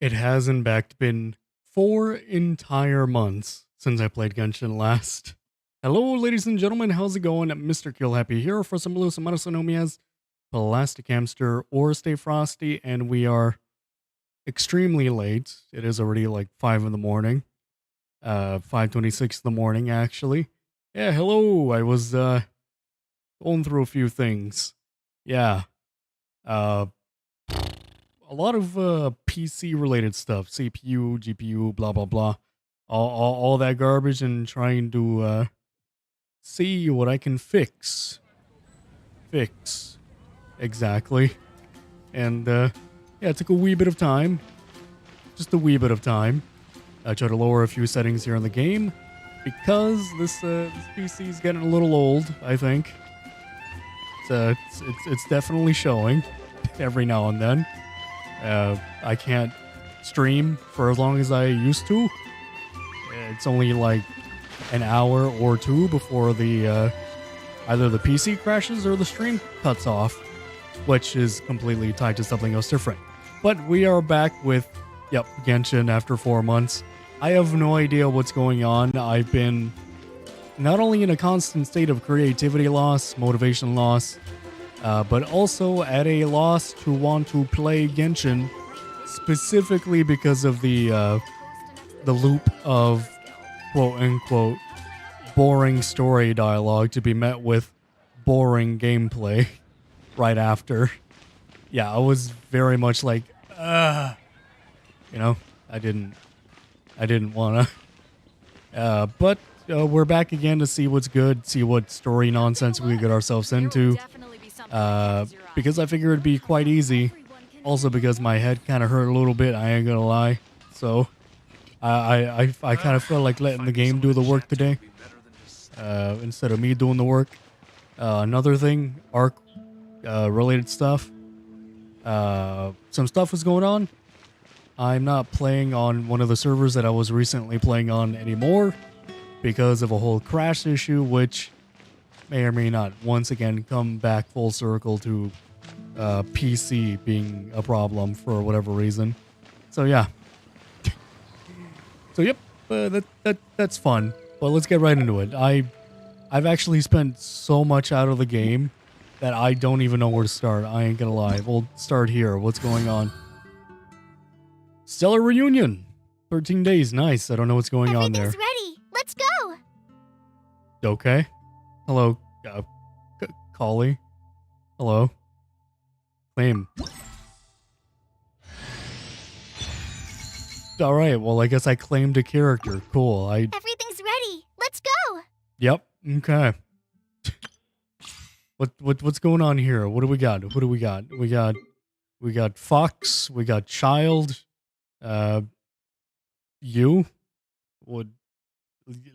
It has in fact been 4 entire months since I played Genshin last. Hello, ladies and gentlemen, how's it going? Mr. Kill Happy here for some blue, some other know me as Plastic Hamster or Stay Frosty, and we are extremely late. It is already like 5 in the morning. 5:26 in the morning, actually. Yeah, hello. I was going through a few things. Yeah. Uh a lot of PC related stuff, CPU, GPU, blah blah blah, all that garbage, and trying to see what I can fix exactly. And yeah, it took a wee bit of time, just a wee bit of time. I tried to lower a few settings here in the game because this PC is getting a little old. I think it's definitely showing every now and then. I can't stream for as long as I used to. It's only like an hour or two before the either the PC crashes or the stream cuts off, which is completely tied to something else different. But we are back with, Genshin after 4 months. I have no idea what's going on. I've been not only in a constant state of creativity loss, motivation loss, but also at a loss to want to play Genshin, specifically because of the loop of quote unquote boring story dialogue to be met with boring gameplay right after. Yeah, I was very much like, you know, I didn't wanna. But we're back again to see what's good, see what story nonsense we get ourselves into. Because I figured it'd be quite easy. Also because my head kind of hurt a little bit, I ain't gonna lie. So I kind of felt like letting the game do the work today, instead of me doing the work. Another thing, ARC related stuff. Some stuff was going on. I'm not playing on one of the servers that I was recently playing on anymore because of a whole crash issue, which may or may not once again come back full circle to PC being a problem for whatever reason. So yeah. So yep, that's fun. But let's get right into it. I've actually spent so much out of the game that I don't even know where to start. I ain't gonna lie. We'll start here. What's going on? Stellar reunion. 13 days. Nice. I don't know what's going on there. Everything's ready. Let's go. Okay. Hello, Collie. Hello. Claim. All right. Well, I guess I claimed a character. Cool. Everything's ready. Let's go. Yep. Okay. What's going on here? What do we got? What do we got? We got Fox. We got Child. You. Would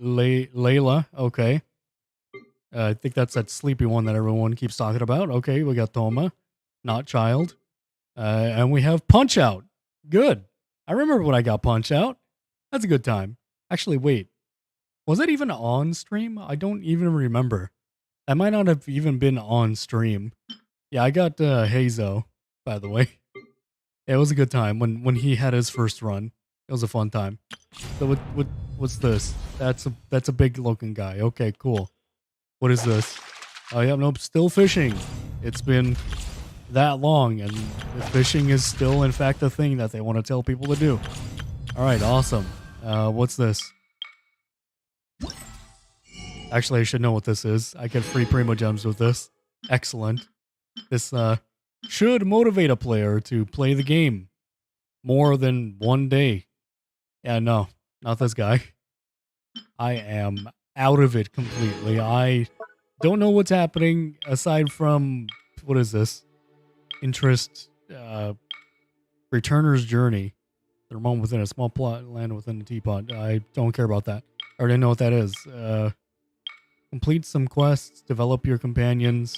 Layla. Okay. I think that's that sleepy one that everyone keeps talking about. Okay, we got Thoma, not Child. And we have Punch Out. Good. I remember when I got Punch Out. That's a good time. Actually, wait. Was it even on stream? I don't even remember. That might not have even been on stream. Yeah, I got Hazo, by the way. It was a good time when he had his first run. It was a fun time. So what's this? That's a big looking guy. Okay, cool. What is this? Oh yeah, nope, still fishing. It's been that long, and fishing is still, in fact, a thing that they want to tell people to do. All right, awesome. What's this? Actually, I should know what this is. I get free Primo Gems with this. Excellent. This should motivate a player to play the game more than one day. Yeah, no, not this guy. I am out of it completely. I don't know what's happening aside from, what is this? Interest, Returner's Journey. The remote within a small plot, land within a teapot. I don't care about that. I already know what that is. Complete some quests, develop your companions.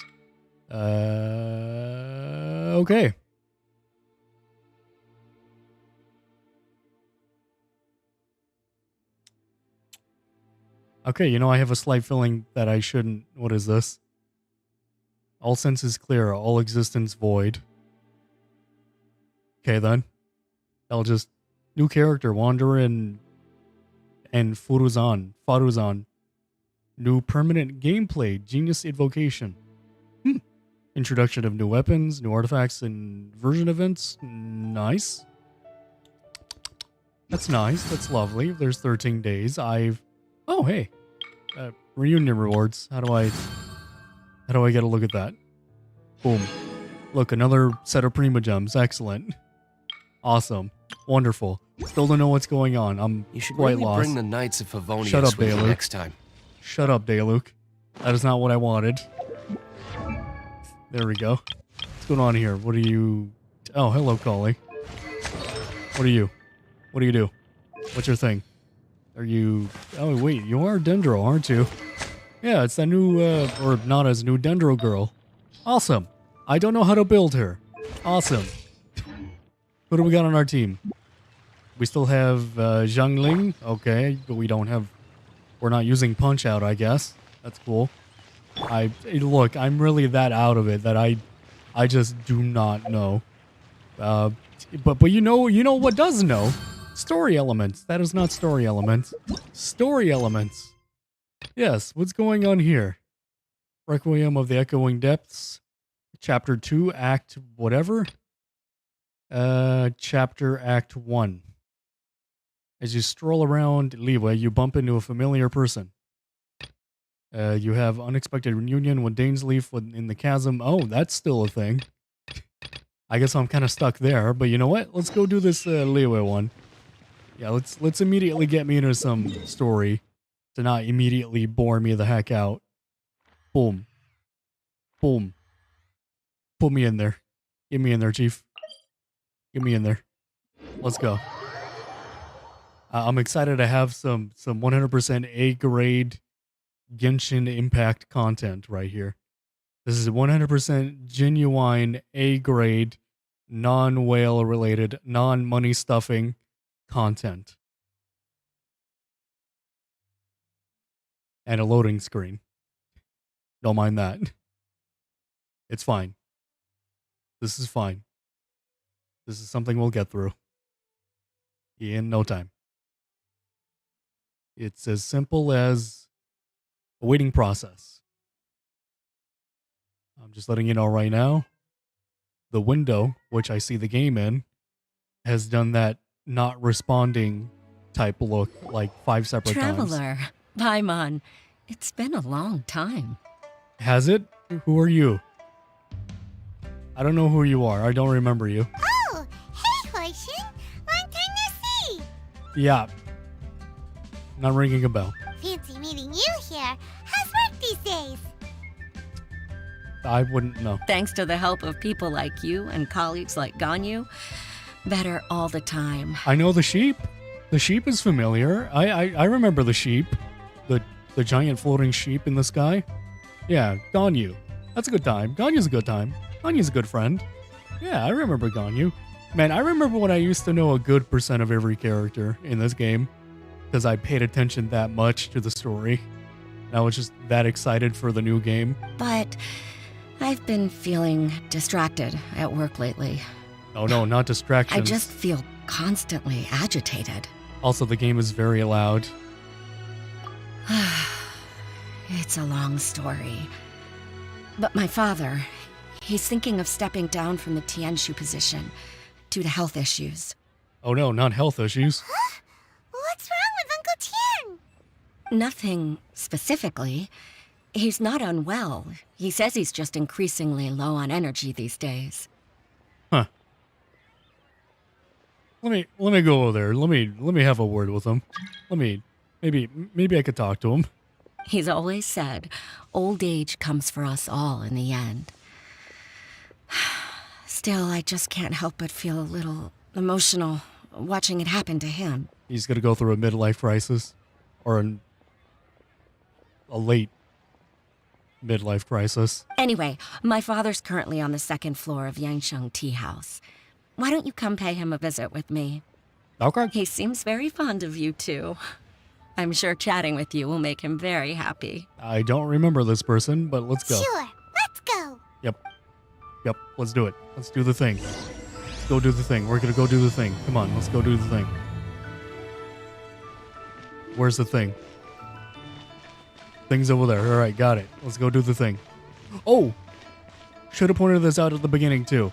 Okay. Okay, I have a slight feeling that I shouldn't. What is this? All senses clear, all existence void. Okay then. I'll just New character, Wanderer and Faruzan. New permanent gameplay, Genius Invocation. Introduction of new weapons, new artifacts, and version events. Nice. That's nice. That's lovely. There's 13 days. Oh, hey. Reunion rewards. How do I get a look at that? Boom. Look, another set of Prima Gems. Excellent. Awesome. Wonderful. Still don't know what's going on. I'm You should quite really lost. bring the Knights of Favonius Shut up, with you Baylor. next time. Shut up, Dayluk. That is not what I wanted. There we go. What's going on here? What are you... Oh, hello, Collie. What are you? What do you do? What's your thing? Are you... Oh, wait. You are Dendro, aren't you? Yeah, it's that new, or not as new Dendro girl. Awesome. I don't know how to build her. Awesome. Who do we got on our team? We still have Zhang Ling. Okay, but we don't have... We're not using Punch Out, I guess. That's cool. Look, I'm really that out of it that I just do not know. But you know what does know? Story elements. That is not story elements. Story elements. Yes, what's going on here? Requiem of the Echoing Depths. Chapter 2, Act whatever. Chapter Act 1. As you stroll around Liyue, you bump into a familiar person. You have unexpected reunion with Dainsleaf in the chasm. Oh, that's still a thing. I guess I'm kind of stuck there, but you know what? Let's go do this Liyue one. Yeah, let's immediately get me into some story to not immediately bore me the heck out. Boom. Boom. Put me in there. Get me in there, Chief. Get me in there. Let's go. I'm excited to have some 100% A-grade Genshin Impact content right here. This is 100% genuine A-grade, non-whale related, non-money stuffing content. And a loading screen. Don't mind that. It's fine. This is fine. This is something we'll get through. In no time. It's as simple as a waiting process. I'm just letting you know right now, the window, which I see the game in, has done that not responding type look like 5 separate times. Traveler, Paimon, it's been a long time. Has it? Who are you? I don't know who you are. I don't remember you. Oh, hey, Hoishin. Long time no see. Yeah. Not ringing a bell. Fancy meeting you here. How's work these days? I wouldn't know. Thanks to the help of people like you and colleagues like Ganyu, better all the time. I know the sheep. The sheep is familiar. I remember the sheep. The giant floating sheep in the sky. Yeah, Ganyu. That's a good time. Ganyu's a good time. Ganyu's a good friend. Yeah, I remember Ganyu. Man, I remember when I used to know a good % of every character in this game. Because I paid attention that much to the story. And I was just that excited for the new game. But I've been feeling distracted at work lately. Oh no, not distractions. I just feel constantly agitated. Also, the game is very loud. It's a long story. But my father, he's thinking of stepping down from the Tianshu position due to health issues. Oh no, not health issues. What's wrong with Uncle Tian? Nothing specifically. He's not unwell. He says he's just increasingly low on energy these days. Huh. Let me go over there. Let me have a word with him. Maybe I could talk to him. He's always said, old age comes for us all in the end. Still, I just can't help but feel a little emotional watching it happen to him. He's gonna go through a midlife crisis, or a late midlife crisis. Anyway, my father's currently on the 2nd floor of Yangsheng Tea House. Why don't you come pay him a visit with me? Okay. He seems very fond of you, too. I'm sure chatting with you will make him very happy. I don't remember this person, but let's go. Sure, let's go. Yep, let's do it. Let's do the thing. Let's go do the thing. We're gonna go do the thing. Come on, let's go do the thing. Where's the thing? Thing's over there. All right, got it. Let's go do the thing. Oh, should have pointed this out at the beginning too.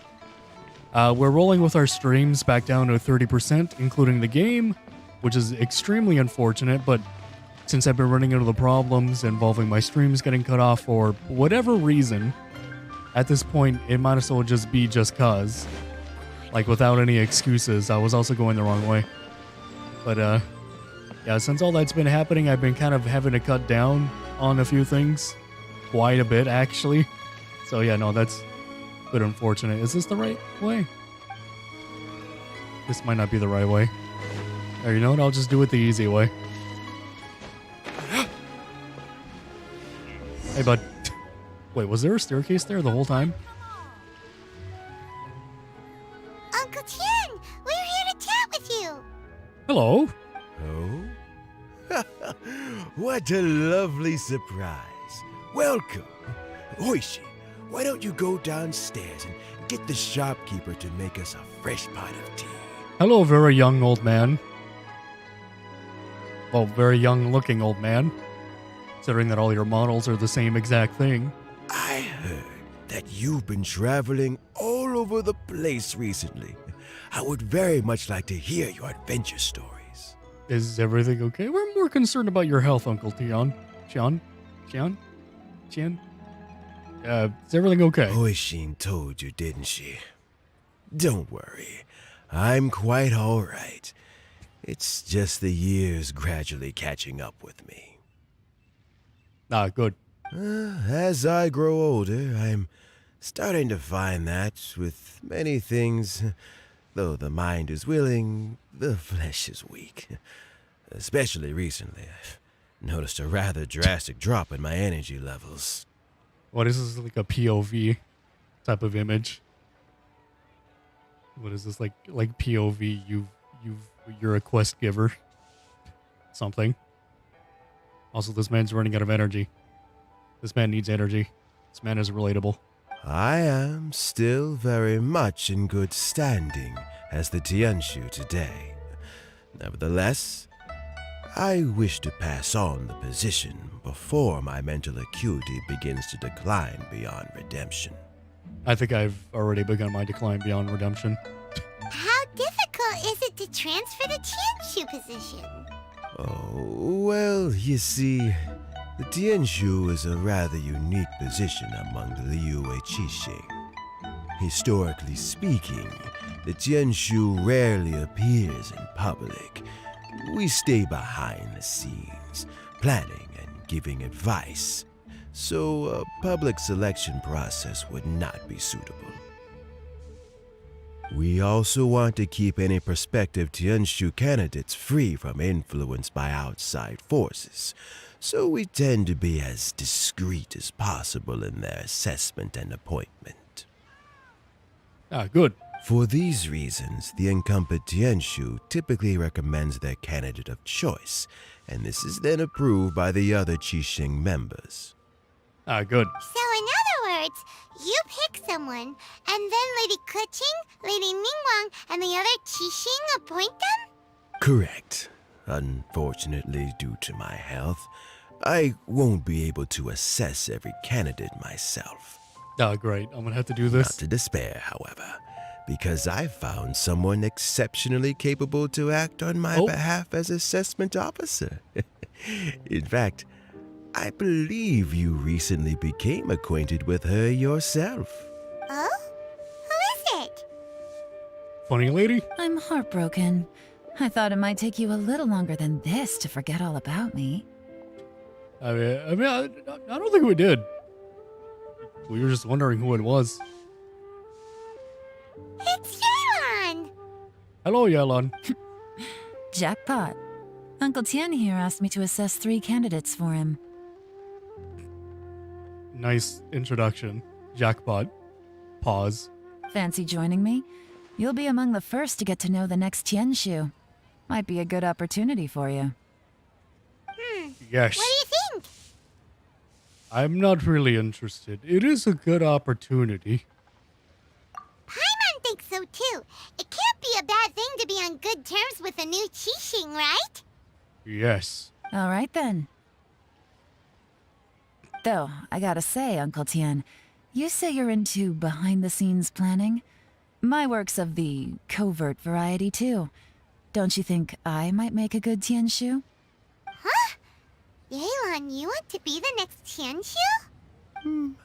We're rolling with our streams back down to 30%, including the game, which is extremely unfortunate, but since I've been running into the problems involving my streams getting cut off for whatever reason, at this point, it might as well just be just cause. Like, without any excuses. I was also going the wrong way. But, yeah, since all that's been happening, I've been kind of having to cut down on a few things. Quite a bit, actually. So, yeah, no, that's a bit unfortunate. Is this the right way? This might not be the right way. Or, you know what? I'll just do it the easy way. Hey, bud. Wait, was there a staircase there the whole time? Uncle Tien, we're here to chat with you. Hello. Oh? What a lovely surprise. Welcome. Oishi, why don't you go downstairs and get the shopkeeper to make us a fresh pot of tea? Hello, very young old man. Well, very young looking old man. Considering that all your models are the same exact thing. I heard that you've been traveling all over the place recently. I would very much like to hear your adventure stories. Is everything okay? We're more concerned about your health, Uncle Tian. Tian? Is everything okay? Oishin told you, didn't she? Don't worry. I'm quite all right. It's just the years gradually catching up with me. Ah, good. As I grow older, I'm starting to find that with many things, though the mind is willing, the flesh is weak. Especially recently, I've noticed a rather drastic drop in my energy levels. What is this, like a POV type of image? What is this, like POV? You're a quest giver. Something. Also, this man's running out of energy. This man needs energy. This man is relatable. I am still very much in good standing as the Tianshu today. Nevertheless, I wish to pass on the position before my mental acuity begins to decline beyond redemption. I think I've already begun my decline beyond redemption. How difficult is it to transfer the Tianshu position? Oh, well, you see, the Tianshu is a rather unique position among the Liyue Qixing. Historically speaking, the Tianshu rarely appears in public. We stay behind the scenes, planning and giving advice, so a public selection process would not be suitable. We also want to keep any prospective Tianshu candidates free from influence by outside forces, so we tend to be as discreet as possible in their assessment and appointment. Ah, good. For these reasons, the incumbent Tianshu typically recommends their candidate of choice, and this is then approved by the other Qixing members. Ah, good. So in other words, you pick someone, and then Lady Keqing, Lady Ningguang, and the other Qixing appoint them? Correct. Unfortunately, due to my health, I won't be able to assess every candidate myself. Ah, great. I'm gonna have to do Not this. to despair, however, because I found someone exceptionally capable to act on my behalf as assessment officer. In fact, I believe you recently became acquainted with her yourself. Oh? Who is it? Funny lady? I'm heartbroken. I thought it might take you a little longer than this to forget all about me. I don't think we did. We were just wondering who it was. It's Yelan! Hello, Yelan. Jackpot. Uncle Tien here asked me to assess 3 candidates for him. Nice introduction. Jackpot. Pause. Fancy joining me? You'll be among the first to get to know the next Tianshu. Might be a good opportunity for you. Yes. What do you think? I'm not really interested. It is a good opportunity. Paimon thinks so too. It can't be a bad thing to be on good terms with a new Qixing, right? Yes. All right then. Though, I gotta say, Uncle Tien, you say you're into behind-the-scenes planning? My work's of the covert variety, too. Don't you think I might make a good Tianshu? Huh? Yelan, you want to be the next Tianshu?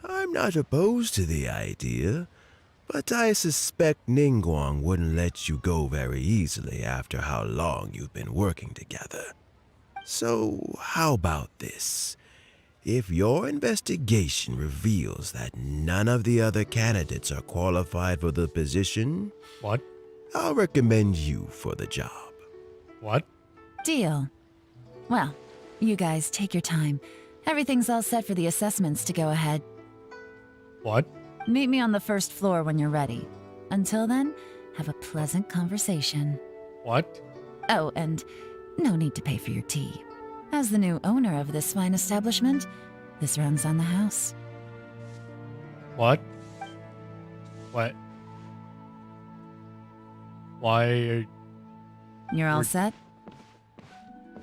I'm not opposed to the idea, but I suspect Ningguang wouldn't let you go very easily after how long you've been working together. So, how about this? If your investigation reveals that none of the other candidates are qualified for the position, What? I'll recommend you for the job. What? Deal. Well, you guys take your time. Everything's all set for the assessments to go ahead. What? Meet me on the first floor when you're ready. Until then, have a pleasant conversation. What? Oh, and no need to pay for your tea. As the new owner of this fine establishment, this runs on the house. What? What? Why? You're all set?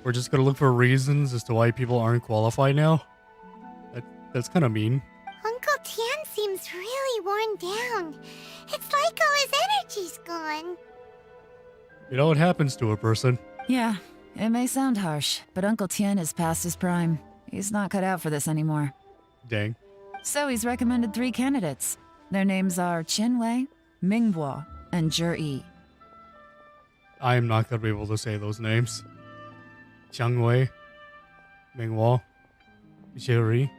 We're just gonna look for reasons as to why people aren't qualified now? That's kind of mean. Uncle Tien seems really worn down. It's like all his energy's gone. You know what happens to a person? Yeah, it may sound harsh, but Uncle Tien is past his prime. He's not cut out for this anymore. Dang. So he's recommended 3 candidates. Their names are Qinwei, Mingbo, and Zhi. I am not gonna be able to say those names. Qiangwei, Mingwo, Zhi.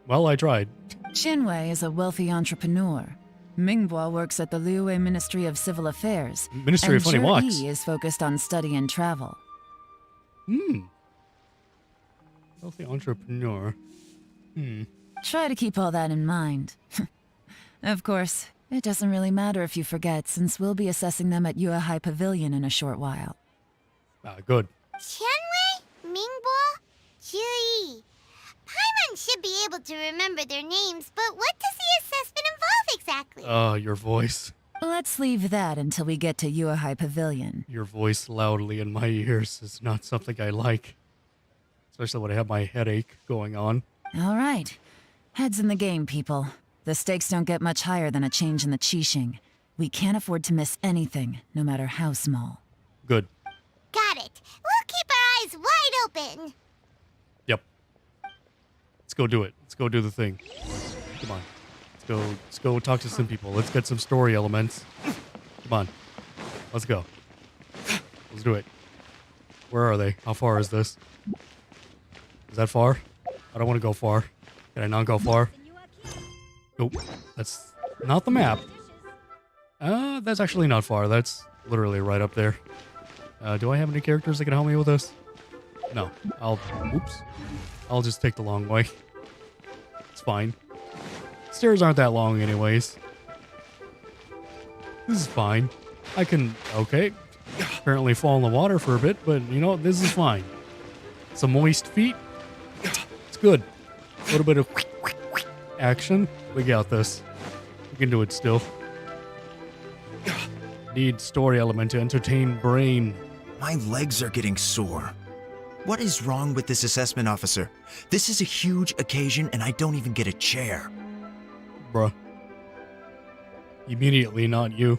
Well, I tried. Qinwei is a wealthy entrepreneur. Mingbo works at the Liyue Ministry of Civil Affairs. Ministry of Funny Walks. Zhi is focused on study and travel. Wealthy entrepreneur. Try to keep all that in mind. Of course, it doesn't really matter if you forget, since we'll be assessing them at Yuehai Pavilion in a short while. Good. Qianwei, Mingbo, Zhi. Paimon should be able to remember their names, but what does the assessment involve exactly? Your voice. Let's leave that until we get to Yuehai Pavilion. Your voice loudly in my ears is not something I like. Especially when I have my headache going on. All right. Heads in the game, people. The stakes don't get much higher than a change in the Qixing. We can't afford to miss anything, no matter how small. Good. Got it. We'll keep our eyes wide open. Yep. Let's go do it. Let's go do the thing. Come on. Let's go talk to some people. Let's get some story elements. Come on. Let's go. Let's do it. Where are they? How far is this? Is that far? I don't want to go far. Can I not go far? Nope. That's not the map. That's actually not far. That's literally right up there. Do I have any characters that can help me with this? No. I'll just take the long way. It's fine. Stairs aren't that long anyways. This is fine. I can, okay. Apparently fall in the water for a bit, but you know, this is fine. Some moist feet. It's good. A little bit of action. We got this. We can do it still. Need story element to entertain brain. My legs are getting sore. What is wrong with this assessment officer? This is a huge occasion and I don't even get a chair. Bruh. Immediately not you.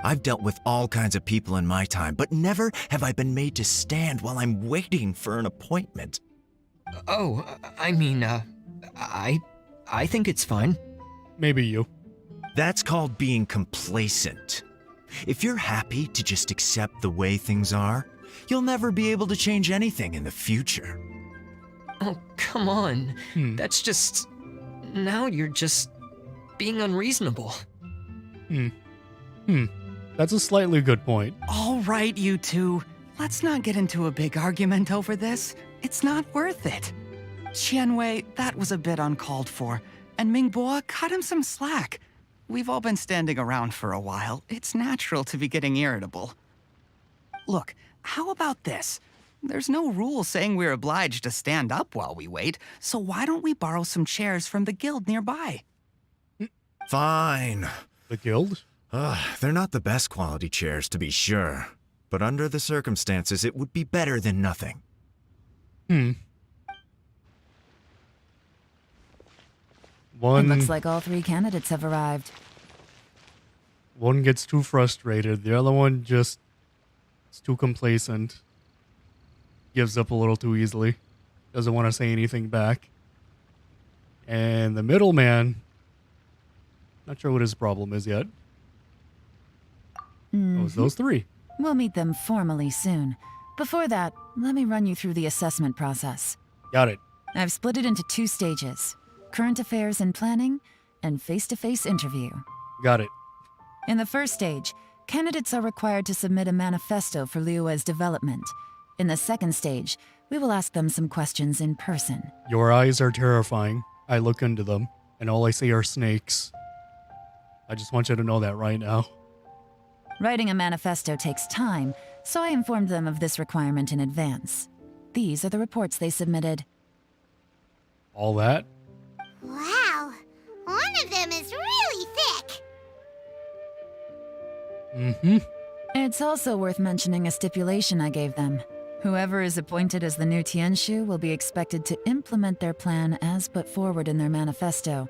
I've dealt with all kinds of people in my time, but never have I been made to stand while I'm waiting for an appointment. Oh, I think it's fine. Maybe you. That's called being complacent. If you're happy to just accept the way things are, you'll never be able to change anything in the future. Oh, come on. That's just... Now you're just being unreasonable. That's a slightly good point. All right, you two. Let's not get into a big argument over this. It's not worth it. Qianwei, that was a bit uncalled for. And Mingbo, cut him some slack. We've all been standing around for a while. It's natural to be getting irritable. Look, how about this? There's no rule saying we're obliged to stand up while we wait, so why don't we borrow some chairs from the guild nearby? Fine. The guild? They're not the best quality chairs, to be sure. but under the circumstances, it would be better than nothing. Hmm. It One looks like all 3 candidates have arrived. one gets too frustrated. The other one just is too complacent. Gives up a little too easily. Doesn't want to say anything back. And the middleman, not sure what his problem is yet. Oh, it's those 3. We'll meet them formally soon. Before that, let me run you through the assessment process. Got it. I've split it into 2 stages: current affairs and planning, and face-to-face interview. Got it. In the first stage, candidates are required to submit a manifesto for Liyue's development. In the second stage, we will ask them some questions in person. Your eyes are terrifying. I look into them, and all I see are snakes. I just want you to know that right now. Writing a manifesto takes time, so I informed them of this requirement in advance. These are the reports they submitted. All that? Wow, one of them is really thick. Mm-hmm. It's also worth mentioning a stipulation I gave them. Whoever is appointed as the new Tianshu will be expected to implement their plan as put forward in their manifesto.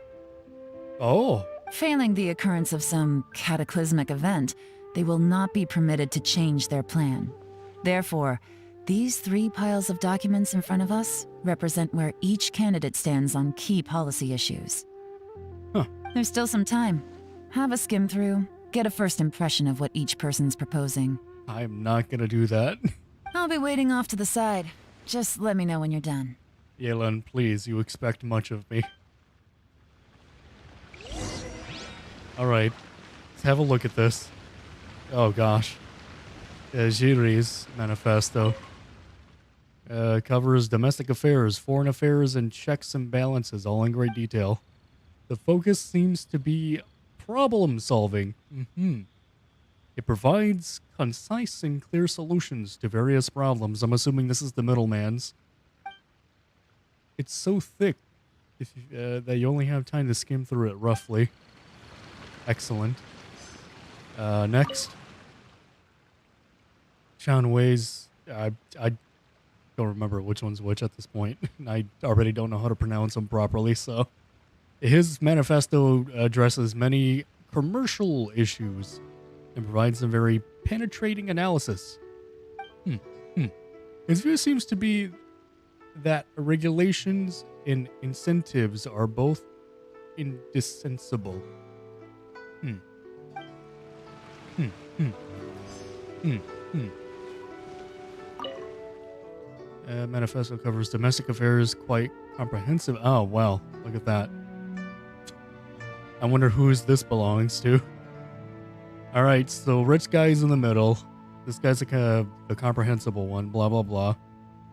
Oh. Failing the occurrence of some cataclysmic event, they will not be permitted to change their plan. Therefore, these 3 piles of documents in front of us represent where each candidate stands on key policy issues. Huh. There's still some time. Have a skim through, get a first impression of what each person's proposing. I'm not gonna do that. I'll be waiting off to the side. Just let me know when you're done. Yelan, please, you expect much of me. Alright, let's have a look at this. Oh gosh. Jiri's manifesto. Covers domestic affairs, foreign affairs, and checks and balances, all in great detail. The focus seems to be problem solving. It provides concise and clear solutions to various problems. I'm assuming this is the middleman's. It's so thick that you only have time to skim through it roughly. Excellent. Next. Chan Wei's... I don't remember which one's which at this point. I already don't know how to pronounce them properly, so... His manifesto addresses many commercial issues and provides a very penetrating analysis. His view seems to be that regulations and incentives are both indispensable. Manifesto covers domestic affairs quite comprehensive. Oh, wow. Look at that. I wonder whose this belongs to. Alright, so rich guy's in the middle. This guy's the comprehensible one, blah, blah, blah.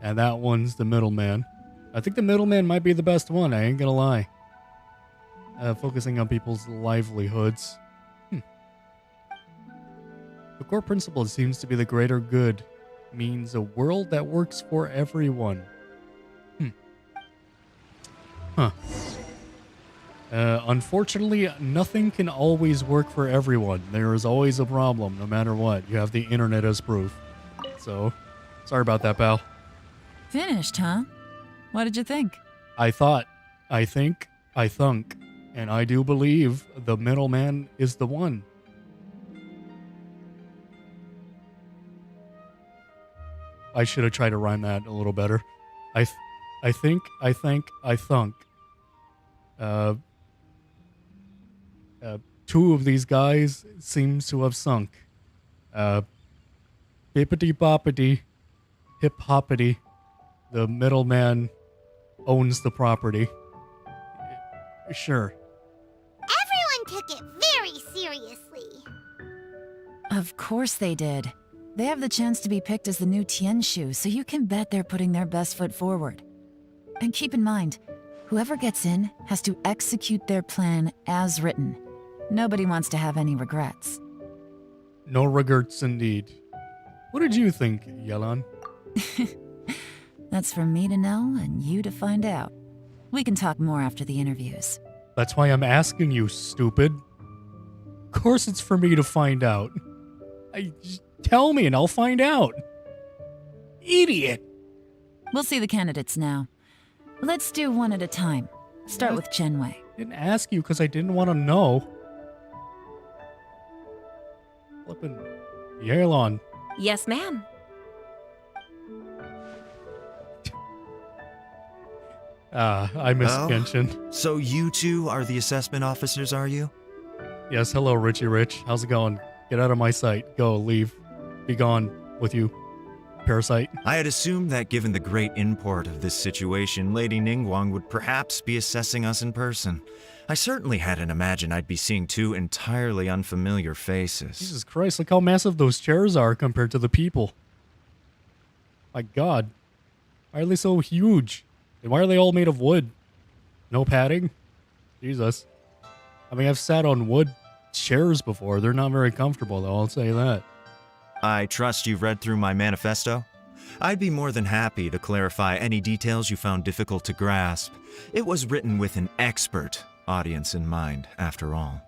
And that one's the middleman. I think the middleman might be the best one, I ain't gonna lie. Focusing on people's livelihoods. The core principle seems to be the greater good means a world that works for everyone. Unfortunately, nothing can always work for everyone. There is always a problem, no matter what. You have the internet as proof. So, sorry about that, pal. Finished, huh? What did you think? I think, I thunk, and I do believe the middleman is the one. I should have tried to rhyme that a little better. I think, I thunk. Two of these guys seems to have sunk. Bippity boppity, hip hoppity. The middleman owns the property. Sure. Everyone took it very seriously. Of course they did. They have the chance to be picked as the new Tianshu, so you can bet they're putting their best foot forward. And keep in mind, whoever gets in has to execute their plan as written. Nobody wants to have any regrets. No regrets indeed. What did you think, Yelan? That's for me to know and you to find out. We can talk more after the interviews. That's why I'm asking you, stupid. Of course it's for me to find out. tell me and I'll find out. Idiot. We'll see the candidates now. Let's do one at a time. Start What? with Chenwei. Didn't ask you because I didn't want to know. Flippin' Yearlon. Yes, ma'am. I miss Oh. Genshin. So you two are the assessment officers, are you? Yes, hello, Richie Rich. How's it going? Get out of my sight. Go, leave. Be gone with you, parasite. I had assumed that given the great import of this situation, Lady Ningguang would perhaps be assessing us in person. I certainly hadn't imagined I'd be seeing two entirely unfamiliar faces. Jesus Christ, look how massive those chairs are compared to the people. My God. Why are they so huge? And why are they all made of wood? No padding? Jesus. I mean, I've sat on wood chairs before. They're not very comfortable, though, I'll say that. I trust you've read through my manifesto? I'd be more than happy to clarify any details you found difficult to grasp. It was written with an expert audience in mind, after all.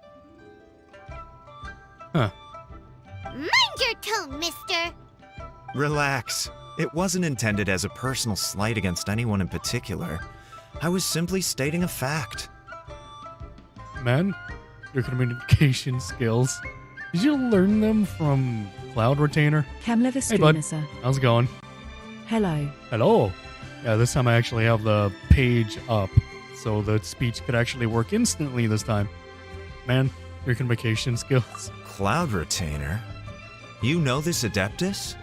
Huh. Mind your tone, mister. Relax. It wasn't intended as a personal slight against anyone in particular. I was simply stating a fact. Man, your communication skills. Did you learn them from Cloud Retainer? Kamla the Hey, bud. streamer, sir. How's it going? Hello. Hello. Yeah, this time I actually have the page up, so the speech could actually work instantly this time. Man, your communication skills. Cloud Retainer? You know this Adeptus?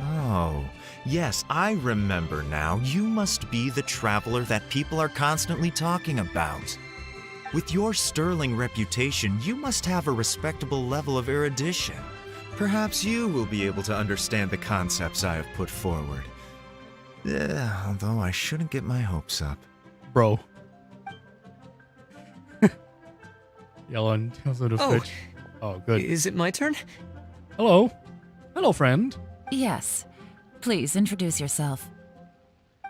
Oh, yes, I remember now. You must be the traveler that people are constantly talking about. With your sterling reputation, you must have a respectable level of erudition. Perhaps you will be able to understand the concepts I have put forward. Although I shouldn't get my hopes up. Bro. Yelling, how's it a Oh. fish? Oh, good. Is it my turn? Hello. Hello, friend. Yes. Please introduce yourself.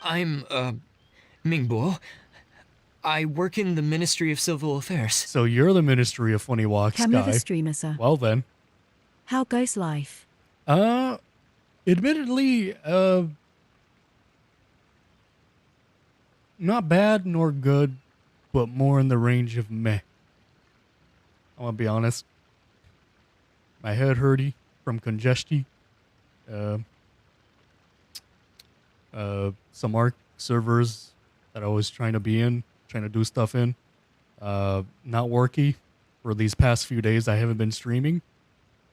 I'm, Mingbo. I work in the Ministry of Civil Affairs. So you're the Ministry of Funny Walks Kamla the guy. streamer, sir. Well then. How goes life? Admittedly, not bad nor good, but more in the range of meh. I'm gonna be honest. My head hurty from congestion. Some ARC servers that I was trying to be in, trying to do stuff in, not worky. For these past few days, I haven't been streaming.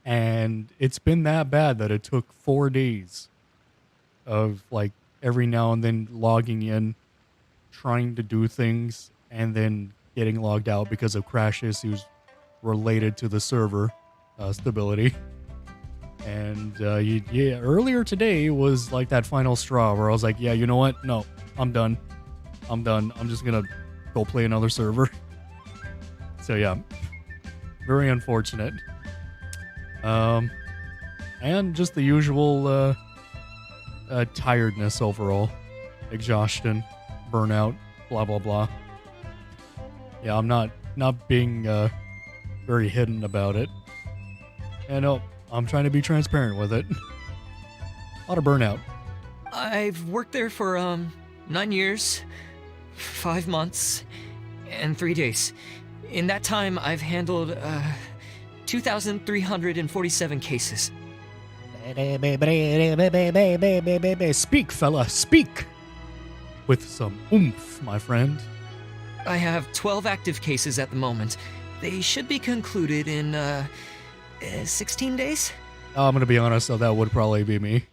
And it's been that bad that it took 4 days of like every now and then logging in, trying to do things, and then getting logged out because of crash issues related to the server stability. And yeah, earlier today was like that final straw where I was like, yeah, you know what? No, I'm done. I'm just going to go play another server. So yeah, very unfortunate. And just the usual tiredness overall, exhaustion, burnout, blah blah blah. Yeah, I'm not being very hidden about it, and I'm trying to be transparent with it. A lot of burnout. I've worked there for, 9 years, 5 months, and 3 days. In that time, I've handled, 2,347 cases. Speak, fella, speak! With some oomph, my friend. I have 12 active cases at the moment. They should be concluded in, 16 days? I'm gonna be honest, though, that would probably be me.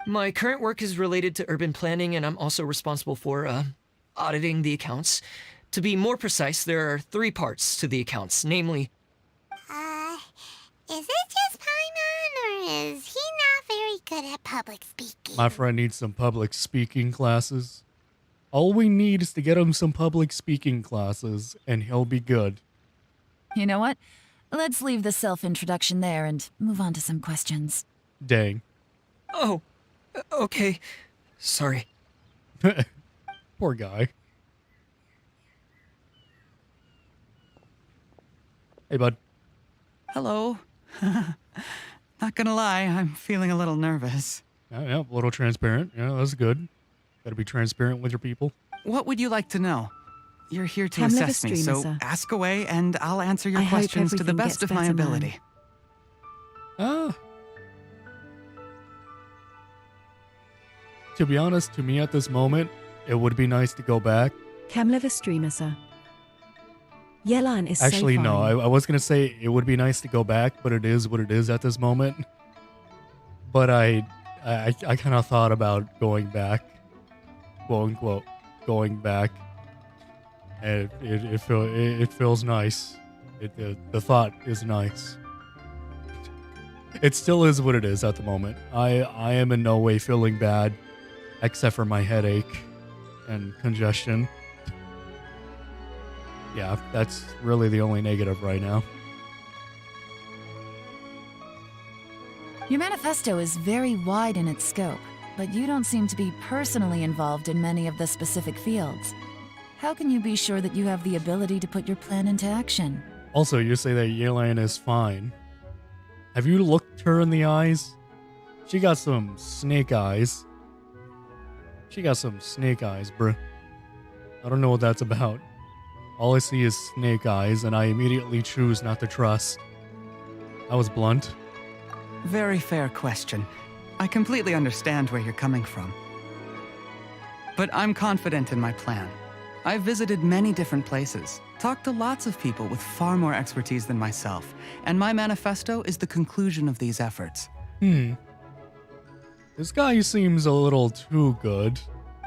My current work is related to urban planning, and I'm also responsible for, auditing the accounts. To be more precise, there are 3 parts to the accounts, namely, Is it just Paimon, or is he not very good at public speaking? My friend needs some public speaking classes. All we need is to get him some public speaking classes, and he'll be good. You know what? Let's leave the self-introduction there and move on to some questions. Dang. oh, okay, sorry. Poor guy. Hey, bud. Hello. Not gonna lie, I'm feeling a little nervous. Yeah, a little transparent. Yeah, that's good. Gotta be transparent with your people. What would you like to know? You're here to Cam, live a assess me, streamer, so sir. ask away and I'll answer your I hope questions to the everything best gets of my better, man. ability. To be honest, to me at this moment, it would be nice to go back. Cam live a streamer, sir. Yelan is Actually, so no, fine. I was going to say it would be nice to go back, but it is what it is at this moment. But I kind of thought about going back, quote unquote, going back. And it feels nice. The thought is nice. It still is what it is at the moment. I am in no way feeling bad, except for my headache and congestion. Yeah, that's really the only negative right now. Your manifesto is very wide in its scope, but you don't seem to be personally involved in many of the specific fields. How can you be sure that you have the ability to put your plan into action? Also, you say that Yelan is fine. Have you looked her in the eyes? She got some snake eyes. She got some snake eyes, bruh. I don't know what that's about. All I see is snake eyes, and I immediately choose not to trust. I was blunt. Very fair question. I completely understand where you're coming from. But I'm confident in my plan. I've visited many different places, talked to lots of people with far more expertise than myself, and my manifesto is the conclusion of these efforts. This guy seems a little too good.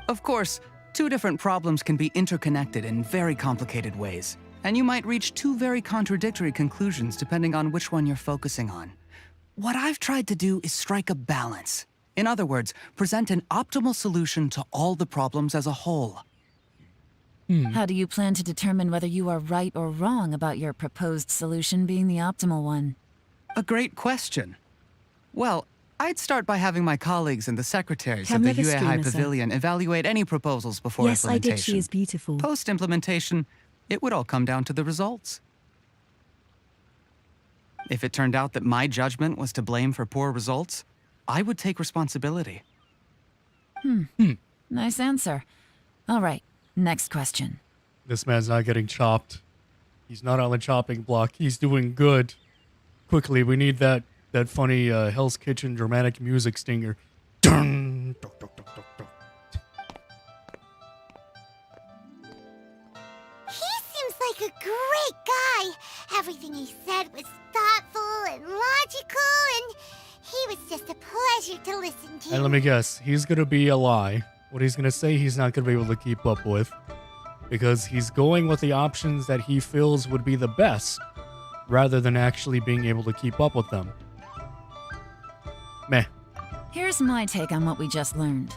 Of course, two different problems can be interconnected in very complicated ways, and you might reach two very contradictory conclusions depending on which one you're focusing on. What I've tried to do is strike a balance. In other words, present an optimal solution to all the problems as a whole. How do you plan to determine whether you are right or wrong about your proposed solution being the optimal one? A great question. Well, I'd start by having my colleagues and the secretaries Cam of the live a UA High streamer, sir. Pavilion evaluate any proposals before Yes, I implementation. did. She is beautiful. Post-implementation, it would all come down to the results. If it turned out that my judgment was to blame for poor results, I would take responsibility. Nice answer. All right, next question. This man's not getting chopped. He's not on the chopping block. He's doing good. Quickly, we need that funny Hell's Kitchen dramatic music stinger. Dun, duk, duk, duk, duk, duk. He seems like a great guy. Everything he said was thoughtful and logical, and he was just a pleasure to listen to. And let me guess, he's gonna be a lie. What he's gonna say, he's not gonna be able to keep up with, because he's going with the options that he feels would be the best, rather than actually being able to keep up with them. Meh. Here's my take on what we just learned.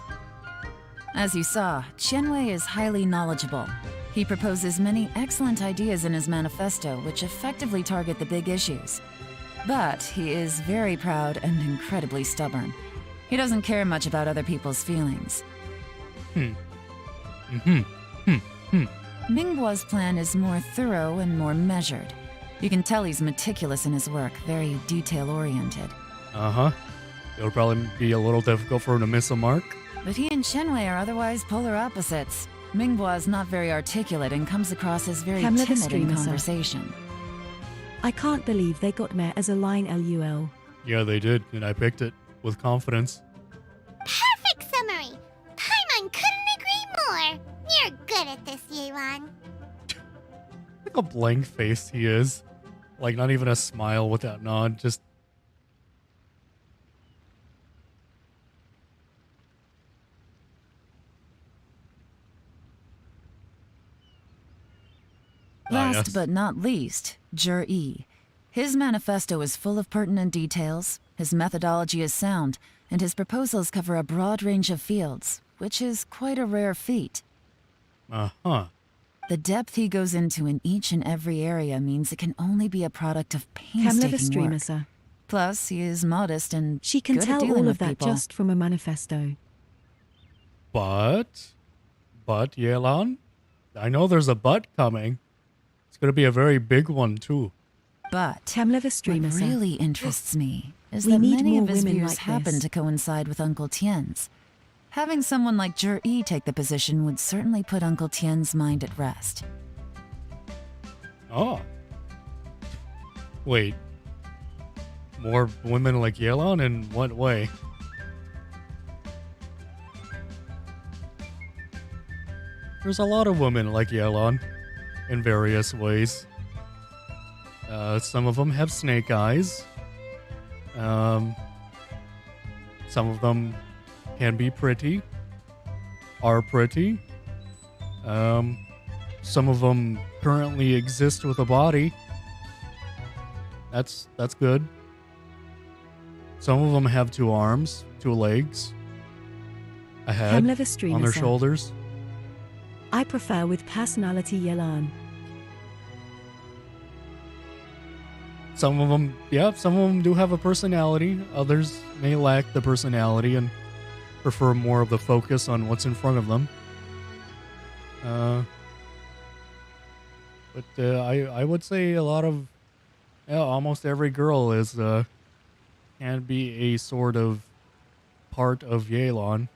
As you saw, Qianwei is highly knowledgeable. He proposes many excellent ideas in his manifesto which effectively target the big issues. But he is very proud and incredibly stubborn. He doesn't care much about other people's feelings. Mingbo's plan is more thorough and more measured. You can tell he's meticulous in his work, very detail-oriented. Uh-huh. It'll probably be a little difficult for him to miss a mark. But he and Qianwei are otherwise polar opposites. Mingbo is not very articulate and comes across as very Cam live a timid in streamer, sir. conversation. I can't believe they got Mare as a line LUL. Yeah, they did, and I picked it with confidence. Perfect summary. Paimon couldn't agree more. You're good at this, Yelan. Look how blank-faced he is. Like, not even a smile with that nod, just... Last yes. but not least, Jur-E. His manifesto is full of pertinent details, his methodology is sound, and his proposals cover a broad range of fields, which is quite a rare feat. Uh-huh. The depth he goes into in each and every area means it can only be a product of Cam live a painstaking streamer, work. sir. Plus, he is modest and She can good at tell dealing all with of that people. just from a manifesto. But, Yelan, I know there's a but coming. It's gonna be a very big one, too. But Cam live a what streamer, sir. really interests me is We that need many of more his women views like happen this. to coincide with Uncle Tien's. Having someone like Zhi take the position would certainly put Uncle Tien's mind at rest. Oh. Wait. More women like Yelan? In what way? There's a lot of women like Yelan in various ways. Some of them have snake eyes. Some of them can be pretty. Are pretty. Some of them currently exist with a body. That's good. Some of them have 2 arms, 2 legs, a head Camlever streamer, on their sir. shoulders. I prefer with personality Yelan. Some of them do have a personality. Others may lack the personality and prefer more of the focus on what's in front of them. But I would say a lot of, almost every girl is can be a sort of part of Yelan.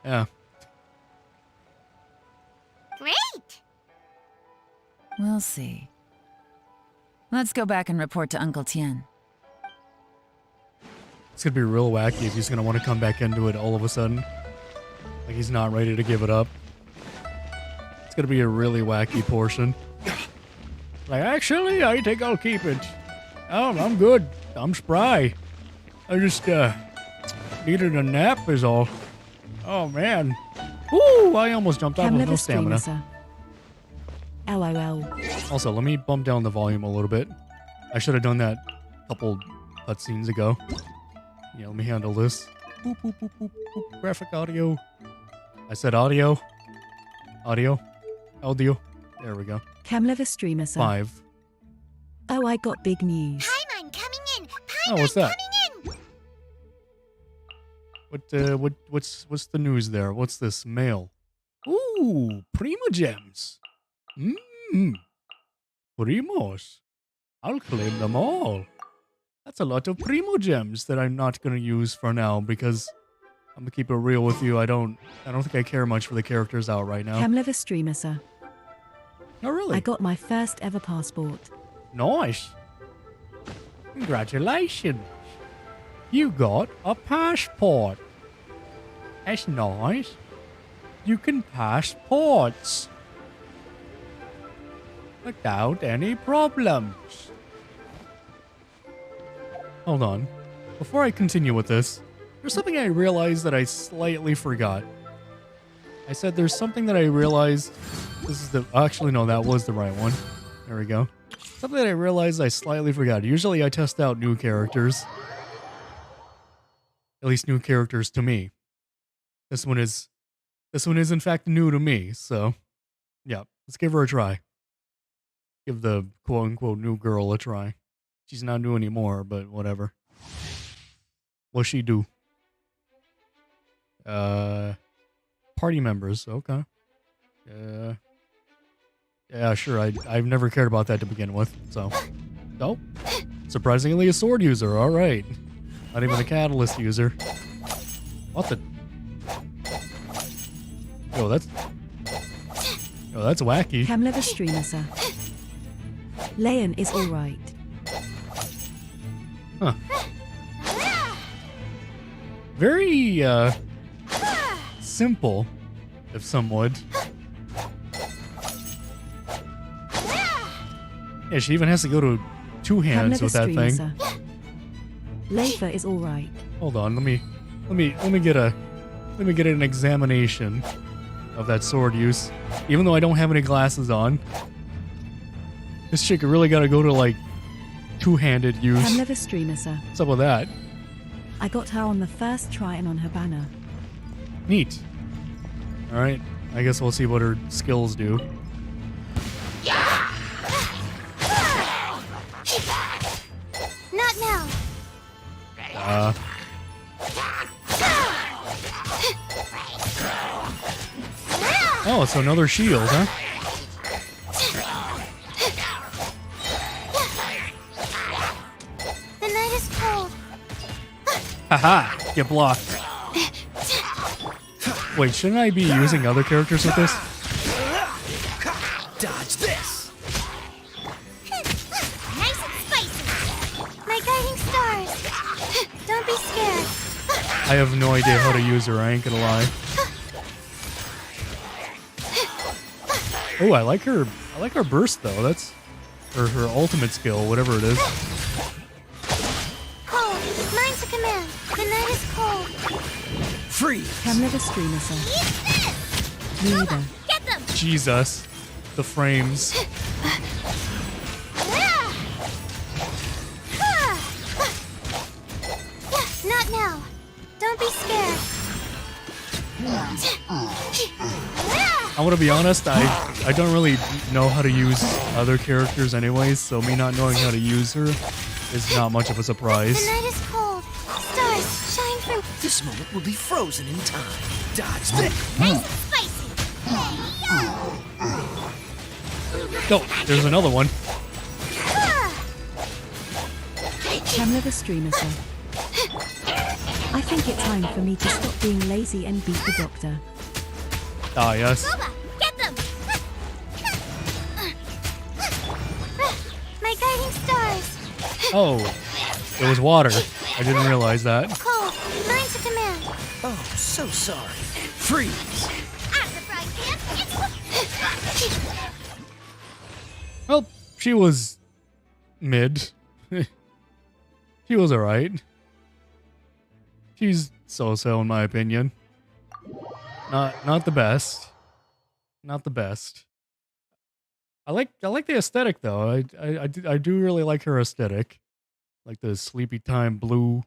Yeah. Great! We'll see. Let's go back and report to Uncle Tien. It's gonna be real wacky if he's gonna want to come back into it all of a sudden. Like he's not ready to give it up. It's gonna be a really wacky portion. Like, actually, I think I'll keep it. Oh, I'm good. I'm spry. I just, needed a nap is all. Oh, man. Ooh, I almost jumped off with no Camlever streamer, stamina. sir. LOL. Also, let me bump down the volume a little bit. I should have done that a couple cutscenes ago. Yeah, let me handle this. Boop, boop, boop, boop, boop. Graphic audio. I said audio. Audio. Audio. There we go. Camlever streamer, sir. 5. Oh, I got big news. Paimon coming in! Oh, Paimon what's that? coming in! What's the news there? What's this mail? Ooh, Primo Gems. Primos. I'll claim them all. That's a lot of Primo Gems that I'm not gonna use for now because I'm gonna keep it real with you. I don't think I care much for the characters out right now. Camlever streamer, sir. Oh, really? I got my first ever passport. Nice. Congratulations. You got a passport. That's nice. You can pass ports without any problems. Hold on. Before I continue with this, there's something I realized that I slightly forgot. I said there's something that I realized. This is the... Actually, no, that was the right one. There we go. Something that I realized I slightly forgot. Usually I test out new characters. At least new characters to me. This one is in fact new to me, so yeah, let's give her a try. Give the quote unquote new girl a try. She's not new anymore, but whatever. What'll she do? Party members, okay. Yeah, sure. I've never cared about that to begin with, so. Oh, surprisingly a sword user, alright. Not even a catalyst user. What the? Yo, that's wacky. Camlever streamer, sir. Leon is alright. Huh. Very, simple, if some would. Yeah, she even has to go to 2 hands Camlever with that streamer, thing. sir. Leifa is alright. Hold on, let me get an examination of that sword use. Even though I don't have any glasses on, this chick really got to go to like 2-handed use. Camlever streamer, sir. What's up with that? I got her on the first try and on her banner. Neat. All right, I guess we'll see what her skills do. Not now. Oh, it's another shield, huh? Haha, get blocked. Wait, shouldn't I be using other characters with this? Dodge this. Nice and spicy. My guiding stars. Don't be scared. I have no idea how to use her, I ain't gonna lie. Oh, I like her burst though. That's her ultimate skill, whatever it is. Cold. Mine's a command. The night is cold. Freeze. Camera the streamer, sir. Use this. Me neither. Get them. Jesus. The frames. Not now. Don't be scared. I want to be honest, I don't really know how to use other characters anyways, so me not knowing how to use her is not much of a surprise. The night is cold. Stars shine from. This moment will be frozen in time. Dodge this. Nice and spicy. Oh, there's another one. Camera the streamer, sir. I think it's time for me to stop being lazy and beat the doctor. Ah, yes. Boba, get them. My guiding stars. Oh, it was water. I didn't realize that. Cold. Mine's a command. Oh, so sorry. Freeze. I'm the fry pan. Well, she was mid. She was alright. She's so-so in my opinion. Not the best. Not the best. I like the aesthetic though. I do really like her aesthetic. Like the sleepy time blue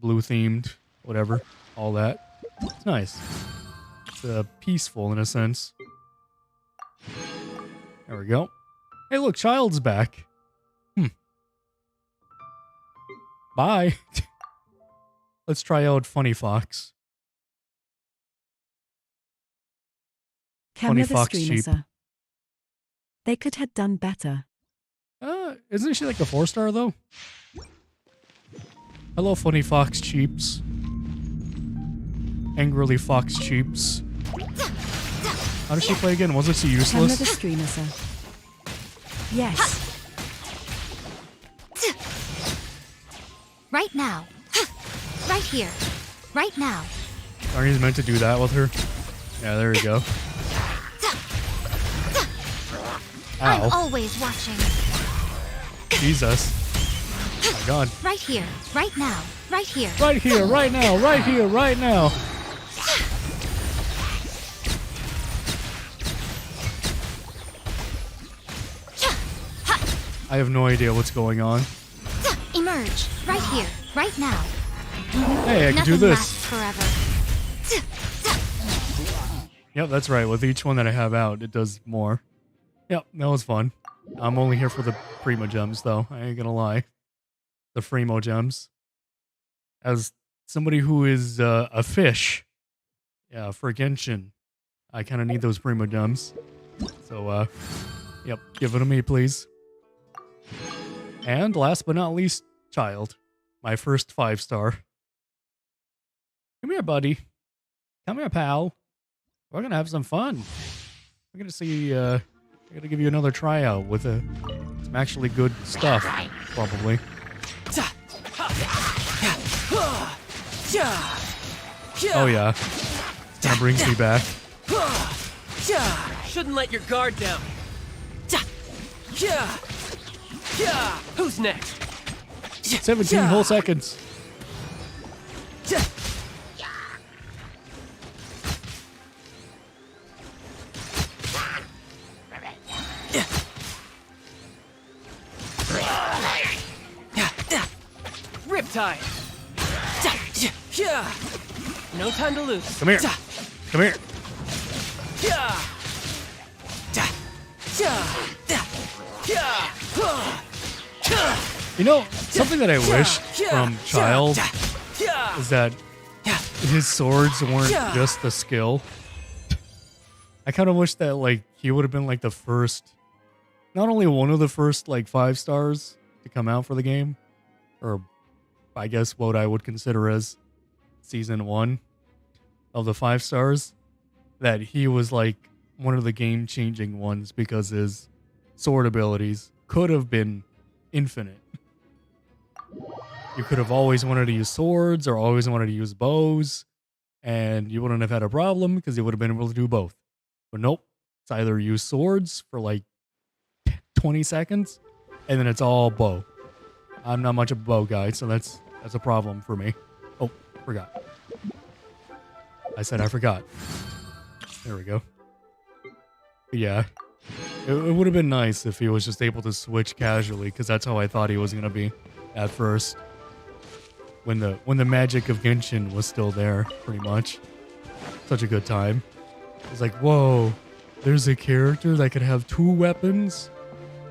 themed, whatever, all that. It's nice. It's peaceful in a sense. There we go. Hey, look, Child's back. Bye. Let's try out Funny Fox. Camera the Fox streamer, sheep. sir. They could have done better. Isn't she like a 4-star though? Hello, Funny Fox Cheeps. Angrily Fox Cheeps. How does she play again? Wasn't she Camera the useless? streamer, sir. Yes. Right now. Right here. Right now. Aren't you meant to do that with her? Yeah, there you go. I'm Ow. always watching. Jesus. Oh my god. Right here. Right now. Right here. Right here, right now, right here, right now. I have no idea what's going on. Emerge. Right here. Right now. Hey, I can Nothing do this. lasts forever. Yep, that's right. With each one that I have out, it does more. Yep, that was fun. I'm only here for the Primo Gems, though. I ain't gonna lie. The Fremo Gems. As somebody who is a fish, yeah, for Genshin, I kind of need those Primo Gems. So, yep, give it to me, please. And last but not least, Child. My first 5-star. Come here, buddy. Come here, pal. We're gonna have some fun. We're gonna see, I'm gonna give you another tryout with some actually good stuff, probably. Oh yeah. Kind of brings me back. Shouldn't let your guard down. Who's next? 17 whole seconds. Riptide. No time to lose. Come here. Come here. You know, something that I wish from Child is that his swords weren't just the skill. I kind of wish that, like, he would have been, like, the first, not only one of the first, like, 5 stars to come out for the game, or I guess what I would consider as season 1 of the 5 stars, that he was like one of the game-changing ones because his sword abilities could have been infinite. You could have always wanted to use swords or always wanted to use bows, and you wouldn't have had a problem because you would have been able to do both. But nope, it's either use swords for like 20 seconds, and then it's all bow. I'm not much of a bow guy, so that's a problem for me. Oh, forgot. I said I forgot. There we go. But yeah, it would have been nice if he was just able to switch casually, because that's how I thought he was going to be at first. When the magic of Genshin was still there, pretty much. Such a good time. It's like, whoa, there's a character that could have 2 weapons?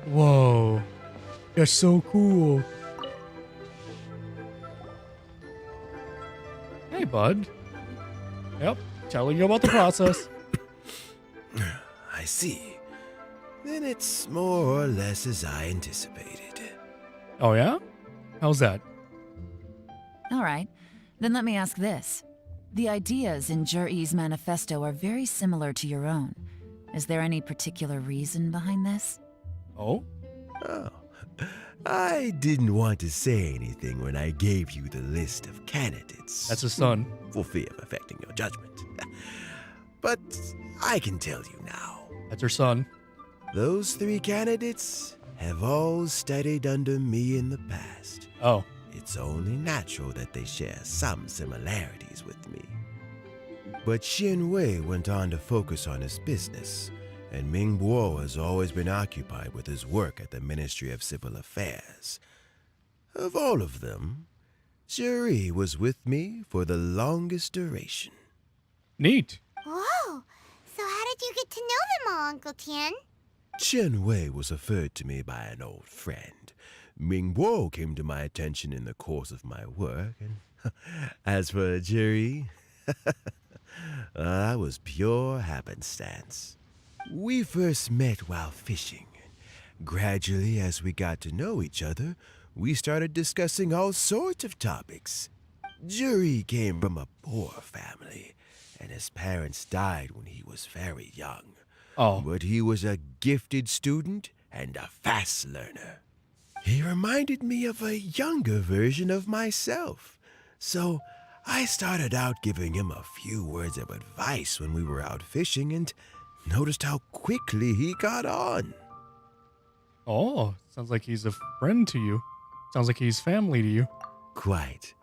Whoa, that's so cool. Hey, bud. Yep, telling you about the process. I see. Then it's more or less as I anticipated. Oh, yeah? How's that? All right, then let me ask this. The ideas in Jur-E's manifesto are very similar to your own. Is there any particular reason behind this? Oh? Oh, I didn't want to say anything when I gave you the list of candidates. That's his son. For fear of affecting your judgment. But I can tell you now. That's her son. Those 3 candidates have all studied under me in the past. Oh. It's only natural that they share some similarities with me. But Xin Wei went on to focus on his business, and Ming Guo has always been occupied with his work at the Ministry of Civil Affairs. Of all of them, Juri was with me for the longest duration. Neat. Whoa! So how did you get to know them all, Uncle Tian? Chen Wei was referred to me by an old friend. Ming Guo came to my attention in the course of my work, and as for Juri, that was pure happenstance. We first met while fishing. Gradually, as we got to know each other, we started discussing all sorts of topics. Juri came from a poor family, and his parents died when he was very young. Oh. But he was a gifted student and a fast learner. He reminded me of a younger version of myself, so I started out giving him a few words of advice when we were out fishing and noticed how quickly he got on. Oh, sounds like he's a friend to you. Sounds like he's family to you. Quite.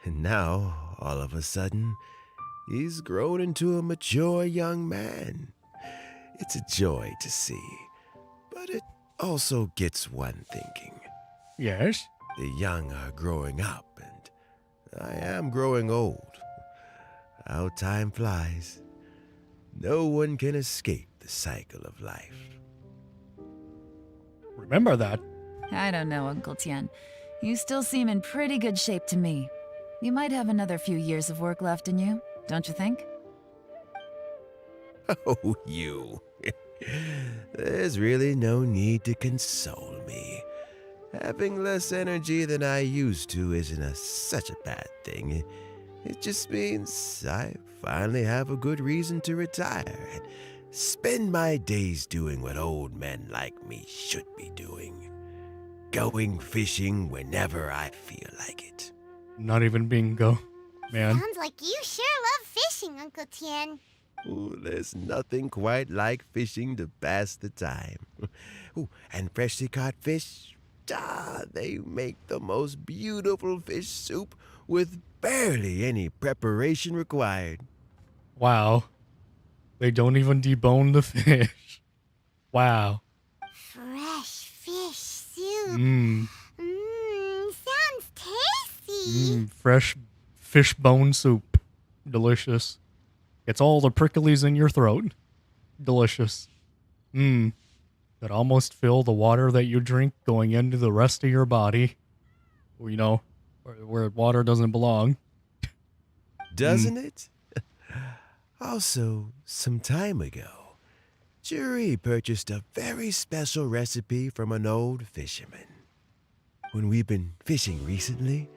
And now, all of a sudden, he's grown into a mature young man. It's a joy to see, but it also gets one thinking. Yes? The young are growing up, and I am growing old. How time flies. No one can escape the cycle of life. Remember that. I don't know, Uncle Tian. You still seem in pretty good shape to me. You might have another few years of work left in you, don't you think? Oh, you. There's really no need to console me. Having less energy than I used to isn't such a bad thing. It just means I finally have a good reason to retire and spend my days doing what old men like me should be doing. Going fishing whenever I feel like it. Not even bingo, man. Sounds like you sure love fishing, Uncle Tian. Ooh, there's nothing quite like fishing to pass the time. Ooh, and freshly caught fish, they make the most beautiful fish soup with barely any preparation required. Wow. They don't even debone the fish. Wow. Fresh fish soup. Mmm. Sounds tasty. Fresh fish bone soup. Delicious. Gets all the pricklies in your throat. Delicious. Could almost fill the water that you drink going into the rest of your body. You know, where water doesn't belong. Doesn't it? Also, some time ago, Juri purchased a very special recipe from an old fisherman. When we've been fishing recently,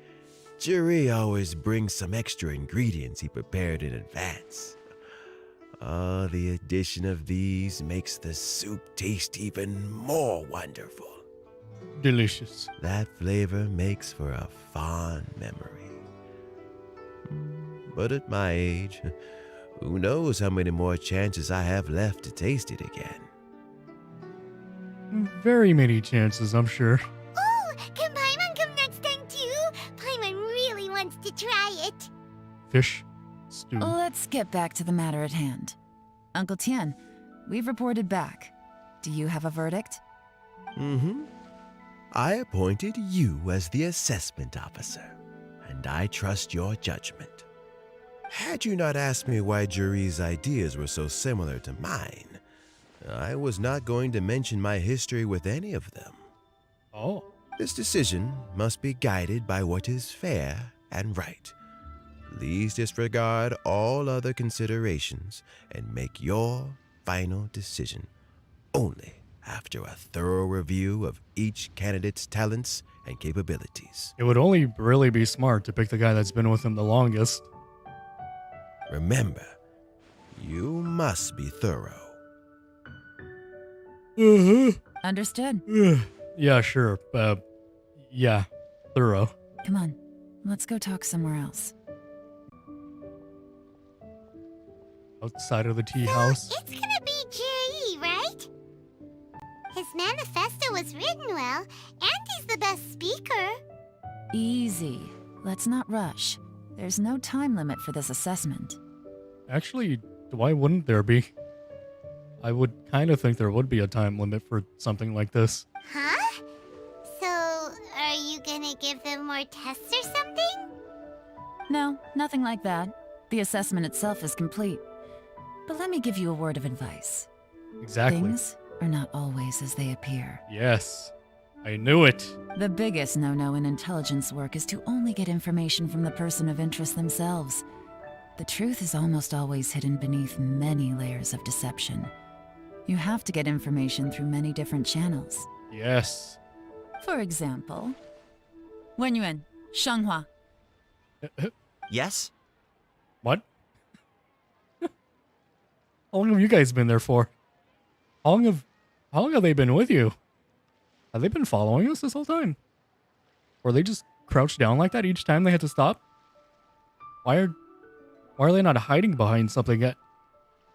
Jury always brings some extra ingredients he prepared in advance. The addition of these makes the soup taste even more wonderful. Delicious. That flavor makes for a fond memory. But at my age, who knows how many more chances I have left to taste it again. Very many chances, I'm sure. Oh, can Paimon come next time too? Paimon really wants to try it. Fish stew. Let's get back to the matter at hand. Uncle Tian, we've reported back. Do you have a verdict? I appointed you as the assessment officer, and I trust your judgment. Had you not asked me why Juri's ideas were so similar to mine, I was not going to mention my history with any of them. Oh. This decision must be guided by what is fair and right. Please disregard all other considerations and make your final decision only after a thorough review of each candidate's talents and capabilities. It would only really be smart to pick the guy that's been with him the longest. Remember, you must be thorough. Understood. Yeah, sure. Yeah, thorough. Come on, let's go talk somewhere else. Outside of the tea house. It's gonna be Jerry, right? His manifesto was written well, and he's the best speaker. Easy. Let's not rush. There's no time limit for this assessment. Actually, why wouldn't there be? I would kind of think there would be a time limit for something like this. Huh? So, are you gonna give them more tests or something? No, nothing like that. The assessment itself is complete. But let me give you a word of advice. Exactly. Things are not always as they appear. Yes. I knew it. The biggest no-no in intelligence work is to only get information from the person of interest themselves. The truth is almost always hidden beneath many layers of deception. You have to get information through many different channels. Yes. For example, Wenyuan, Shanghua. Yes? What? How long have you guys been there for? How long have they been with you? Have they been following us this whole time? Or they just crouched down like that each time they had to stop? Why are they not hiding behind something yet?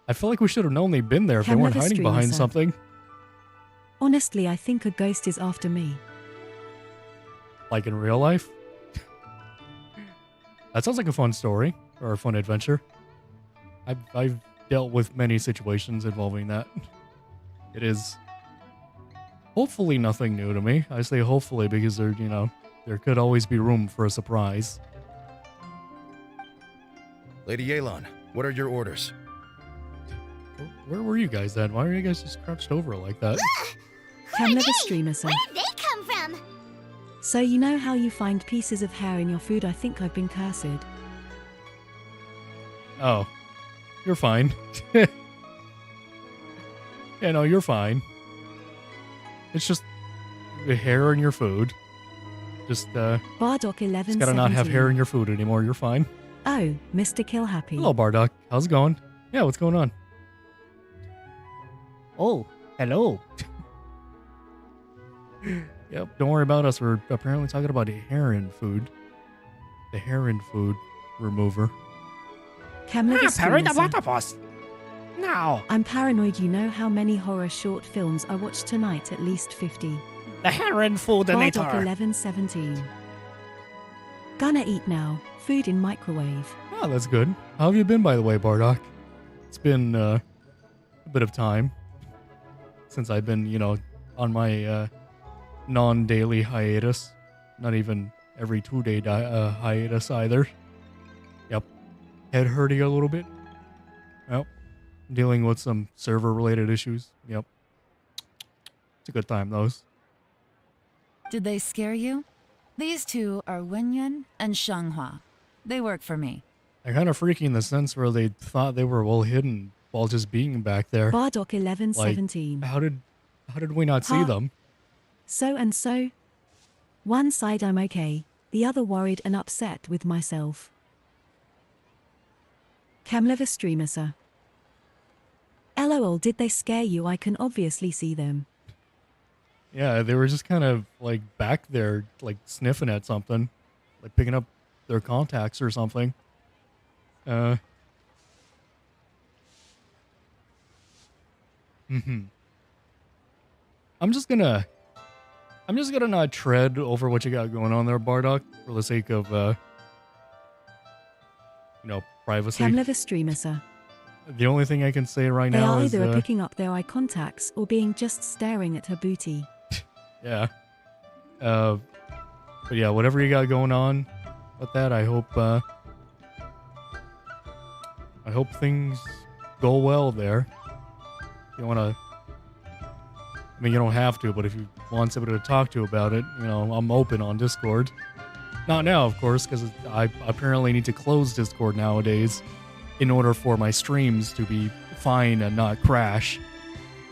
I feel like we should have known they'd been there if they weren't hiding behind something. Honestly, I think a ghost is after me. Like in real life? That sounds like a fun story or a fun adventure. I've dealt with many situations involving that. It is hopefully nothing new to me. I say hopefully because there could always be room for a surprise. Lady Yelan, what are your orders? Where were you guys at? Why are you guys just crouched over like that? Camera the streamer, sir. Where did they come from? So you know how you find pieces of hair in your food? I think I've been cursed. Oh, you're fine. Yeah, no, you're fine. It's just the hair in your food. Just Bardock 11. gotta not have hair in your food anymore. You're fine. Oh, Mr. Kill Happy. Hello, Bardock. How's it going? Yeah, what's going on? Oh, hello. Yep, don't worry about us. We're apparently talking about hair in food. The hair in food remover. Camera the streamer, sir. boss. Now, I'm paranoid. You know how many horror short films I watched tonight? At least 50. the Heron Bardock Foodinator. 1117. Gonna eat now. Food in microwave. Oh, that's good. How have you been, by the way, Bardock? It's been a bit of time since I've been, on my non-daily hiatus. Not even every 2-day hiatus either. Yep. Head hurting a little bit. Yep. Dealing with some server-related issues. Yep. It's a good time, those. Did they scare you? These two are Wenyuan and Shanghua. They work for me. They're kind of freaky in the sense where they thought they were well hidden while just being back there. Bardock 1117. How did we not see them? So and so. One side I'm okay. the other worried and upset with myself. Camlever streamer, sir. LOL, did they scare you? I can obviously see them. Yeah, they were just kind of like back there, like sniffing at something, like picking up their contacts or something. I'm just gonna not tread over what you got going on there, Bardock, for the sake of privacy. Camlever streamer, sir. The only thing I can say right They now are is either picking up their eye contacts or being just staring at her booty. yeah. But yeah, whatever you got going on with that, I hope things go well there. You wanna, I mean, you don't have to, but if you want somebody to talk to about it, I'm open on Discord. Not now, of course, because I apparently need to close Discord nowadays in order for my streams to be fine and not crash.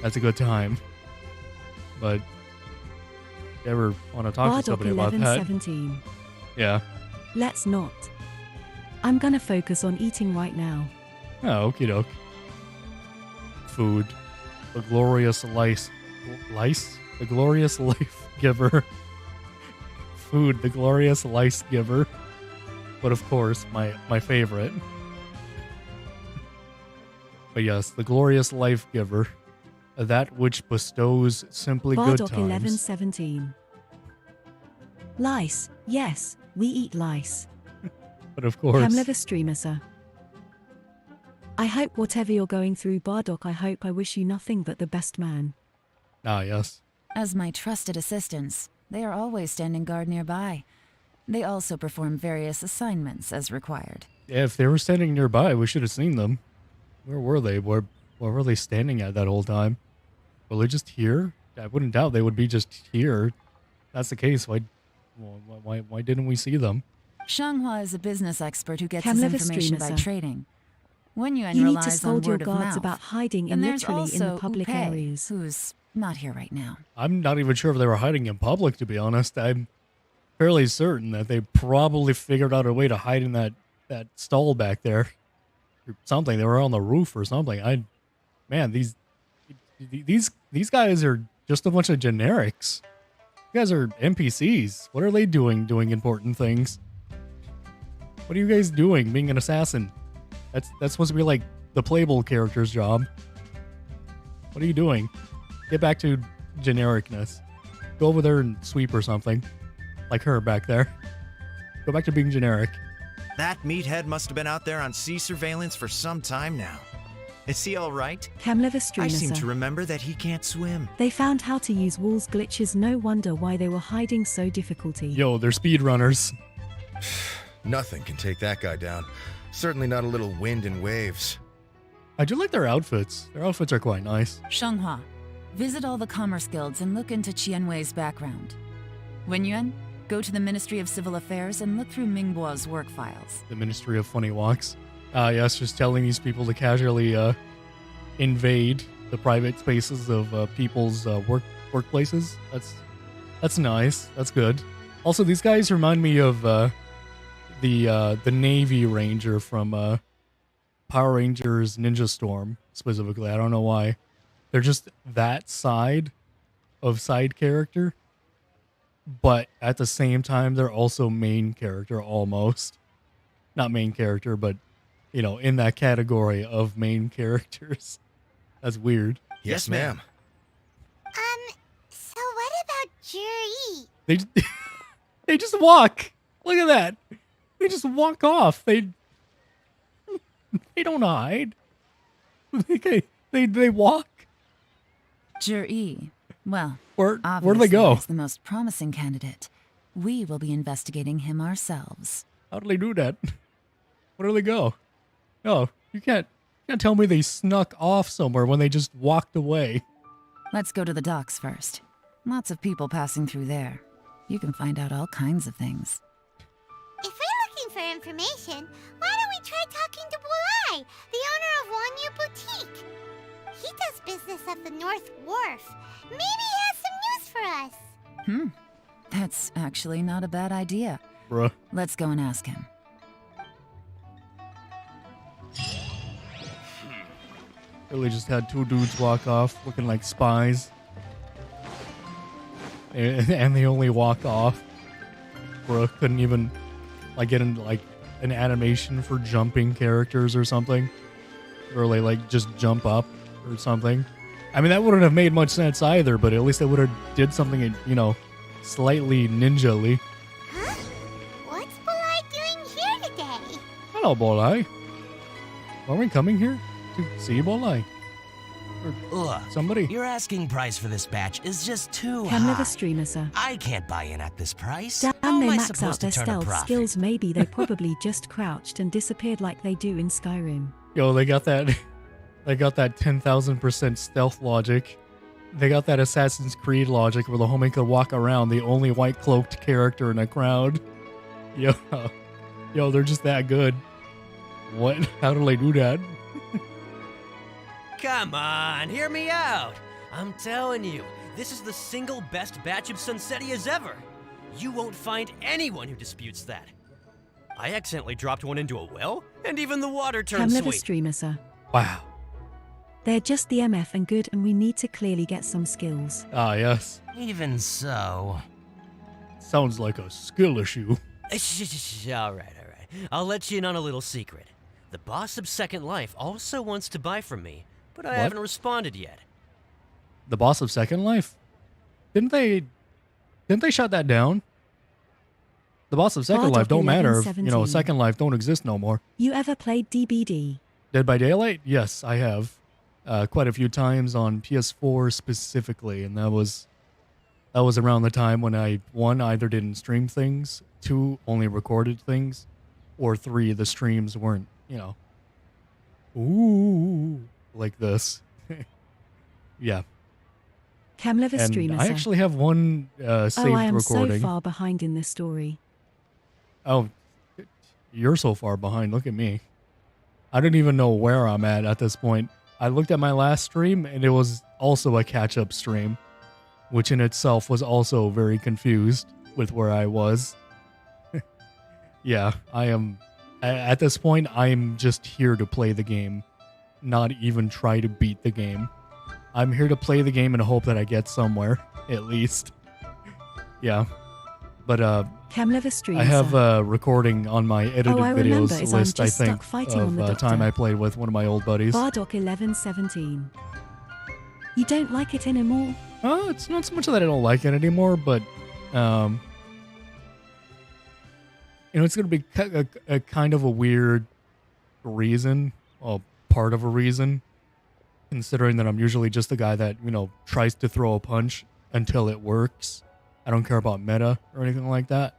That's a good time. But if you ever want to talk to somebody about that. 17. Yeah. Let's not. I'm gonna focus on eating right now. Oh, okie doke. Food. The glorious lice? The glorious life giver. Food, the glorious lice giver. But of course, my favorite. But yes, the glorious life giver. That which bestows simply good Bardock times. 1117. Lice. Yes, we eat lice. But of course. Camlever streamer, sir. I hope whatever you're going through, Bardock, I wish you nothing but the best, man. Ah, yes. As my trusted assistants, they are always standing guard nearby. They also perform various assignments as required. Yeah, if they were standing nearby, we should have seen them. Where were they? Where were they standing at that whole time? Were they just here? I wouldn't doubt they would be just here. If that's the case. Why didn't we see them? Shanghua is a business expert who gets his Camlever information streamer, by sir. trading. When you You need to relies on scold your word of guards mouth. about hiding And there's illiterally in the also public Upei, areas. who's not here right now. I'm not even sure if they were hiding in public, to be honest. I'm fairly certain that they probably figured out a way to hide in that stall back there. Or something. They were on the roof or something. Man, these guys are just a bunch of generics. You guys are NPCs. What are they doing important things? What are you guys doing being an assassin? That's supposed to be like the playable character's job. What are you doing? Get back to genericness. Go over there and sweep or something. Like her back there. Go back to being generic. That meathead must have been out there on sea surveillance for some time now. Is he all right? Camlever streamer, I seem sir. to remember that he can't swim. They found how to use walls glitches. No wonder why they were hiding so difficulty. Yo, they're speedrunners. Nothing can take that guy down. Certainly not a little wind and waves. I do like their outfits. Their outfits are quite nice. Shanghua, visit all the commerce guilds and look into Qianwei's background. Wenyuan, go to the Ministry of Civil Affairs and look through Mingbo's work files. The Ministry of Funny Walks. Yes, just telling these people to casually invade the private spaces of people's workplaces. That's nice. That's good. Also, these guys remind me of the Navy Ranger from Power Rangers Ninja Storm, specifically. I don't know why. They're just that side of side character, but at the same time, they're also main character almost. Not main character, but, in that category of main characters. That's weird. Yes, ma'am. So what about Juri? They just walk. Look at that. They just walk off. They don't hide. They walk. Juri, well, Where do they obviously go? is the most promising candidate. We will be investigating him ourselves. How do they do that? Where do they go? No, you can't tell me they snuck off somewhere when they just walked away. Let's go to the docks first. Lots of people passing through there. You can find out all kinds of things. If we're looking for information, why don't we try talking to Bulai, the owner of Wanyu Boutique? He does business at the North Wharf. Maybe he has some news for us. That's actually not a bad idea. Bruh. Let's go and ask him. Really just had two dudes walk off looking like spies. And they only walked off. Bruh, couldn't even like get in like an animation for jumping characters or something. Or they like just jump up or something. I mean, that wouldn't have made much sense either, but at least they would have did something, you know, slightly ninja-ly. Huh? What's Bolai doing here today? Hello, Bolai. Are we coming here to see Bolai? Look, Somebody. your asking price for this batch is just too Cam never high. streamer, sir. I can't buy in at this price. Damn, How they am I max out supposed to their turn a stealth profit? skills. Maybe they probably just crouched and disappeared like they do in Skyrim. Yo, they got that. They got that 10,000% stealth logic. They got that Assassin's Creed logic where the homie could walk around, the only white cloaked character in a crowd. Yo, they're just that good. What? How do they do that? Come on, hear me out. I'm telling you, this is the single best batch of Sunsetias ever. You won't find anyone who disputes that. I accidentally dropped one into a well, and even the water Cam turned never sweet. streamer, sir. Wow. They're just the MF and good, and we need to clearly get some skills. Ah, yes. Even so. Sounds like a skill issue. All right. I'll let you in on a little secret. The boss of Second Life also wants to buy from me, but I What? haven't responded yet. The boss of Second Life? Didn't they shut that down? The boss of Second Bardock Life don't matter if, 1117. Second Life don't exist no more. You ever played DBD? Dead by Daylight? Yes, I have. Quite a few times on PS4 specifically, and that was around the time when I, 1, either didn't stream things, 2, only recorded things, or 3, the streams weren't, ooh, like this. Yeah. Cam never And streamer, I sir. actually have one saved Oh, I am recording. so far behind in this story. Oh, you're so far behind. Look at me. I don't even know where I'm at this point. I looked at my last stream, and it was also a catch-up stream, which in itself was also very confused with where I was. Yeah, I am... At this point, I'm just here to play the game, not even try to beat the game. I'm here to play the game and hope that I get somewhere, at least. Yeah. But, Cam never streamer, I have sir. a recording on my edited I remember videos is I'm list, I just think, stuck fighting on the of time doctor. I played with one of my old buddies. Bardock 1117. You don't like it anymore? It's not so much that I don't like it anymore, but, it's going to be a kind of a weird reason, well, part of a reason, considering that I'm usually just the guy that, tries to throw a punch until it works. I don't care about meta or anything like that.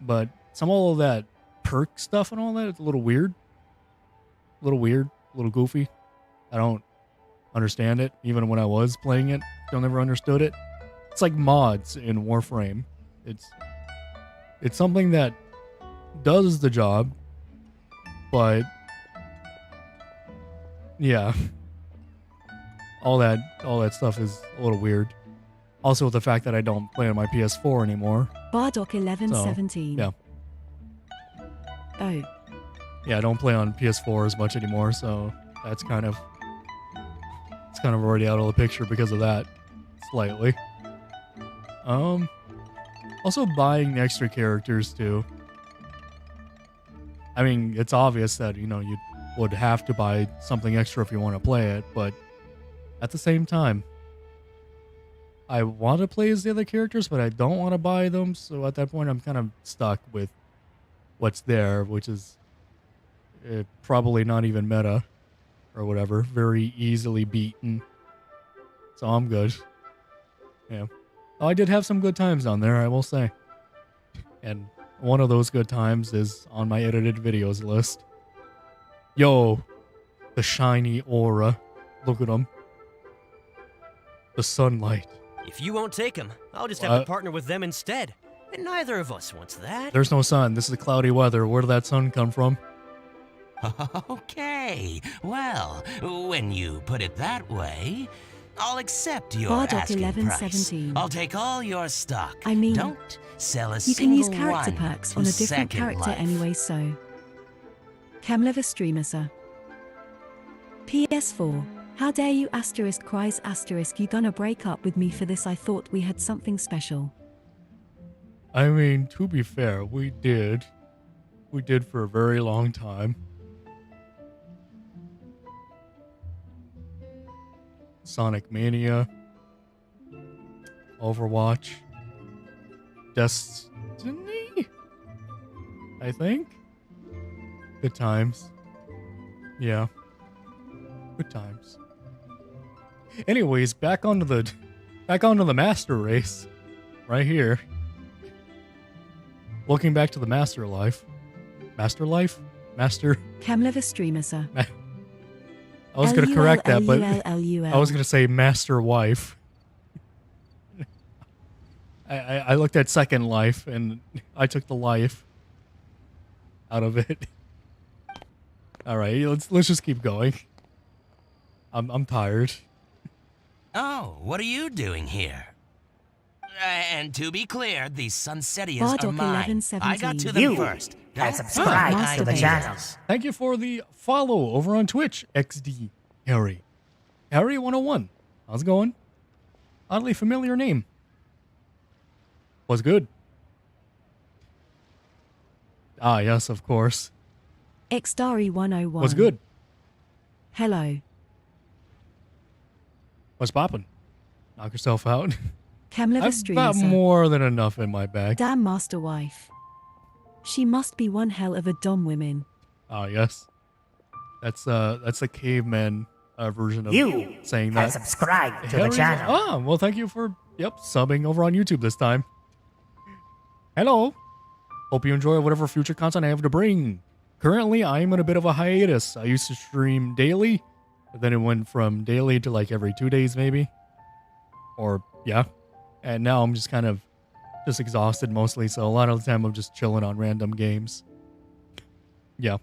But some of all that perk stuff and all that, it's a little weird. A little goofy. I don't understand it, even when I was playing it. Still never understood it. It's like mods in Warframe. It's something that does the job, but yeah. All that stuff is a little weird. Also, with the fact that I don't play on my PS4 anymore. Bardock 1117. Yeah. Oh. Yeah, I don't play on PS4 as much anymore, so it's kind of already out of the picture because of that, slightly. Also buying extra characters too. I mean, it's obvious that, you would have to buy something extra if you want to play it, but at the same time, I want to play as the other characters, but I don't want to buy them, so at that point I'm kind of stuck with what's there, which is probably not even meta or whatever, very easily beaten. So I'm good. Yeah. Oh, I did have some good times on there, I will say. And one of those good times is on my edited videos list. Yo, the shiny aura. Look at them. The sunlight. If you won't take them, I'll just have to partner with them instead. And neither of us wants that. There's no sun. This is cloudy weather. Where did that sun come from? Okay, well, when you put it that way, I'll accept your Bardock asking price. 1117. I'll take all your stock. I mean, don't sell a you single can use character one perks to on a different Second character Life. anyway, so. Camlever streamer, sir. PS4. How dare you asterisk cries asterisk, you gonna break up with me for this? I thought we had something special. I mean, to be fair, we did. We did for a very long time. Sonic Mania. Overwatch. Destiny? I think? Good times. Yeah. Good times. Anyways, back onto the master race. Right here. Looking back to the master life. Master life? Master. Camlever streamer, sir. I was going to correct that, but LUL. I was going to say master wife. I looked at second life and I took the life out of it. All right, let's just keep going. I'm tired. Oh, what are you doing here? And to be clear, these Sunsetias are Bardock mine. 1117. I got to them first. I subscribe to the channel. Thank you for the follow over on Twitch, XD Harry. Harry 101. How's it going? Oddly familiar name. Was good. Ah, yes, of course. Xdari 101. Was good. Hello. What's poppin'? Knock yourself out. Camlever I've streamer, got sir. more than enough in my bag. Damn master wife. She must be one hell of a dumb woman. Ah, yes. That's a caveman version of saying I that. subscribe to the Harry- channel. Ah, well, thank you for subbing over on YouTube this time. Hello. Hope you enjoy whatever future content I have to bring. Currently, I'm in a bit of a hiatus. I used to stream daily, but then it went from daily to like every 2 days, maybe. Or yeah, and now I'm just kind of just exhausted mostly. So a lot of the time I'm just chilling on random games. Yeah,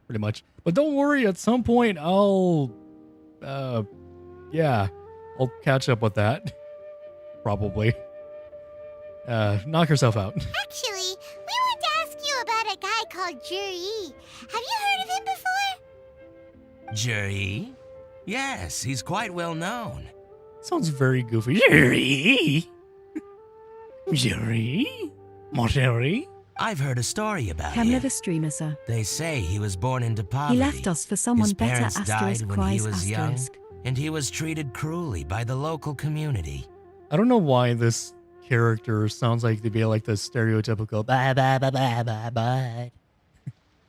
pretty much. But don't worry, at some point I'll catch up with that. Probably. Knock yourself out. Actually, we want to ask you about a guy called Juri. Have you heard of him before? Juri? Yes, he's quite well known. Sounds very goofy. Jerry? Jerry? Jerry? I've heard a story about him. Camlever streamer, sir. They say he was born into poverty. He left us for someone His better parents asterisk died when he cries was young, asterisk. and he was treated cruelly by the local community. I don't know why this character sounds like to be like the stereotypical bye bye bye bye bye bye.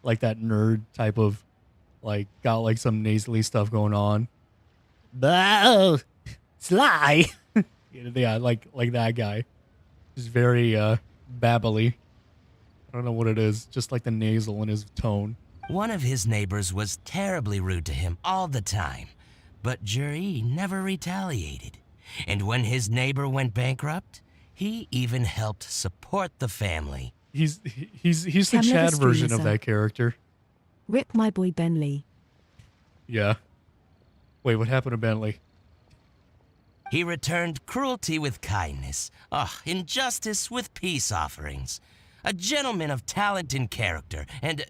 Like that nerd type of like got like some nasally stuff going on. Bah, Sly. Yeah, like that guy. Just very babbly. I don't know what it is, just like the nasal in his tone. One of his neighbors was terribly rude to him all the time, but Juri never retaliated. And when his neighbor went bankrupt, he even helped support the family. He's the Camlever Chad streamer, version of sir. that character. Rip my boy Bentley. Yeah. Wait, what happened to Bentley? He returned cruelty with kindness, injustice with peace offerings. A gentleman of talent and character, and...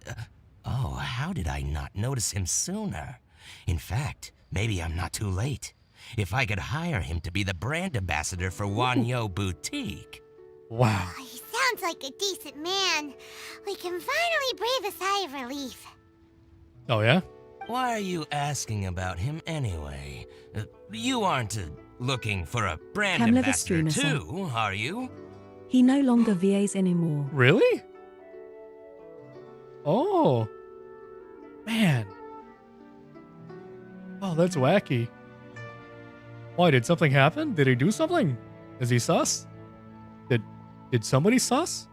how did I not notice him sooner? In fact, maybe I'm not too late. If I could hire him to be the brand ambassador for Wanyo Boutique. Wow. Oh, he sounds like a decent man. We can finally breathe a sigh of relief. Oh, yeah? Why are you asking about him anyway? You aren't looking for a brand Camlever ambassador streamer, sir. too, are you? He no longer VAs anymore. Really? Oh. Man. Oh, that's wacky. Why, did something happen? Did he do something? Is he sus? Did somebody sus?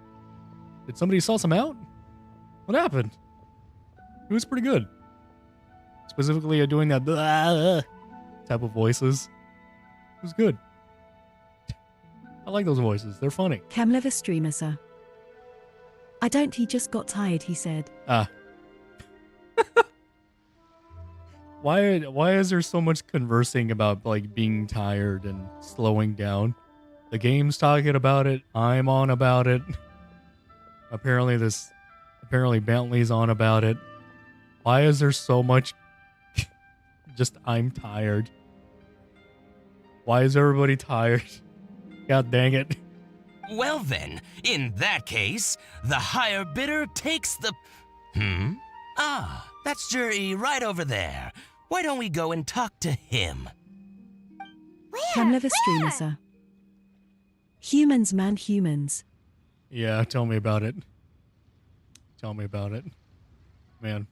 Did somebody suss him out? What happened? He was pretty good. Specifically at doing that blah type of voices. It was good. I like those voices. They're funny. Camlever streamer, sir. I don't, he just got tired, he said. Ah. Why is there so much conversing about like being tired and slowing down? The game's talking about it. I'm on about it. Apparently Bentley's on about it. Why is there so much just I'm tired? Why is everybody tired? God dang it. Well then, in that case, the higher bidder takes the... Ah, that's Jury right over there. Why don't we go and talk to him? Camlever streamer, sir. Humans, man, humans. Yeah, tell me about it. Tell me about it. Man.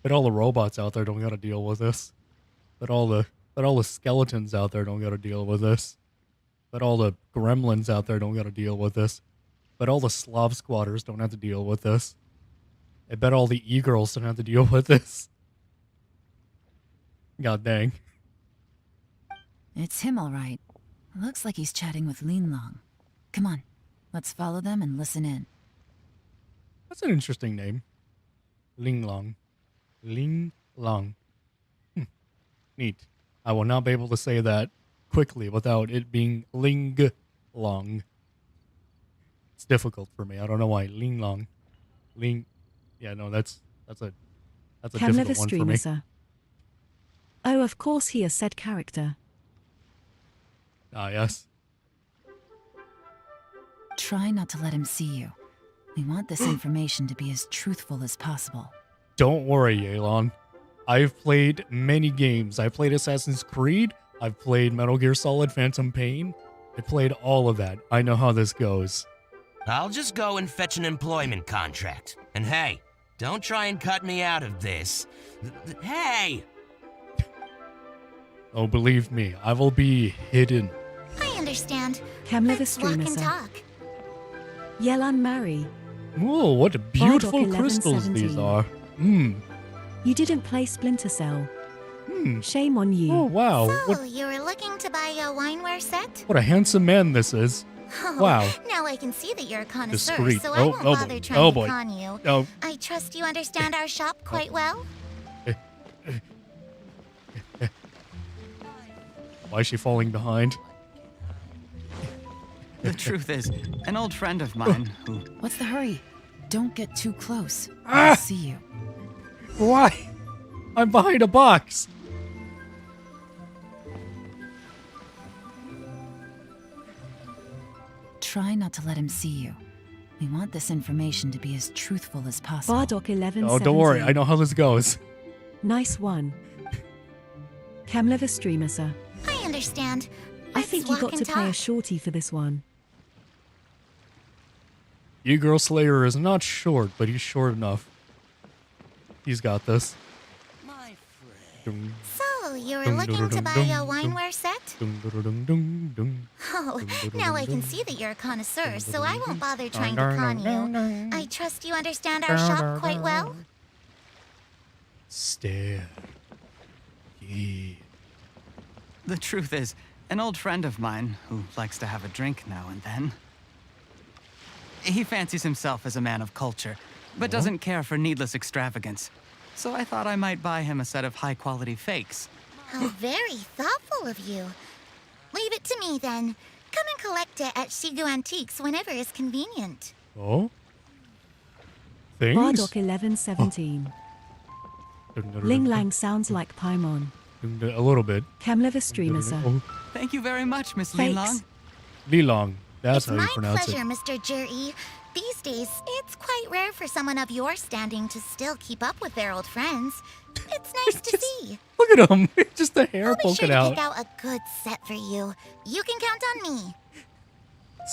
But all the robots out there don't gotta deal with this. But all the skeletons out there don't gotta deal with this. But all the gremlins out there don't gotta deal with this. But all the Slav squatters don't have to deal with this. I bet all the e-girls don't have to deal with this. God dang. It's him, all right. Looks like he's chatting with Lin Long. Come on, let's follow them and listen in. That's an interesting name. Ling Long. Ling Long. Neat. I will not be able to say that quickly without it being Ling Long. It's difficult for me. I don't know why. Ling Long. Ling. Yeah, no, that's a difficult one for me. Sir. Oh, of course he is said character. Ah, yes. Try not to let him see you. We want this information to be as truthful as possible. Don't worry, Yelan. I've played many games. I played Assassin's Creed. I've played Metal Gear Solid Phantom Pain. I played all of that. I know how this goes. I'll just go and fetch an employment contract. And hey, don't try and cut me out of this. Hey! Oh, believe me, I will be hidden. I understand. Camlever Let's walk streamer, and sir. talk. Yelan Mari. Whoa, what beautiful Bardock crystals these 1117. are. You didn't play Splinter Cell. Hmm. Shame on you. Oh, wow. So, What, you were looking to buy a wineware set? what a handsome man this is. Oh, Wow. Now I can see that you're a connoisseur, Discreet. so I won't Oh, bother boy. trying Oh, to boy. con you. Oh. I trust you understand our shop quite well? Why is she falling behind? The truth is, an old friend of mine who... What's the hurry? Don't get too close. Ah! I'll see you. Why? I'm behind a box. Try not to let him see you. We want this information to be as truthful as possible. Bardock 1117. Oh, don't worry. I know how this goes. Nice one. Camlever streamer, sir. I understand. I Let's think you walk got and to play a talk. shorty for this one. E-Girl Slayer is not short, but he's short enough. He's got this. Dum, So, you were dum, looking dum, to dum, buy dum, a dum, wineware set? dum, dum, dum, dum, dum. Oh, now I can see that you're a connoisseur, so I won't bother trying to con you. I trust you understand our shop quite well? Stare. Yeah. The truth is, an old friend of mine who likes to have a drink now and then. He fancies himself as a man of culture, but doesn't care for needless extravagance. So I thought I might buy him a set of high-quality fakes. How very thoughtful of you. Leave it to me, then. Come and collect it at Shigu Antiques whenever is convenient. Oh? Things? Bardock 1117. Ling Lang sounds like Paimon. A little bit. Camlever streamer, sir. Oh, Thank you very much, Miss Fakes. Lilong. Lilong. That's It's how you my pronounce pleasure, it. Mr. Juri. These days, it's quite rare for someone of your standing to still keep up with their old friends. It's nice to see. Look at him. Just the hair I'll be poking sure to out. pick out a good set for you. You can count on me.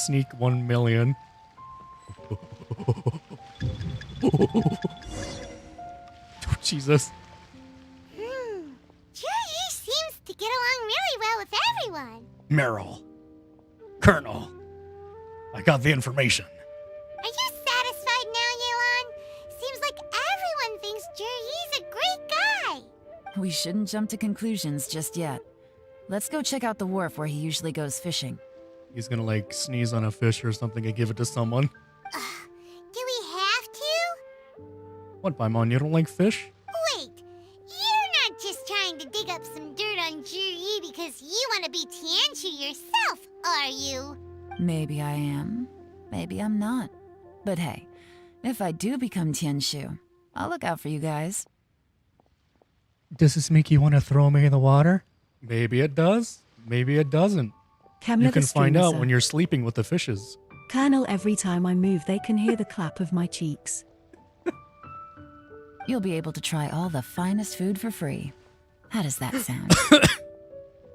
Sneak 1 million. Oh, Jesus. Juri seems to get along really well with everyone. Meryl. Colonel. I got the information. Are you satisfied now, Yelan? Seems like everyone thinks Juri's a great guy. We shouldn't jump to conclusions just yet. Let's go check out the wharf where he usually goes fishing. He's gonna like sneeze on a fish or something and give it to someone. Do we have to? What, Paimon? You don't like fish? Wait, you're not Maybe I am. Maybe I'm not. But hey, if I do become Tianshu, I'll look out for you guys. Does this make you want to throw me in the water? Maybe it does. Maybe it doesn't. You can find out when you're sleeping with the fishes. Colonel, every time I move, they can hear the clap of my cheeks. You'll be able to try all the finest food for free. How does that sound?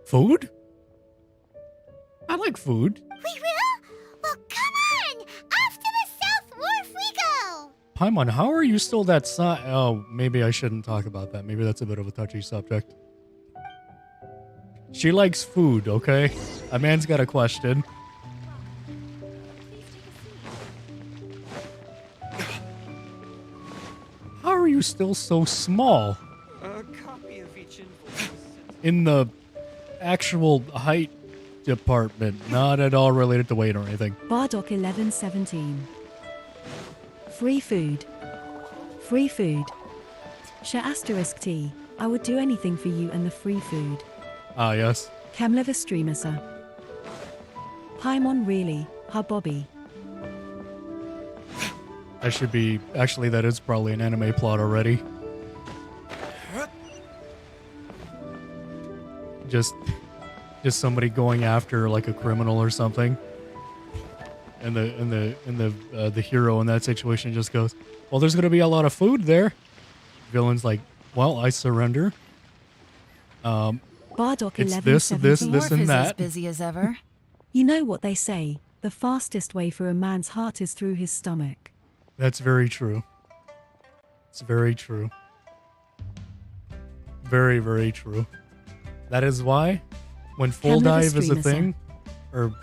Food? I like food. We will? Well, come on! Off to the South Wharf we go! Paimon, how are you still that Oh, maybe I shouldn't talk about that. Maybe that's a bit of a touchy subject. She likes food, okay? A man's got a question. How are you still so small? A copy of each invoice. In the actual height department, not at all related to weight or anything. Bardock 1117. Free food. Free food. *T. I would do anything for you and the free food. Ah, yes. Kemleva Streamersa. Paimon really, ha Bobby. That should be... Actually, that is probably an anime plot already. Just somebody going after like a criminal or something, and the hero in that situation just goes, "Well, there's gonna be a lot of food there." Villain's like, "Well, I surrender." Bardock It's 1117. this, and that. As busy as ever. You know what they say, the fastest way for a man's heart is through his stomach. That's very true. It's very true. Very, very true. That is why, when full dive is a thing, or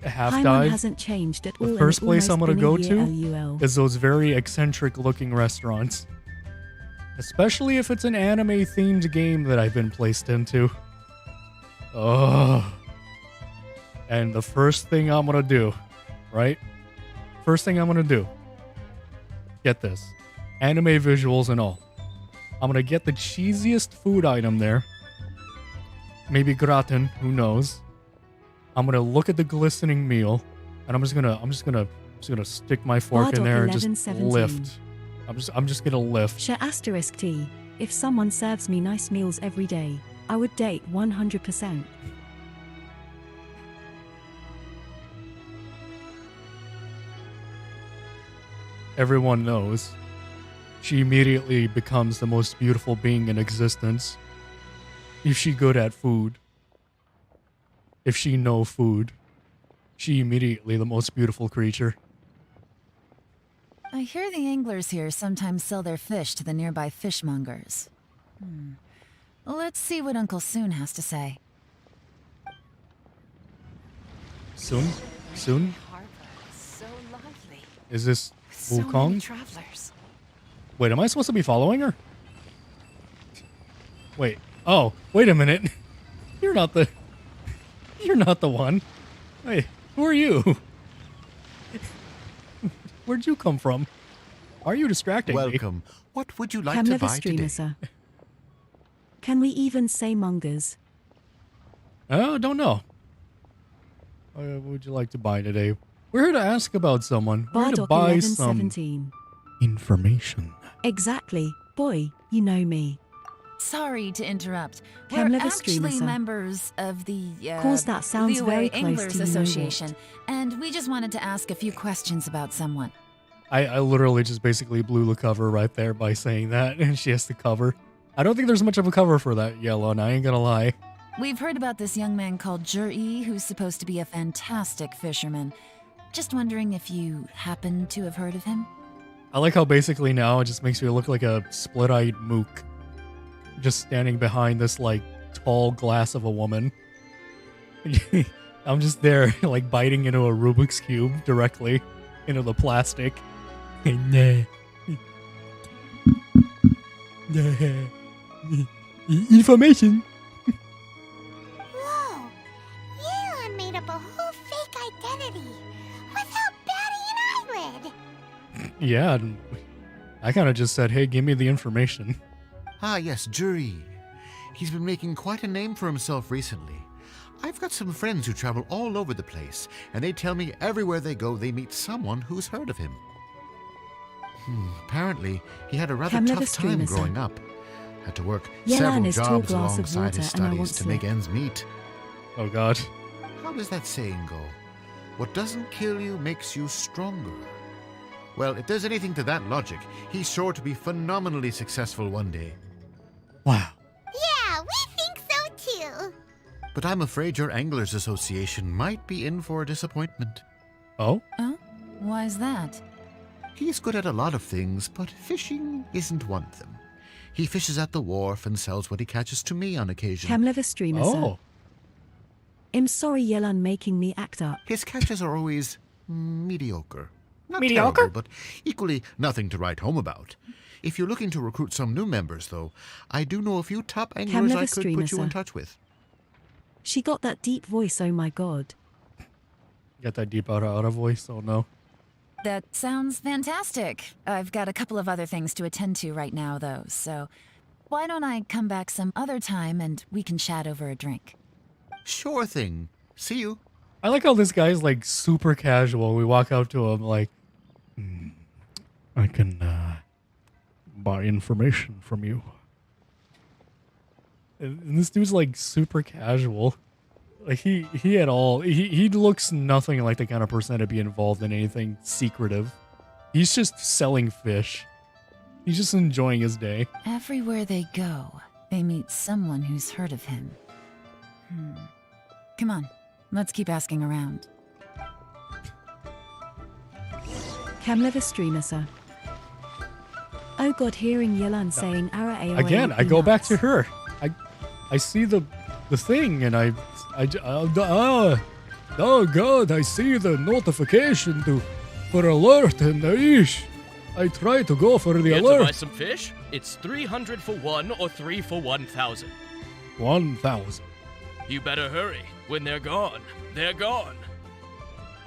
half Paimon dive, hasn't changed at all. the first place I'm going to go to LUL. is those very eccentric looking restaurants. Especially if it's an anime themed game that I've been placed into. Oh. And the first thing I'm going to do, right? First thing I'm going to do. Get this. Anime visuals and all. I'm going to get the cheesiest food item there. Maybe gratin, who knows? I'm going to look at the glistening meal, and I'm just going to stick my fork in Bardock there and just 1117. lift. I'm just going to lift. *T. If someone serves me nice meals every day, I would date 100%. Everyone knows. She immediately becomes the most beautiful being in existence. If she good at food. If she know food. She immediately the most beautiful creature. I hear the anglers here sometimes sell their fish to the nearby fishmongers. Let's see what Uncle Soon has to say. Soon? Soon? So lovely. Is this So Wukong? many travelers. Wait, am I supposed to be following her? Wait. Oh, wait a minute. You're not the one. Wait, who are you? Where'd you come from? Are you distracting me? Welcome. What would you like to Kemleva buy today? Streamersa. Can we even say mongers? Oh, don't know. What would you like to buy today? We're here to ask about someone. We're here to Bardock buy some 1117. information. Exactly. Boy, you know me. Sorry to interrupt. We're Kemleva actually Streamersa. members of the Course, that sounds Liyue very close Anglers to you know what. Association, and we just wanted to ask a few questions about someone. I literally just basically blew the cover right there by saying that, and she has to cover. I don't think there's much of a cover for that, Yellow, and I ain't gonna lie. We've heard about this young man called Jur-E, who's supposed to be a fantastic fisherman. Just wondering if you happen to have heard of him? I like how basically now it just makes me look like a split-eyed mook. Just standing behind this, like, tall glass of a woman. I'm just there, like, biting into a Rubik's Cube directly into the plastic. Information. Whoa! Yeon made up a whole fake identity without batting an eyelid. Yeah, and I kind of just said, hey, give me the information. Ah, yes, Juri. He's been making quite a name for himself recently. I've got some friends who travel all over the place, and they tell me everywhere they go they meet someone who's heard of him. Apparently, he had a rather tough time growing up. Had to work several jobs alongside his studies to make ends meet. Oh God. How does that saying go? What doesn't kill you makes you stronger. Well, if there's anything to that logic, he's sure to be phenomenally successful one day. Wow. Yeah, we think so too. But I'm afraid your Anglers Association might be in for a disappointment. Oh? Oh? Why is that? He's good at a lot of things, but fishing isn't one of them. He fishes at the wharf and sells what he catches to me on occasion. Camlever streamer, sir. I'm sorry, Yelan, making me act up. His catches are always mediocre. Not Mediocre? terrible, but equally nothing to write home about. If you're looking to recruit some new members, though, I do know a few top anglers I could put you in touch with. She got that deep voice, oh my God. Got that deep out of voice? Oh no. That sounds fantastic. I've got a couple of other things to attend to right now, though, so why don't I come back some other time and we can chat over a drink? Sure thing. See you. I like how this guy's like super casual. We walk out to him like, I can buy information from you. And this dude's like super casual. Like he looks nothing like the kind of person to be involved in anything secretive. He's just selling fish. He's just enjoying his day. Everywhere they go, they meet someone who's heard of him. Come on, let's keep asking around. Camlever streamer, sir. Oh God, hearing Yelan saying Ara AOA Again, I go back to her. I see the thing and oh God, I see the notification for alert and I try to go for the Here alert. to buy some fish? It's 300 for 1 or 3 for 1,000. 1,000. You better hurry. When they're gone, they're gone.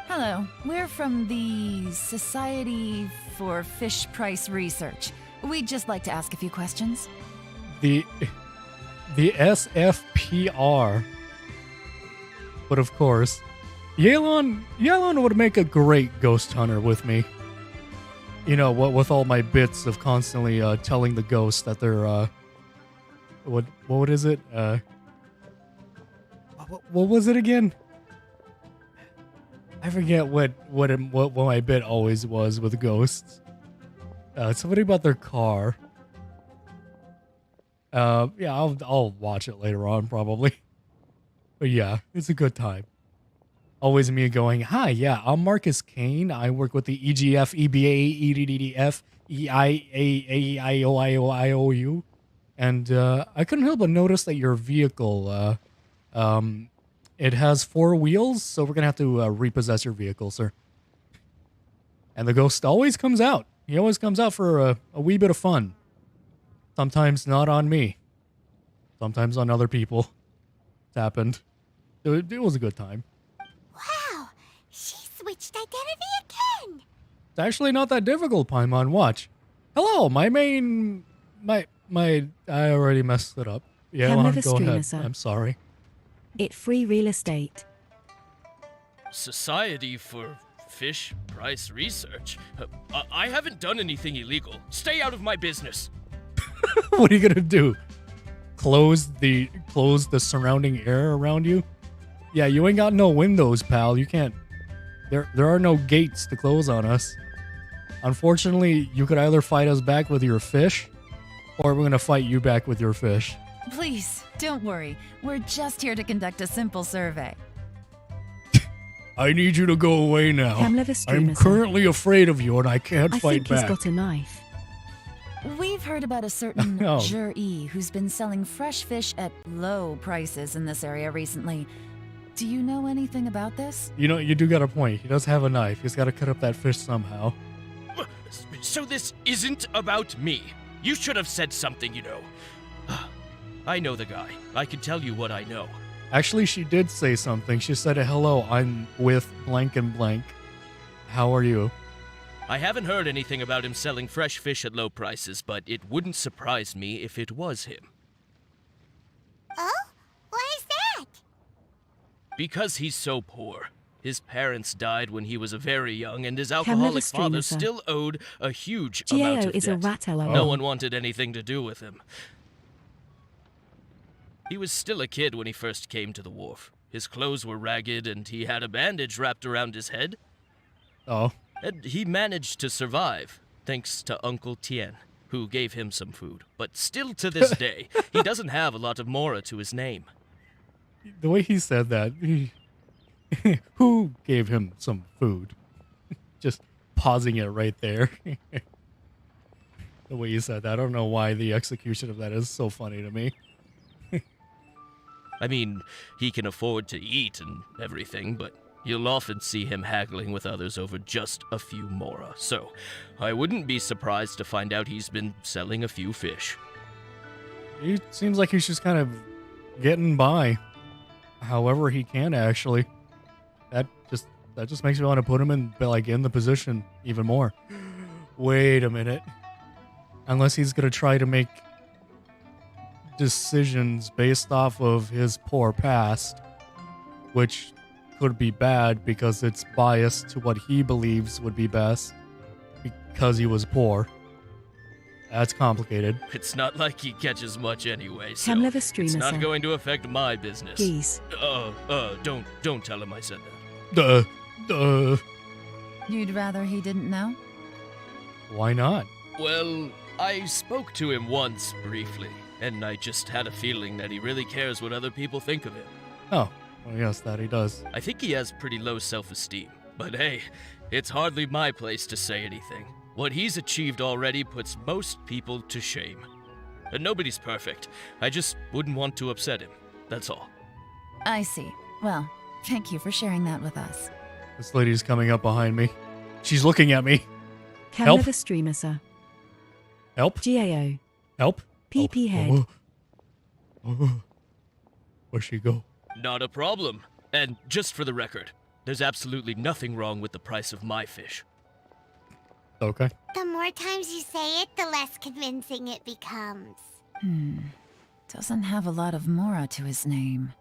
Hello, we're from the Society for Fish Price Research. We'd just like to ask a few questions. The SFPR. But of course, Yelan would make a great ghost hunter with me. You know, with all my bits of constantly telling the ghosts that they're what is it? What was it again? I forget what my bit always was with ghosts. Somebody about their car. Yeah, I'll watch it later on probably. But yeah, it's a good time. Always me going, hi, yeah, I'm Marcus Kane. I work with the EGF, EBA, EDDF, EIAAIOIOIOU. And I couldn't help but notice that your vehicle, it has 4 wheels, so we're going to have to repossess your vehicle, sir. And the ghost always comes out. He always comes out for a wee bit of fun. Sometimes not on me. Sometimes on other people. It's happened. It was a good time. Wow, she switched identity again. It's actually not that difficult, Paimon. Watch. Hello, I already messed it up. Yeah, Camlever go streamer, ahead. sir. I'm sorry. It free real estate. Society for Fish Price Research? I haven't done anything illegal. Stay out of my business. What are you gonna do? Close the surrounding air around you? Yeah, you ain't got no windows, pal. You can't. There are no gates to close on us. Unfortunately, you could either fight us back with your fish, or we're gonna fight you back with your fish. Please, don't worry. We're just here to conduct a simple survey. I need you to go away now. Camlever streamer, I'm sir. currently afraid of you, and I can't I fight think back. he's got a knife. We've heard about a certain Oh. Jur-E who's been selling fresh fish at low prices in this area recently. Do you know anything about this? You know, you do got a point. He does have a knife. He's got to cut up that fish somehow. So this isn't about me. You should have said something, you know. I know the guy. I can tell you what I know. Actually, she did say something. She said, hello, I'm with blank and blank. How are you? I haven't heard anything about him selling fresh fish at low prices, but it wouldn't surprise me if it was him. Oh? Why is that? because he's so poor. His parents died when he was very young, and his Camera the alcoholic streamer, father sir. still owed a huge amount Geo of is a debt. rat LOL. No one wanted anything to do with him. He was still a kid when he first came to the wharf. His clothes were ragged, and he had a bandage wrapped around his head. Oh. And he managed to survive, thanks to Uncle Tien, who gave him some food. But still to this day, he doesn't have a lot of mora to his name. The way he said that, who gave him some food? Just pausing it right there. The way you said that, I don't know why the execution of that is so funny to me. I mean, he can afford to eat and everything, but you'll often see him haggling with others over just a few mora. So, I wouldn't be surprised to find out he's been selling a few fish. He seems like he's just kind of getting by, however he can. Actually, that just makes me want to put him in the position even more. Wait a minute, unless he's gonna try to make decisions based off of his poor past, which could be bad because it's biased to what he believes would be best because he was poor. That's complicated. It's not like he catches much anyway, so Camera the streamer, it's not sir. going to affect my business. Geese. Don't tell him I said that. You'd rather he didn't know? Why not? Well, I spoke to him once briefly, and I just had a feeling that he really cares what other people think of him. Oh, well, yes, that he does. I think he has pretty low self-esteem, but hey, it's hardly my place to say anything. What he's achieved already puts most people to shame. And nobody's perfect. I just wouldn't want to upset him, that's all. I see. Well, thank you for sharing that with us. This lady's coming up behind me. She's looking at me. Camera Help. the streamer, sir. Help. GAO. Help. PP head. Where'd she go? Not a problem. And just for the record, there's absolutely nothing wrong with the price of my fish. Okay. The more times you say it, the less convincing it becomes. Doesn't have a lot of mora to his name.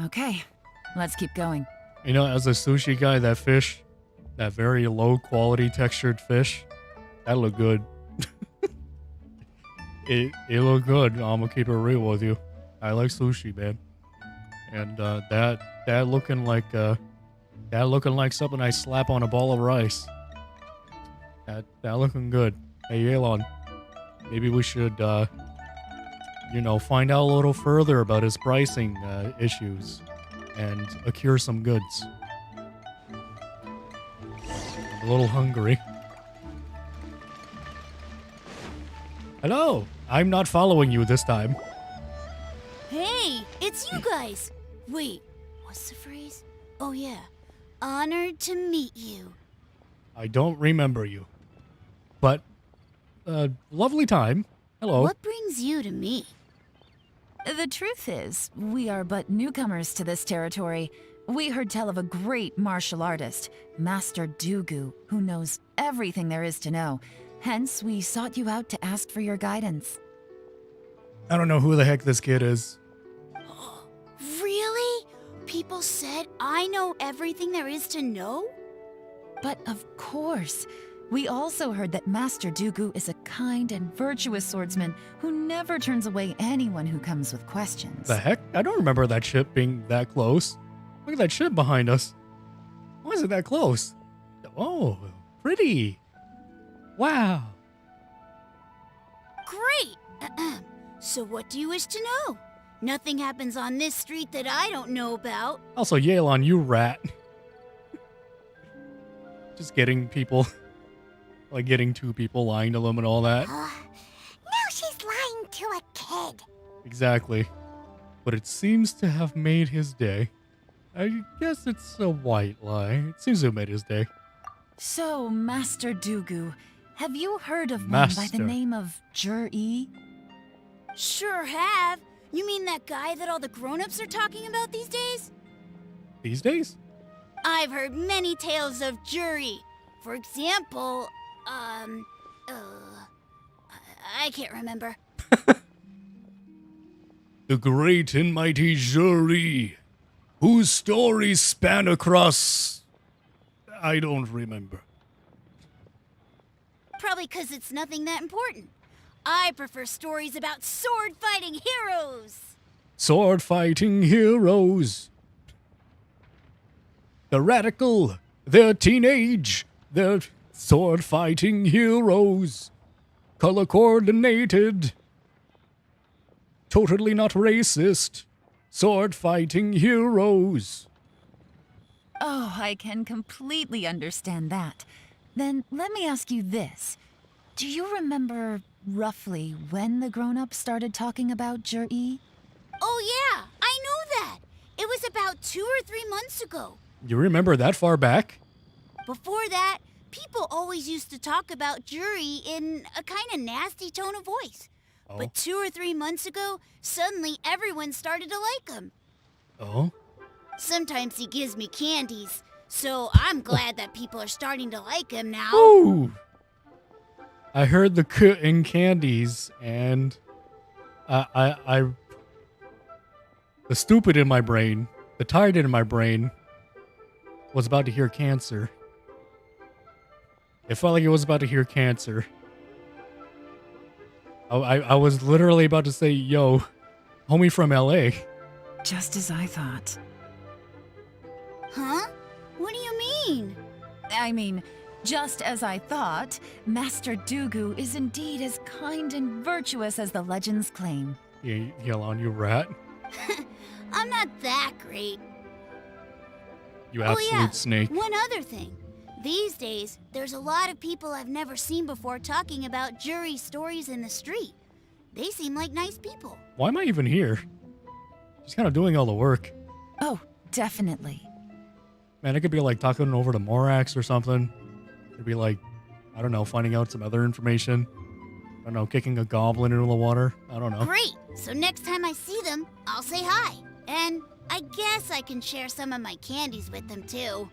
Okay, let's keep going. You know, as a sushi guy, that fish, that very low quality textured fish, that looked good. It looked good. I'm gonna keep it real with you. I like sushi, man. And that looking like something I slap on a ball of rice. That looking good. Hey, Elon, maybe we should find out a little further about his pricing issues and accrue some goods. I'm a little hungry. Hello, I'm not following you this time. Hey, it's you guys. Wait, what's the phrase? Oh yeah, honored to meet you. I don't remember you, but lovely time. Hello. What brings you to me? The truth is, we are but newcomers to this territory. We heard tell of a great martial artist, Master Dugu, who knows everything there is to know. Hence, we sought you out to ask for your guidance. I don't know who the heck this kid is. Really? People said I know everything there is to know? But of course, we also heard that Master Dugu is a kind and virtuous swordsman who never turns away anyone who comes with questions. The heck? I don't remember that ship being that close. Look at that ship behind us. Why is it that close? Oh, pretty. Wow. Great! So what do you wish to know? Nothing happens on this street that I don't know about. Also, Yelan, you rat. Just getting people, like getting two people lying to them and all that. Now she's lying to a kid. Exactly. But it seems to have made his day. I guess it's a white lie. It seems to have made his day. So, Master Dugu, have you heard of one by Master. the name of Jur-E? Sure have. You mean that guy that all the grown-ups are talking about these days? These days? I've heard many tales of Jury. For example, I can't remember. The great and mighty Jury. whose stories span across... I don't remember. Probably because it's nothing that important. I prefer stories about sword-fighting heroes. Sword-fighting heroes. The radical, they're teenage, they're sword-fighting heroes. Color-coordinated. Totally not racist. Sword-fighting heroes. Oh, I can completely understand that. Then let me ask you this. Do you remember roughly when the grown-ups started talking about Jur-E? Oh yeah, I know that. It was about 2 or 3 months ago. You remember that far back? Before that, people always used to talk about Juri in a kind of nasty tone of voice. Oh. But 2 or 3 months ago, suddenly everyone started to like him. Oh? Sometimes he gives me candies, so I'm glad that people are starting to like him now. Ooh! I heard the k in candies, and the stupid in my brain, the tired in my brain, was about to hear cancer. It felt like it was about to hear cancer. I was literally about to say, yo, homie from LA. Just as I thought. Huh? What do you mean? I mean, just as I thought, Master Dugu is indeed as kind and virtuous as the legends claim. Yell on you, rat. I'm not that great. You absolute snake. One other thing. These days, there's a lot of people I've never seen before talking about Juri stories in the street. They seem like nice people. Why am I even here? Just kind of doing all the work. Oh, definitely. Man, I could be like talking over to Morax or something. It'd be like, I don't know, finding out some other information. I don't know, kicking a goblin into the water. I don't know. Great! So next time I see them, I'll say hi. And I guess I can share some of my candies with them too.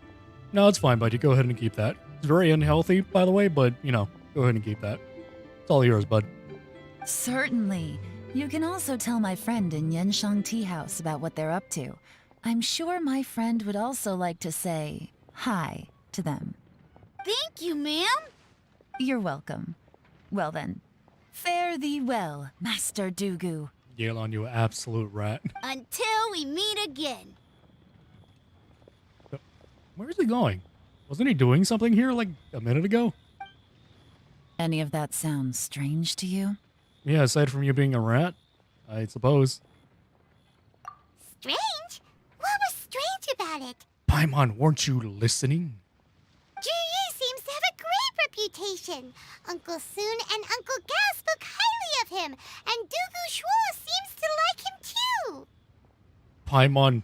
No, it's fine, buddy. Go ahead and keep that. It's very unhealthy, by the way, but, you know, go ahead and keep that. It's all yours, bud. Certainly. You can also tell my friend in Yenshang Tea House about what they're up to. I'm sure my friend would also like to say hi to them. Thank you, ma'am. You're welcome. Well then, fare thee well, Master Dugu. Yell on you, absolute rat. Until we meet again. Where is he going? Wasn't he doing something here like a minute ago? Any of that sound strange to you? Yeah, aside from you being a rat, I suppose. Strange? What was strange about it? Paimon, weren't you listening? Juri seems to have a great reputation. Uncle Soon and Uncle Gao spoke highly of him, and Dugu Shuo seems to like him too. Paimon,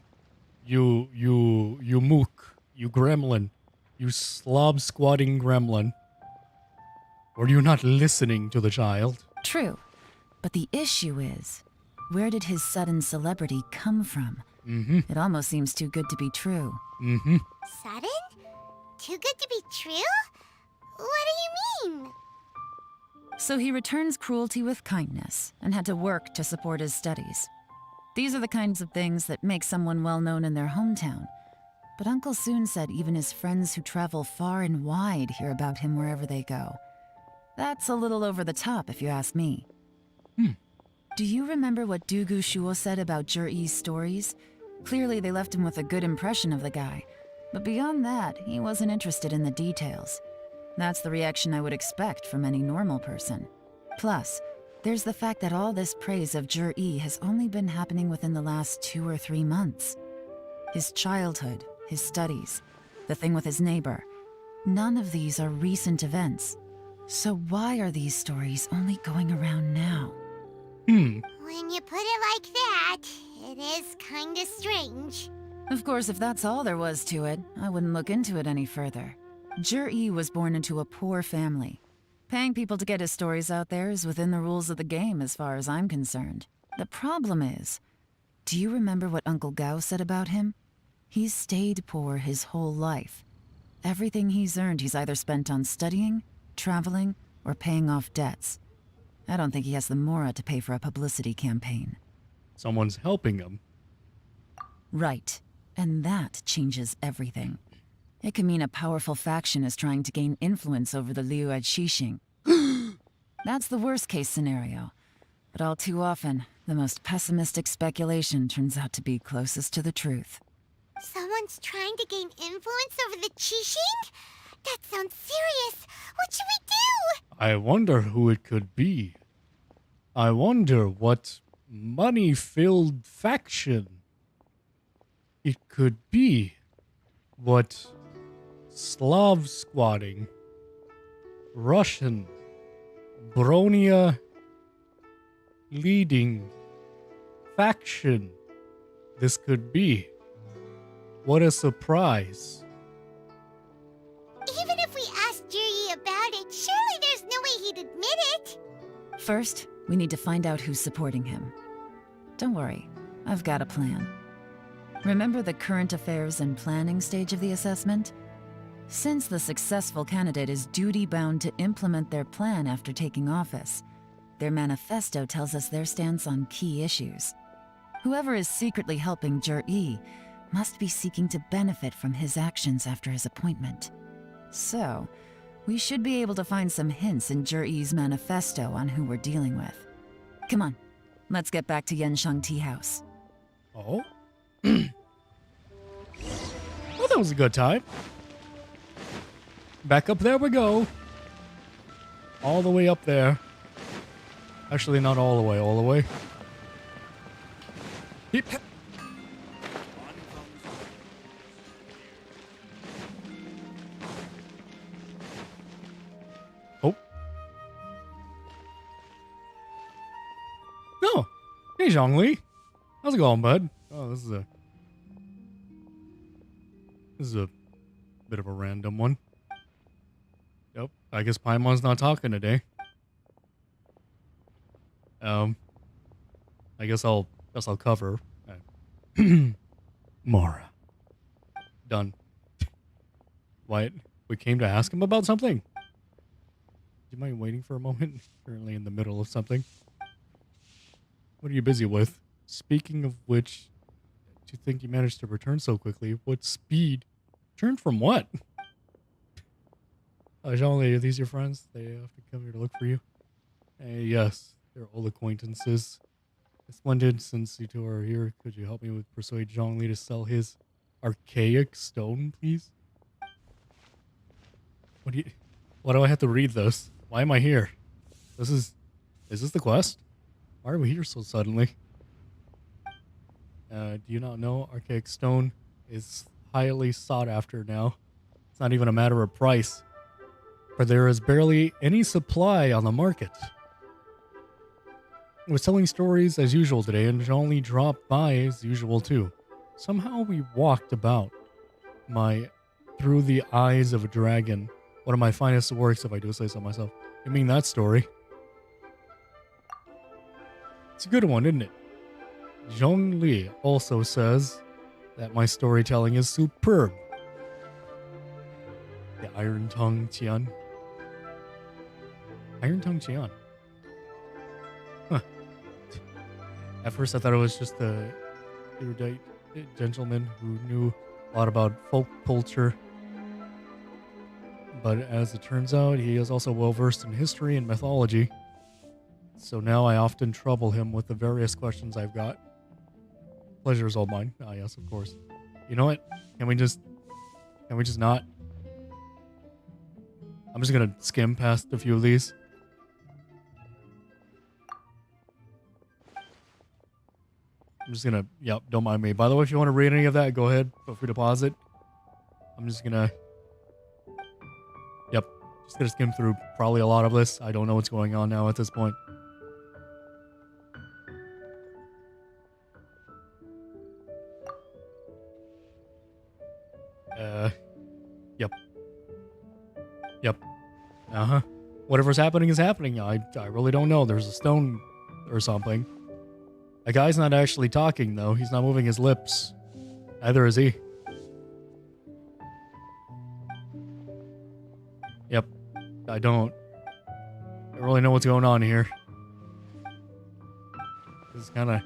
you mook, you gremlin, you slob-squatting gremlin. Were you not listening to the child? True. But the issue is, where did his sudden celebrity come from? Mm-hmm. It almost seems too good to be true. Mm-hmm. Sudden? Too good to be true? What do you mean? So he returns cruelty with kindness and had to work to support his studies. These are the kinds of things that make someone well known in their hometown. But Uncle Soon said even his friends who travel far and wide hear about him wherever they go. That's a little over the top, if you ask me. Do you remember what Dugu Shuo said about Jur-E's stories? Clearly they left him with a good impression of the guy. But beyond that, he wasn't interested in the details. That's the reaction I would expect from any normal person. Plus, there's the fact that all this praise of Jur-E has only been happening within the last 2 or 3 months. His childhood, his studies, the thing with his neighbor. None of these are recent events. So why are these stories only going around now? When you put it like that, it is kinda strange. Of course, if that's all there was to it, I wouldn't look into it any further. Jur-E was born into a poor family. Paying people to get his stories out there is within the rules of the game as far as I'm concerned. The problem is, do you remember what Uncle Gao said about him? He's stayed poor his whole life. Everything he's earned he's either spent on studying, traveling, or paying off debts. I don't think he has the mora to pay for a publicity campaign. Someone's helping him. Right. and that changes everything. It can mean a powerful faction is trying to gain influence over the Liu at Xixing. That's the worst-case scenario. But all too often, the most pessimistic speculation turns out to be closest to the truth. Someone's trying to gain influence over the Qixing? That sounds serious. What should we do? I wonder who it could be. I wonder what money-filled faction it could be. What Slav squatting, Russian, Bronia leading faction this could be. What a surprise. Even if we asked Jiri about it, surely there's no way he'd admit it. First, we need to find out who's supporting him. Don't worry, I've got a plan. Remember the current affairs and planning stage of the assessment? Since the successful candidate is duty-bound to implement their plan after taking office, their manifesto tells us their stance on key issues. Whoever is secretly helping Jir-E must be seeking to benefit from his actions after his appointment. So, we should be able to find some hints in Jir-E's manifesto on who we're dealing with. Come on, let's get back to Yenshang Tea House. Oh? Well, that was a good time. Back up there we go. All the way up there. Actually, not all the way, all the way. Yep. Oh. Oh. Hey, Zhongli. How's it going, bud? Oh, this is a bit of a random one. Yep, I guess Paimon's not talking today. I guess I'll cover. Mara. Done. What? We came to ask him about something? Do you mind waiting for a moment? Currently in the middle of something. What are you busy with? Speaking of which, do you think you managed to return so quickly? What speed? Return from what? Jean-Lee, are these your friends? They often come here to look for you? Yes, they're old acquaintances. Splendid, since you two are here, could you help me with persuade Zhongli to sell his archaic stone, please? Why do I have to read this? Why am I here? Is this the quest? Why are we here so suddenly? Do you not know archaic stone is highly sought after now? It's not even a matter of price, for there is barely any supply on the market. We're selling stories as usual today, and Zhongli dropped by as usual too. Somehow we walked about through the eyes of a dragon. One of my finest works, if I do say so myself. You mean that story? It's a good one, isn't it? Zhongli also says that my storytelling is superb. The Iron Tongue Qian. Iron Tongue Qian. Huh. At first I thought it was just a erudite gentleman who knew a lot about folk culture. But as it turns out, he is also well versed in history and mythology. So now I often trouble him with the various questions I've got. Pleasure is all mine. Ah, yes, of course. You know what? Can we just not? I'm just gonna skim past a few of these. I'm just gonna, yep, don't mind me. By the way, if you want to read any of that, go ahead. Feel free to pause it. I'm just gonna, yep, just gonna skim through probably a lot of this. I don't know what's going on now at this point. Yep. Yep. Uh-huh. Whatever's happening is happening. I really don't know. There's a stone or something. The guy's not actually talking, though. He's not moving his lips. Neither is he. Yep. I don't really know what's going on here. This is kind of...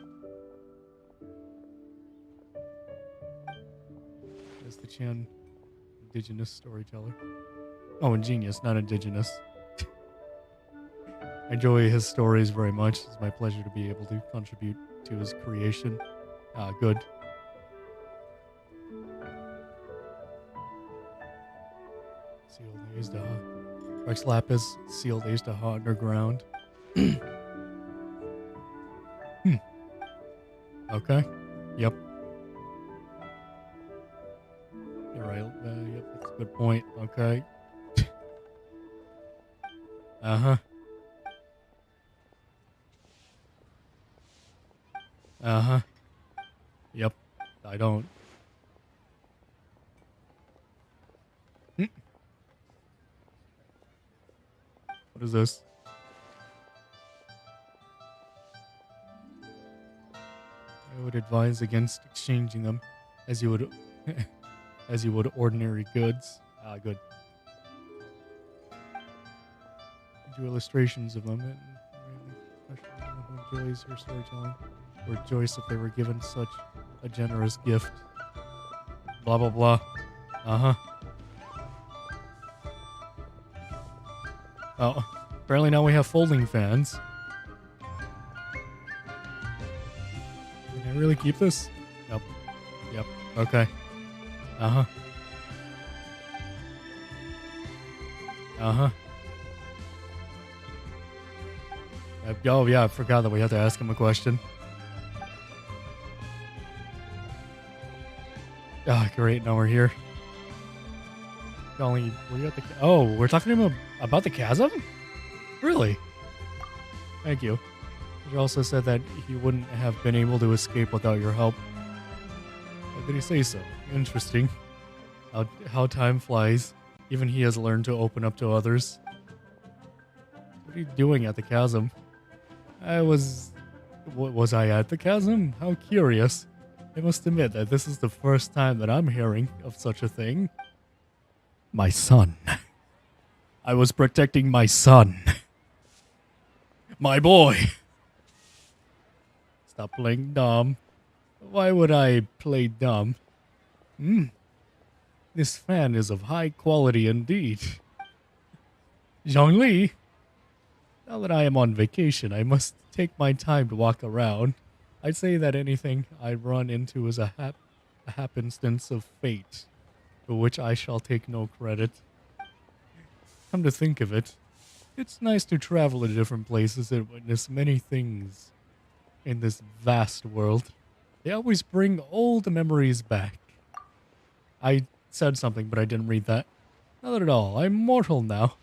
Chan, indigenous storyteller. Oh, ingenious, not indigenous. I enjoy his stories very much. It's my pleasure to be able to contribute to his creation. Good. Sealed Azdaha. Rex Lapis, sealed Azdaha underground. Okay. Yep. You're right. Yep, that's a good point. Okay. Uh-huh. Uh-huh. Yep. I don't. What is this? I would advise against exchanging them as you would as you would ordinary goods. Good. Do illustrations of them and especially anyone who enjoys her storytelling or rejoice if they were given such a generous gift. Blah blah blah. Uh-huh. Oh, apparently now we have folding fans. Can I really keep this? Yep. Yep. Okay. Uh-huh. Uh-huh. Oh, yeah, I forgot that we had to ask him a question. Ah, great, now we're here. Golly, were you at the... Oh, we're talking to him about the chasm? Really? Thank you. He also said that he wouldn't have been able to escape without your help. Why did he say so? Interesting. How time flies. Even he has learned to open up to others. What are you doing at the chasm? Was I at the chasm? How curious. I must admit that this is the first time that I'm hearing of such a thing. My son. I was protecting my son. My boy. Stop playing dumb. Why would I play dumb? This fan is of high quality indeed. Zhongli, now that I am on vacation, I must take my time to walk around. I'd say that anything I run into is a happenstance of fate, for which I shall take no credit. Come to think of it, it's nice to travel to different places and witness many things in this vast world. They always bring old memories back. I said something, but I didn't read that. Not at all. I'm mortal now.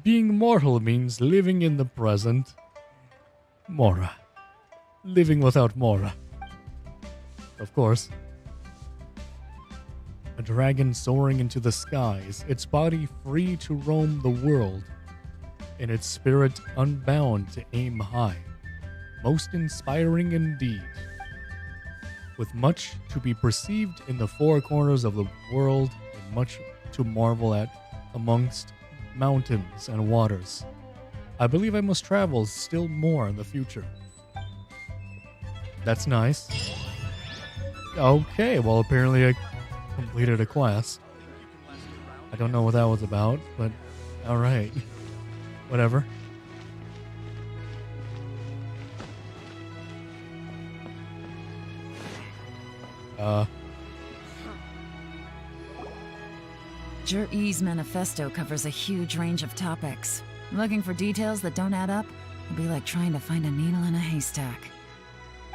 Being mortal means living in the present. Mora. Living without Mora. Of course. A dragon soaring into the skies, its body free to roam the world, and its spirit unbound to aim high. Most inspiring indeed. With much to be perceived in the four corners of the world, and much to marvel at amongst mountains and waters. I believe I must travel still more in the future. That's nice. Okay, well apparently I completed a quest. I don't know what that was about, but alright. Whatever. Jur-E's manifesto covers a huge range of topics. Looking for details that don't add up will be like trying to find a needle in a haystack.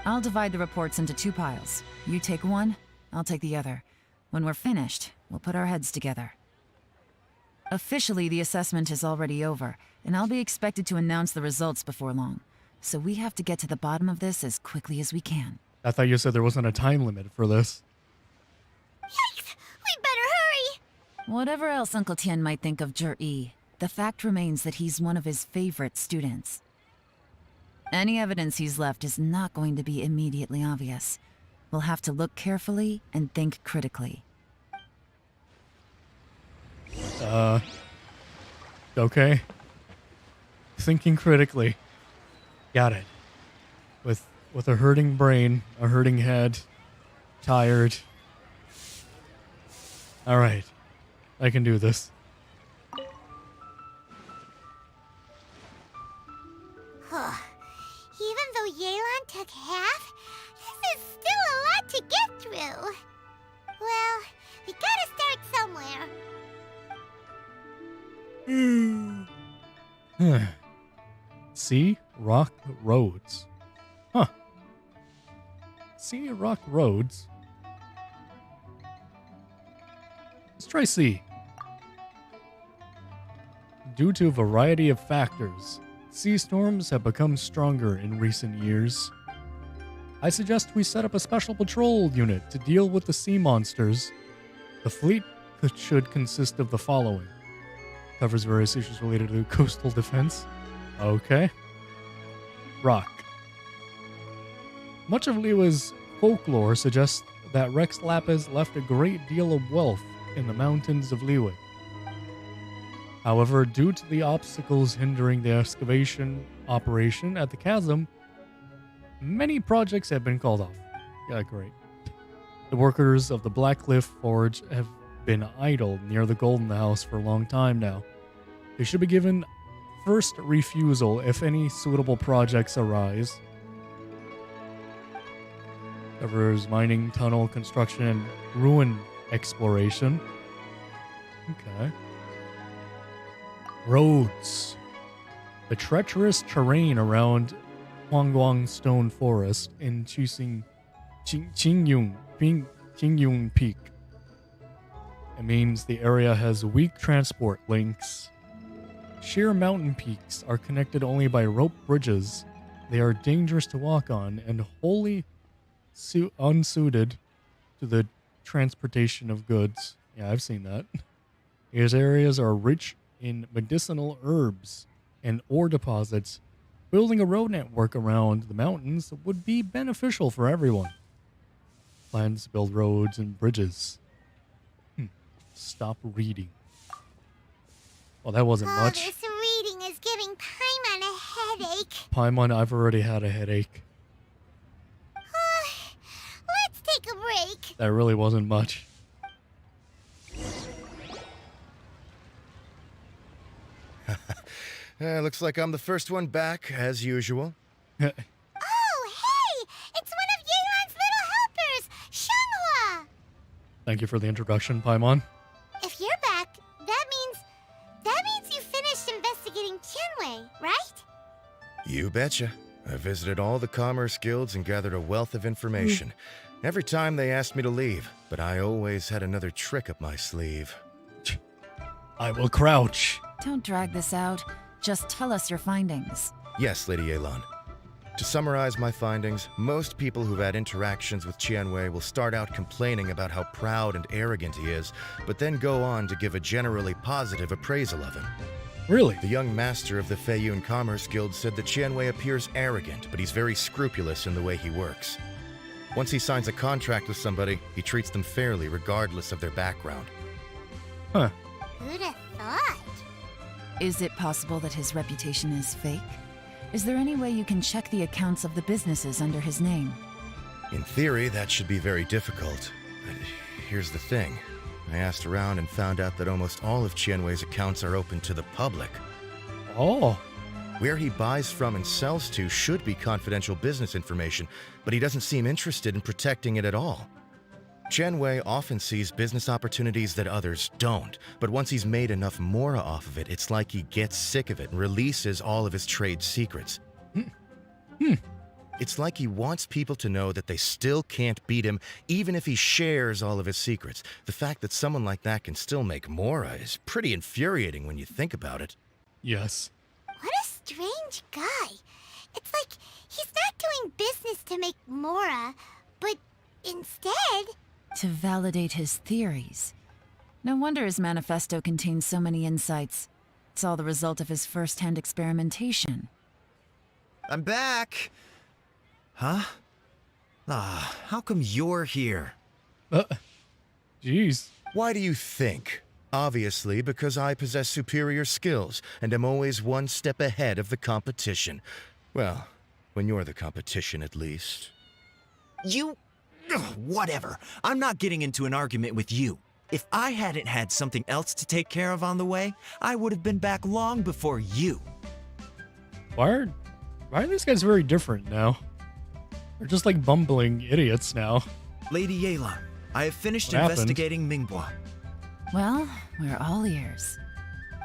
I'll divide the reports into 2 piles. You take one, I'll take the other. When we're finished, we'll put our heads together. Officially, the assessment is already over, and I'll be expected to announce the results before long. So we have to get to the bottom of this as quickly as we can. I thought you said there wasn't a time limit for this. Yikes! We better hurry! Whatever else Uncle Tien might think of Jur-E, the fact remains that he's one of his favorite students. Any evidence he's left is not going to be immediately obvious. We'll have to look carefully and think critically. Okay. Thinking critically. Got it. With a hurting brain, a hurting head, tired. All right. I can do this. Even though Yelan took half, this is still a lot to get through. Well, we gotta start somewhere. See? Rock roads. Huh. See rock roads. Let's try C. Due to a variety of factors, sea storms have become stronger in recent years. I suggest we set up a special patrol unit to deal with the sea monsters. The fleet should consist of the following. Covers various issues related to coastal defense. Okay. Rock. Much of Liyue's folklore suggests that Rex Lapis left a great deal of wealth in the mountains of Liyue. However, due to the obstacles hindering the excavation operation at the chasm, many projects have been called off. Yeah, great. The workers of the Blackcliff Forge have been idle near the Golden House for a long time now. They should be given first refusal if any suitable projects arise. Covers mining, tunnel construction, and ruin exploration. Okay. Roads. The treacherous terrain around Huangguang Stone Forest in Qingyun Peak. It means the area has weak transport links. Sheer mountain peaks are connected only by rope bridges. They are dangerous to walk on and wholly unsuited to the transportation of goods. Yeah, I've seen that. These areas are rich in medicinal herbs and ore deposits. Building a road network around the mountains would be beneficial for everyone. Plans to build roads and bridges. Stop reading. Well, that wasn't much. This reading is giving Paimon a headache. Paimon, I've already had a headache. Let's take a break. That really wasn't much. Looks like I'm the first one back, as usual. Oh, hey! It's one of Yelan's little helpers, Shenghua! Thank you for the introduction, Paimon. If you're back, that means you finished investigating Tianwei, right? You betcha. I visited all the commerce guilds and gathered a wealth of information. Every time they asked me to leave, but I always had another trick up my sleeve. I will crouch. Don't drag this out. Just tell us your findings. Yes, Lady Yelan. To summarize my findings, most people who've had interactions with Tianwei will start out complaining about how proud and arrogant he is, but then go on to give a generally positive appraisal of him. Really? The young master of the Feiyun Commerce Guild said that Tianwei appears arrogant, but he's very scrupulous in the way he works. Once he signs a contract with somebody, he treats them fairly regardless of their background. Huh. Who'd have thought? Is it possible that his reputation is fake? Is there any way you can check the accounts of the businesses under his name? In theory, that should be very difficult. But here's the thing. I asked around and found out that almost all of Tianwei's accounts are open to the public. Oh. Where he buys from and sells to should be confidential business information, but he doesn't seem interested in protecting it at all. Tianwei often sees business opportunities that others don't, but once he's made enough mora off of it, it's like he gets sick of it and releases all of his trade secrets. It's like he wants people to know that they still can't beat him, even if he shares all of his secrets. The fact that someone like that can still make mora is pretty infuriating when you think about it. Yes. What a strange guy. It's like he's not doing business to make mora, but instead... to validate his theories. No wonder his manifesto contains so many insights. It's all the result of his first-hand experimentation. I'm back! Huh? How come you're here? Jeez. Why do you think? Obviously, because I possess superior skills and am always one step ahead of the competition. Well, when you're the competition, at least. You... Ugh, whatever. I'm not getting into an argument with you. If I hadn't had something else to take care of on the way, I would have been back long before you. Why are these guys very different now? They're just like bumbling idiots now. Lady Yelan, I have finished What happened? investigating Mingbua. Well, we're all ears.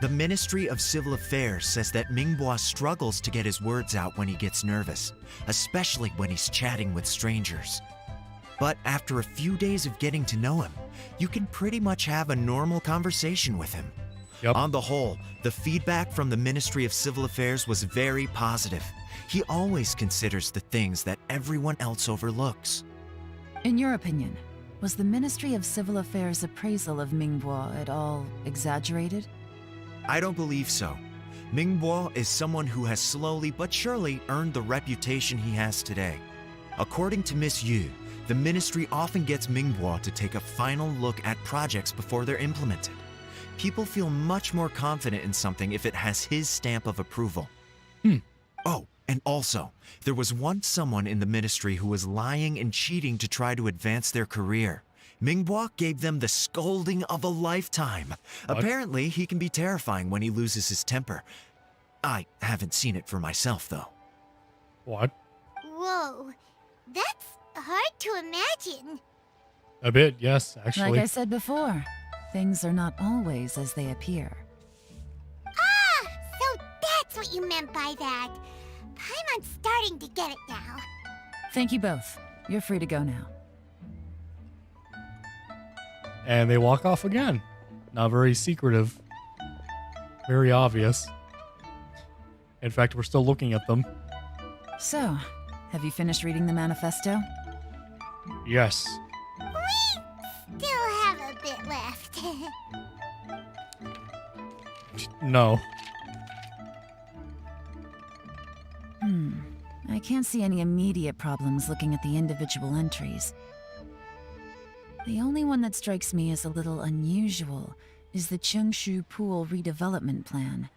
The Ministry of Civil Affairs says that Mingbua struggles to get his words out when he gets nervous, especially when he's chatting with strangers. But after a few days of getting to know him, you can pretty much have a normal conversation with him. Yep. On the whole, the feedback from the Ministry of Civil Affairs was very positive. He always considers the things that everyone else overlooks. In your opinion, was the Ministry of Civil Affairs' appraisal of Mingbua at all exaggerated? I don't believe so. Mingbua is someone who has slowly but surely earned the reputation he has today. According to Miss Yu, the ministry often gets Mingbua to take a final look at projects before they're implemented. People feel much more confident in something if it has his stamp of approval. Oh, and also, there was once someone in the ministry who was lying and cheating to try to advance their career. Mingbua gave them the scolding of a lifetime. What? Apparently, he can be terrifying when he loses his temper. I haven't seen it for myself, though. What? Whoa, that's hard to imagine. A bit, yes, actually. Like I said before, things are not always as they appear. Ah, so that's what you meant by that. Paimon's starting to get it now. Thank you both. You're free to go now. And they walk off again. Not very secretive. Very obvious. In fact, we're still looking at them. So, have you finished reading the manifesto? Yes. We still have a bit left. No. I can't see any immediate problems looking at the individual entries. The only one that strikes me as a little unusual is the Cheongshu Pool redevelopment plan.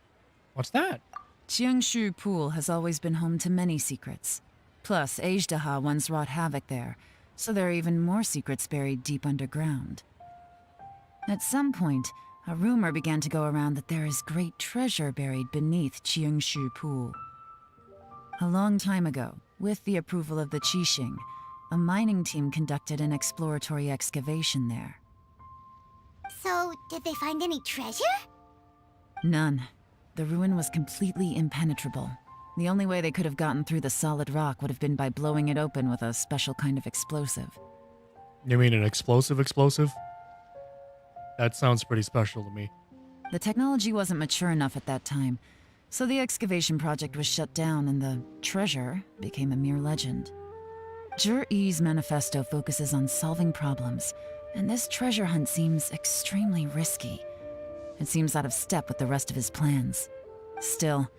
What's that? Cheongshu Pool has always been home to many secrets. Plus, Ajdaha once wrought havoc there, so there are even more secrets buried deep underground. At some point, a rumor began to go around that there is great treasure buried beneath Cheongshu Pool. A long time ago, with the approval of the Qixing, a mining team conducted an exploratory excavation there. So, did they find any treasure? None. The ruin was completely impenetrable. The only way they could have gotten through the solid rock would have been by blowing it open with a special kind of explosive. You mean an explosive? That sounds pretty special to me. The technology wasn't mature enough at that time, so the excavation project was shut down and the treasure became a mere legend. Zhi-Yi's manifesto focuses on solving problems, and this treasure hunt seems extremely risky. It seems out of step with the rest of his plans. Still,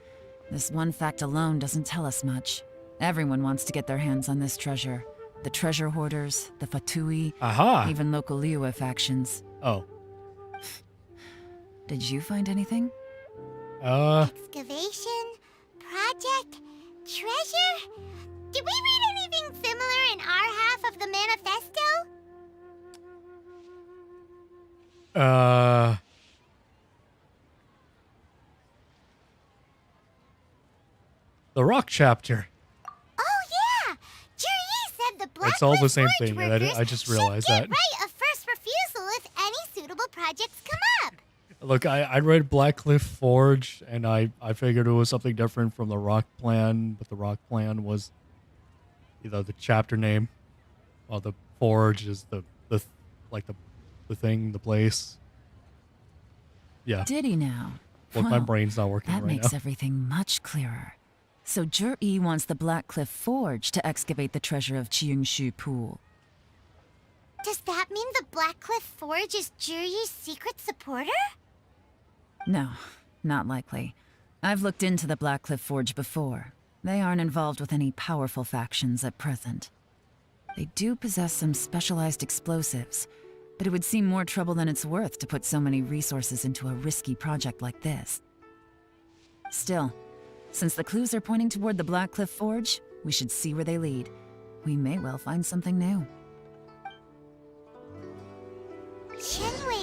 this one fact alone doesn't tell us much. Everyone wants to get their hands on this treasure. The treasure hoarders, the Fatui, Aha! even local Liyue factions. Oh. Did you find anything? Excavation? Project? Treasure? Did we read anything similar in our half of the manifesto? The rock chapter. Oh yeah! Zhi-Yi said the Black It's all the Cliff same Forge thing. workers I just should realized get that. right of first refusal if any suitable projects come up. Look, I read Black Cliff Forge, and I figured it was something different from the rock plan, but the rock plan was either the chapter name, or the forge is the thing, the place. Yeah. Did he now? Look, my brain's not working That right makes now. everything much clearer. So Zhi-Yi wants the Black Cliff Forge to excavate the treasure of Cheongshu Pool. Does that mean the Black Cliff Forge is Zhi-Yi's secret supporter? No, not likely. I've looked into the Black Cliff Forge before. They aren't involved with any powerful factions at present. They do possess some specialized explosives, but it would seem more trouble than it's worth to put so many resources into a risky project like this. Still, since the clues are pointing toward the Black Cliff Forge, we should see where they lead. We may well find something new. Shenwei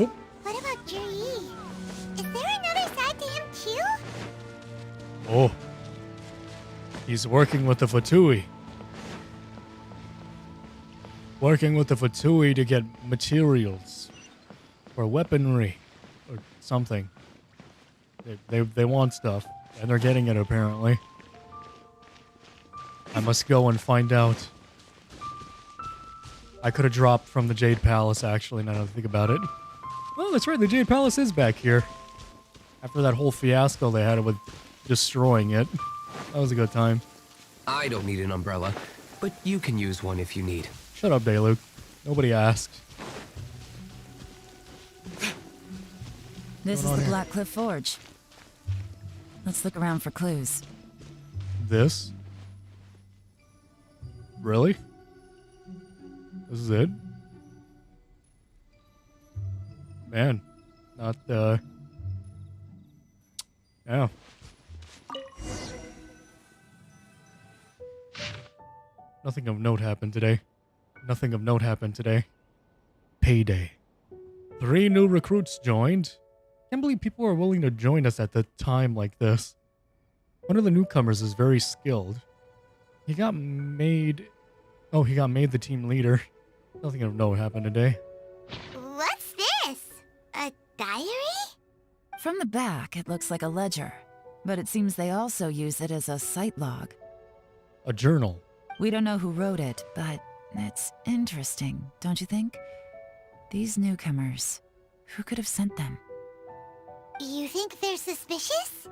What about Juri? Is there another side to him too? Oh. He's working with the Fatui. Working with the Fatui to get materials. Or weaponry. Or something. They want stuff. And they're getting it, apparently. I must go and find out. I could have dropped from the Jade Palace, actually, now that I think about it. Oh, that's right, the Jade Palace is back here. After that whole fiasco they had with destroying it. That was a good time. I don't need an umbrella, but you can use one if you need. Shut up, Dayluke. Nobody asked. This is the Black Cliff Forge. Let's look around for clues. This? Really? This is it? Man. Not, yeah. Nothing of note happened today. Nothing of note happened today. Payday. 3 new recruits joined. Can't believe people are willing to join us at the time like this. One of the newcomers is very skilled. He got made the team leader. Nothing of note happened today. What's this? A diary? From the back, it looks like a ledger, but it seems they also use it as a site log. A journal. We don't know who wrote it, but it's interesting, don't you think? These newcomers, who could have sent them? You think they're suspicious?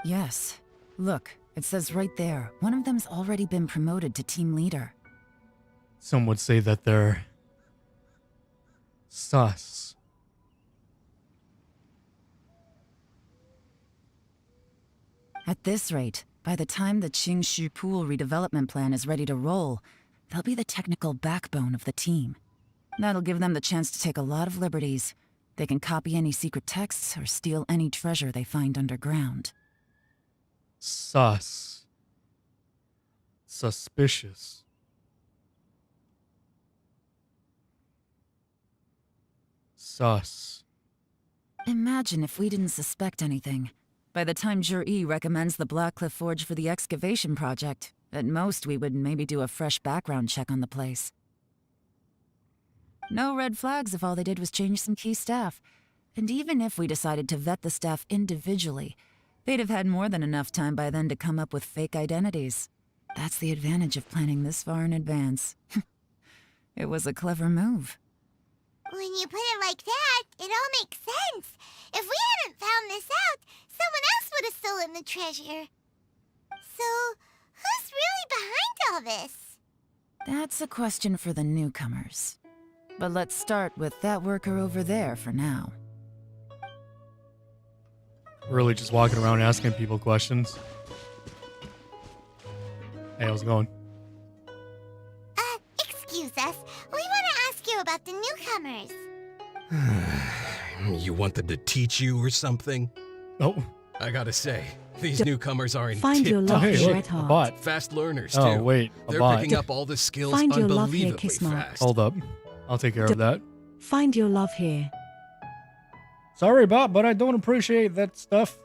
Yes. Look, it says right there, one of them's already been promoted to team leader. Some would say that they're sus. At this rate, by the time the Qingshu Pool redevelopment plan is ready to roll, they'll be the technical backbone of the team. That'll give them the chance to take a lot of liberties. They can copy any secret texts or steal any treasure they find underground. Sus. Suspicious. Sus. Imagine if we didn't suspect anything. By the time Jur-E recommends the Black Cliff Forge for the excavation project, at most we would maybe do a fresh background check on the place. No red flags if all they did was change some key staff. And even if we decided to vet the staff individually, they'd have had more than enough time by then to come up with fake identities. That's the advantage of planning this far in advance. It was a clever move. When you put it like that, it all makes sense. If we hadn't found this out, someone else would have stolen the treasure. So, who's really behind all this? That's a question for the newcomers. But let's start with that worker over there for now. Really just walking around asking people questions. Hey, how's it going? Excuse us. We want to ask you about the newcomers. You want them to teach you or something? Oh. I gotta say, these newcomers are in Find your love here, Red Heart. Bot. Fast learners, too. Oh, wait, a They're bot. picking up all the skills Find your love here, unbelievably Kismark. fast. Hold up. I'll take care of that. Find your love here. Sorry, bot, but I don't appreciate that stuff.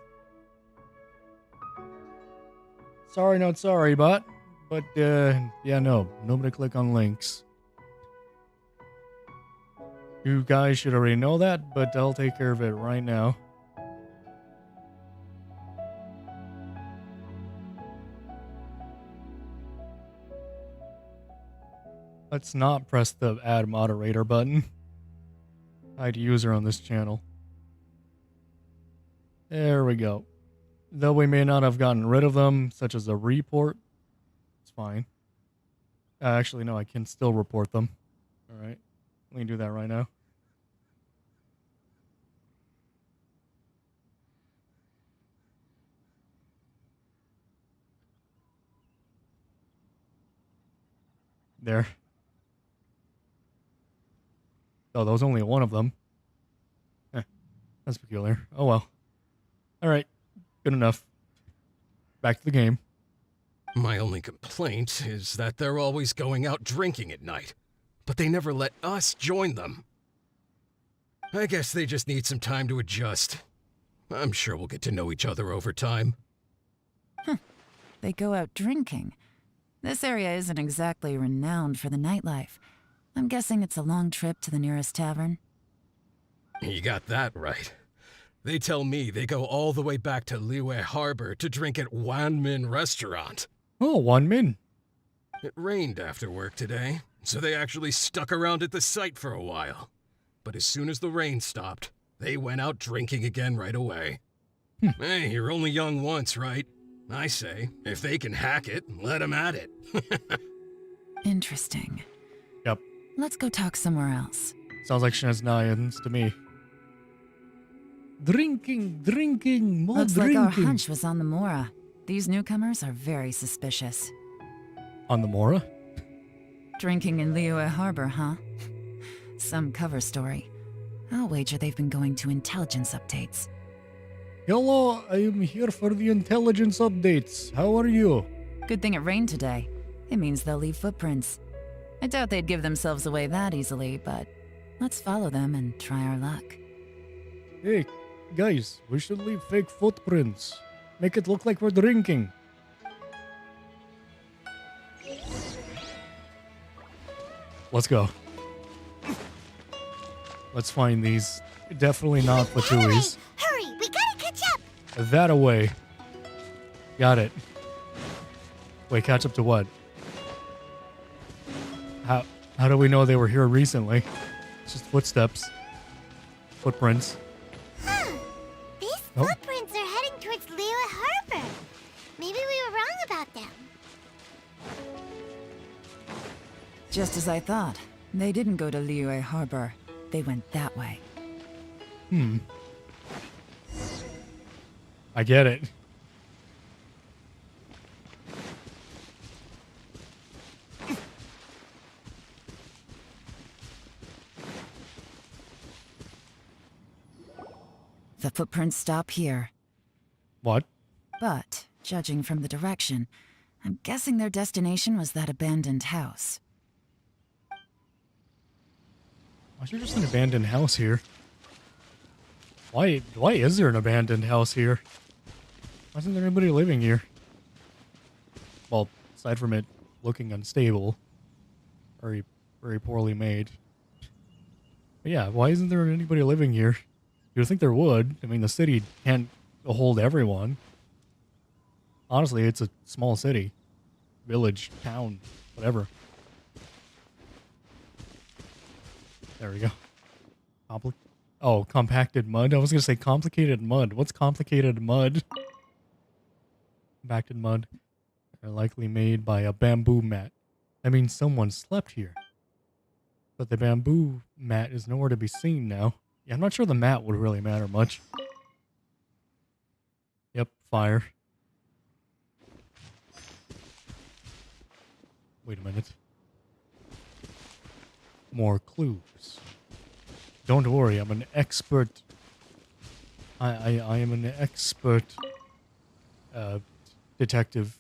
Sorry, not sorry, bot. But, yeah, no. Nobody click on links. You guys should already know that, but I'll take care of it right now. Let's not press the add moderator button. Hide user on this channel. There we go. Though we may not have gotten rid of them, such as a report, it's fine. Actually, no, I can still report them. Alright, let me do that right now. There. Oh, that was only one of them. That's peculiar. Oh well. Alright, good enough. Back to the game. My only complaint is that they're always going out drinking at night, but they never let us join them. I guess they just need some time to adjust. I'm sure we'll get to know each other over time. They go out drinking. This area isn't exactly renowned for the nightlife. I'm guessing it's a long trip to the nearest tavern. You got that right. They tell me they go all the way back to Liyue Harbor to drink at Wanmin Restaurant. Oh, Wanmin. It rained after work today, so they actually stuck around at the site for a while. But as soon as the rain stopped, they went out drinking again right away. Hey, you're only young once, right? I say, if they can hack it, let them at it. Interesting. Yep. Let's go talk somewhere else. Sounds like Shenanians to me. Drinking, more Looks drinking. like our hunch was on the Mora. These newcomers are very suspicious. On the Mora? Drinking in Liyue Harbor, huh? Some cover story. I'll wager they've been going to intelligence updates. Hello, I am here for the intelligence updates. How are you? Good thing it rained today. It means they'll leave footprints. I doubt they'd give themselves away that easily, but let's follow them and try our luck. Hey, guys, we should leave fake footprints. Make it look like we're drinking. Let's go. Let's find these. Definitely not Fatuis. Hurry, we gotta catch up. That away. Got it. Wait, catch up to what? How do we know they were here recently? It's just footsteps. Footprints. These footprints are heading towards Liyue Harbor. Maybe we were wrong about them. Just as I thought. They didn't go to Liyue Harbor. They went that way. I get it. The footprints stop here. What? But, judging from the direction, I'm guessing their destination was that abandoned house. Why is there just an abandoned house here? Why is there an abandoned house here? Why isn't there anybody living here? Well, aside from it looking unstable. Very, very poorly made. But yeah, why isn't there anybody living here? You'd think there would. I mean, the city can't hold everyone. Honestly, it's a small city. Village, town, whatever. There we go. Compacted mud? I was going to say complicated mud. What's complicated mud? Compacted mud. They're likely made by a bamboo mat. I mean, someone slept here. But the bamboo mat is nowhere to be seen now. Yeah, I'm not sure the mat would really matter much. Yep, fire. Wait a minute. More clues. Don't worry, I'm an expert. I am an expert detective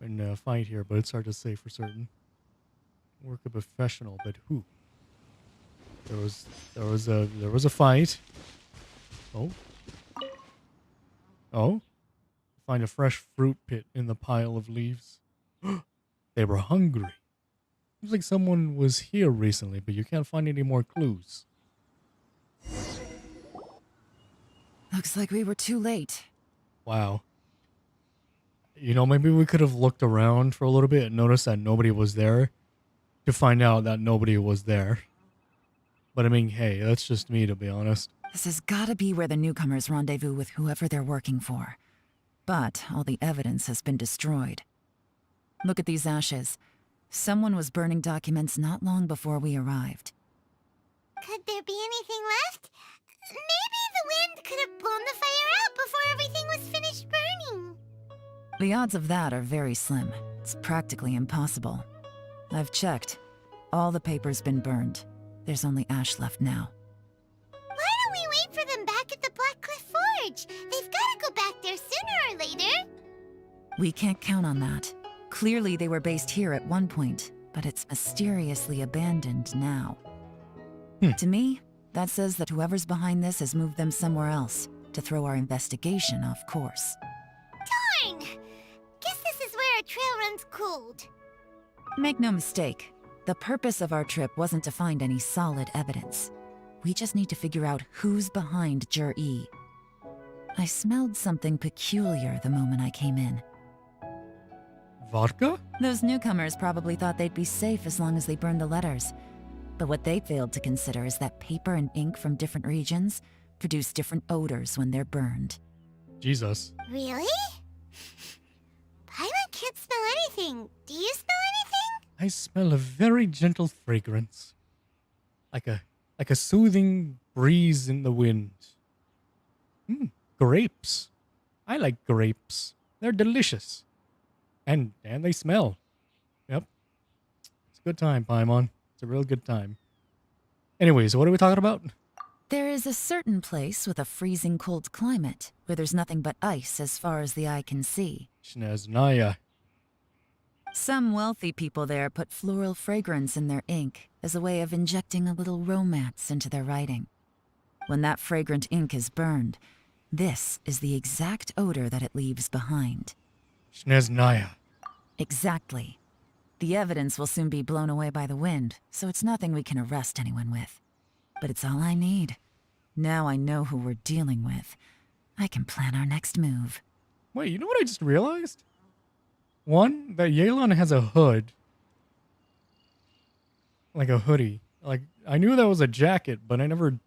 in a fight here, but it's hard to say for certain. Work a professional, but who? There was a fight. Oh. Find a fresh fruit pit in the pile of leaves. They were hungry. Seems like someone was here recently, but you can't find any more clues. Looks like we were too late. Wow. You know, maybe we could have looked around for a little bit and noticed that nobody was there to find out that nobody was there. But I mean, hey, that's just me, to be honest. This has gotta be where the newcomers rendezvous with whoever they're working for. But all the evidence has been destroyed. Look at these ashes. Someone was burning documents not long before we arrived. Could there be anything left? Maybe the wind could have blown the fire out before everything was finished burning. The odds of that are very slim. It's practically impossible. I've checked. All the paper's been burned. There's only ash left now. Why don't we wait for them back at the Black Cliff Forge? They've got to go back there sooner or later. We can't count on that. Clearly they were based here at one point, but it's mysteriously abandoned now. To me, That says that whoever's behind this has moved them somewhere else to throw our investigation off course. Darn! Guess this is where our trail runs cold. Make no mistake, the purpose of our trip wasn't to find any solid evidence. We just need to figure out who's behind Jur-E. I smelled something peculiar the moment I came in. Vodka? Those newcomers probably thought they'd be safe as long as they burned the letters. But what they failed to consider is that paper and ink from different regions produce different odors when they're burned. Jesus. Really? Paimon can't smell anything. Do you smell anything? I smell a very gentle fragrance. Like a soothing breeze in the wind. Grapes. I like grapes. They're delicious. And they smell. Yep. It's a good time, Paimon. It's a real good time. Anyways, what are we talking about? There is a certain place with a freezing cold climate where there's nothing but ice as far as the eye can see. Shneznaya. Some wealthy people there put floral fragrance in their ink as a way of injecting a little romance into their writing. When that fragrant ink is burned, this is the exact odor that it leaves behind. Shneznaya. Exactly. The evidence will soon be blown away by the wind, so it's nothing we can arrest anyone with. But it's all I need. Now I know who we're dealing with. I can plan our next move. Wait, you know what I just realized? One, that Yelan has a hood. Like a hoodie. Like, I knew that was a jacket, but I never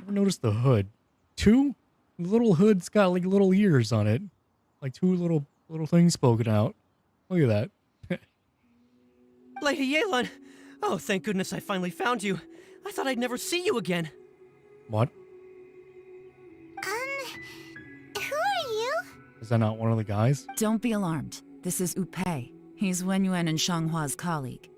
noticed the hood. Two, the little hood's got like little ears on it. Like two little things poking out. Look at that. Lady Yelan! Oh, thank goodness I finally found you. I thought I'd never see you again. What? Who are you? Is that not one of the guys? Don't be alarmed. This is Upei. He's Wenyuan and Shanghua's colleague.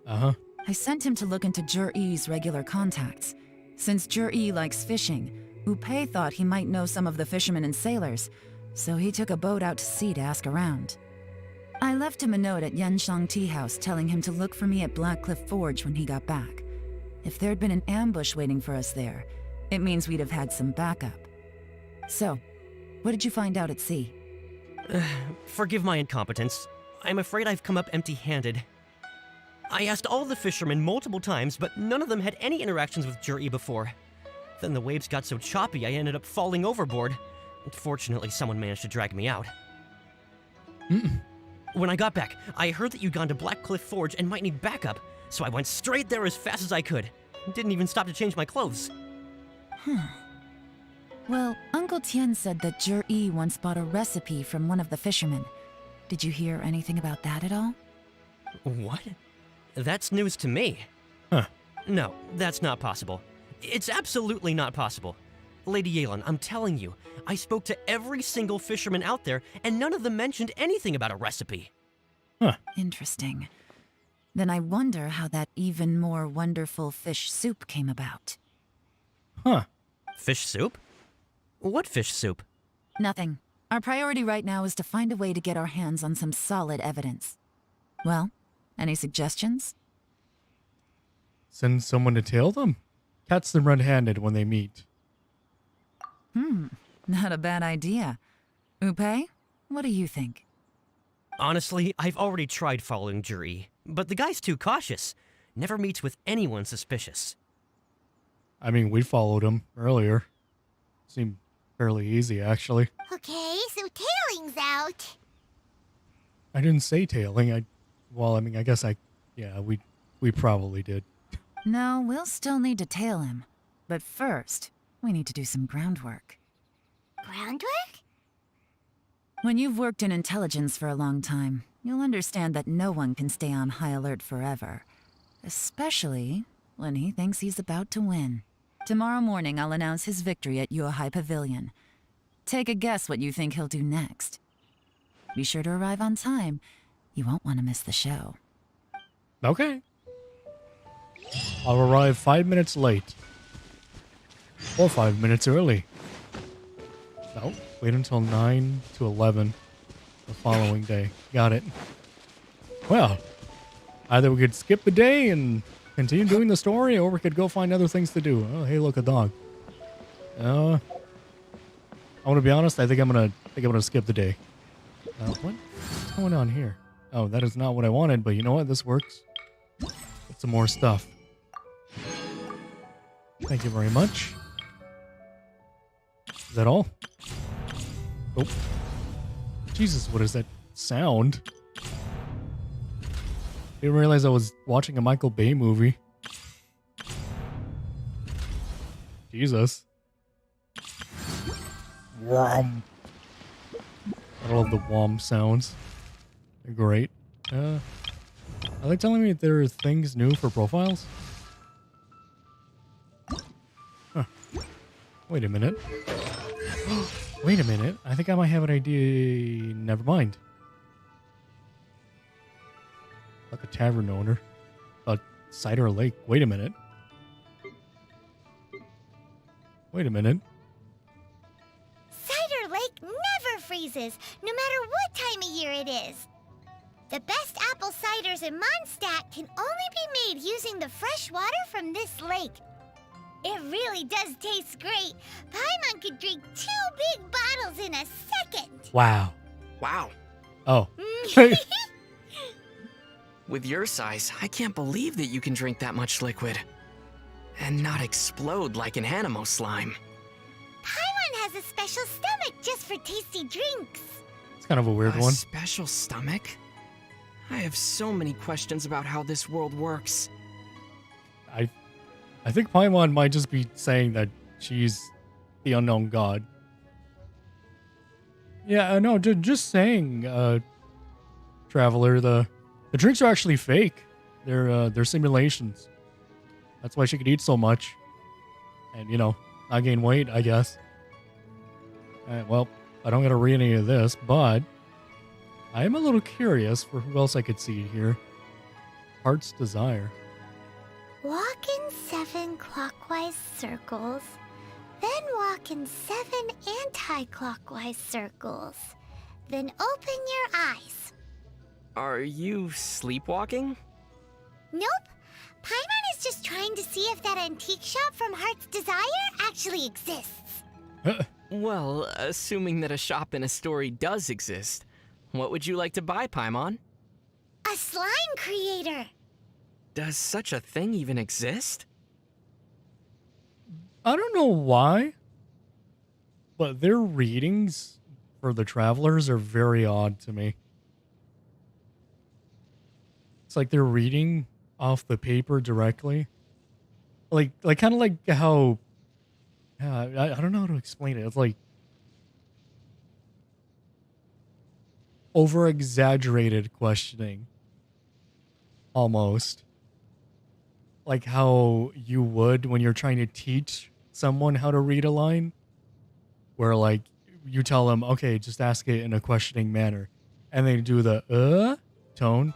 Uh-huh. I sent him to look into Jur-E's regular contacts. Since Jur-E likes fishing, Upei thought he might know some of the fishermen and sailors, so he took a boat out to sea to ask around. I left him a note at Yanshang Tea House telling him to look for me at Blackcliff Forge when he got back. If there'd been an ambush waiting for us there, it means we'd have had some backup. So, what did you find out at sea? Forgive my incompetence. I'm afraid I've come up empty-handed. I asked all the fishermen multiple times, but none of them had any interactions with Jur-E before. Then the waves got so choppy I ended up falling overboard. Fortunately, someone managed to drag me out. When I got back, I heard that you'd gone to Blackcliff Forge and might need backup, so I went straight there as fast as I could. Didn't even stop to change my clothes. Well, Uncle Tian said that Jur-E once bought a recipe from one of the fishermen. Did you hear anything about that at all? What? That's news to me. Huh. No, that's not possible. It's absolutely not possible. Lady Yelan, I'm telling you, I spoke to every single fisherman out there, and none of them mentioned anything about a recipe. Huh. Interesting. Then I wonder how that even more wonderful fish soup came about. Huh. Fish soup? What fish soup? Nothing. Our priority right now is to find a way to get our hands on some solid evidence. Well, any suggestions? Send someone to tail them? Catch them red-handed when they meet. Not a bad idea. Upei, what do you think? Honestly, I've already tried following Jur-E, but the guy's too cautious. Never meets with anyone suspicious. I mean, we followed him earlier. Seemed fairly easy, actually. Okay, so tailing's out. I didn't say tailing. I guess we probably did. No, we'll still need to tail him. But first, we need to do some groundwork. Groundwork? When you've worked in intelligence for a long time, you'll understand that no one can stay on high alert forever. Especially when he thinks he's about to win. Tomorrow morning, I'll announce his victory at Yuehai Pavilion. Take a guess what you think he'll do next. Be sure to arrive on time. You won't want to miss the show. Okay. I'll arrive 5 minutes late. Or 5 minutes early. No, wait until 9 to 11 the following day. Got it. Well, either we could skip the day and continue doing the story, or we could go find other things to do. Oh, hey, look, a dog. I want to be honest. I think I'm gonna skip the day. What's going on here? Oh, that is not what I wanted. But you know what? This works. Get some more stuff. Thank you very much. Is that all? Oh. Jesus, what is that sound? Didn't realize I was watching a Michael Bay movie. Jesus. Whom. I love the whom sounds. They're great. Are they telling me there are things new for profiles? Huh. Wait a minute. Wait a minute. I think I might have an idea. Never mind. Like a tavern owner. A cider lake. Wait a minute. Wait a minute. Cider Lake never freezes, no matter what time of year it is. The best apple ciders in Mondstadt can only be made using the fresh water from this lake. It really does taste great. Paimon could drink 2 big bottles in a second. Wow. Wow. Oh. With your size, I can't believe that you can drink that much liquid. And not explode like an animo slime. Paimon has a special stomach just for tasty drinks. It's kind of a weird one. Special stomach? I have so many questions about how this world works. I think Paimon might just be saying that she's the unknown god. Yeah, no, just saying, Traveler, the drinks are actually fake. They're simulations. That's why she could eat so much. And, you know, not gain weight, I guess. Well, I don't gotta read any of this, but I am a little curious for who else I could see here. Heart's Desire. Walk in 7 clockwise circles, then walk in 7 anti-clockwise circles, then open your eyes. Are you sleepwalking? Nope. Paimon is just trying to see if that antique shop from Heart's Desire actually exists. Well, assuming that a shop in a story does exist, what would you like to buy, Paimon? A slime creator. Does such a thing even exist? I don't know why, but their readings for the Travelers are very odd to me. It's like they're reading off the paper directly. Like kind of like how... I don't know how to explain it. It's like over-exaggerated questioning. Almost. Like how you would when you're trying to teach someone how to read a line. Where like you tell them, okay, just ask it in a questioning manner. And they do the tone.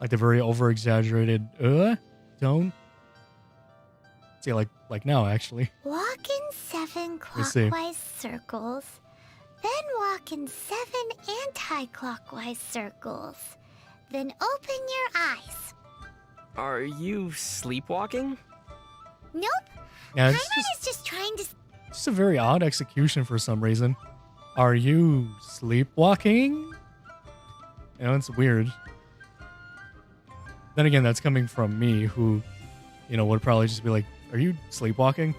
Like the very over-exaggerated tone. See, like now, actually. Walk in 7 clockwise circles, then walk in 7 anti-clockwise circles, then open your eyes. Are you sleepwalking? Nope. Yeah, Paimon is just trying to... Just a very odd execution for some reason. Are you sleepwalking? You know, it's weird. Then again, that's coming from me, who, you know, would probably just be like, are you sleepwalking?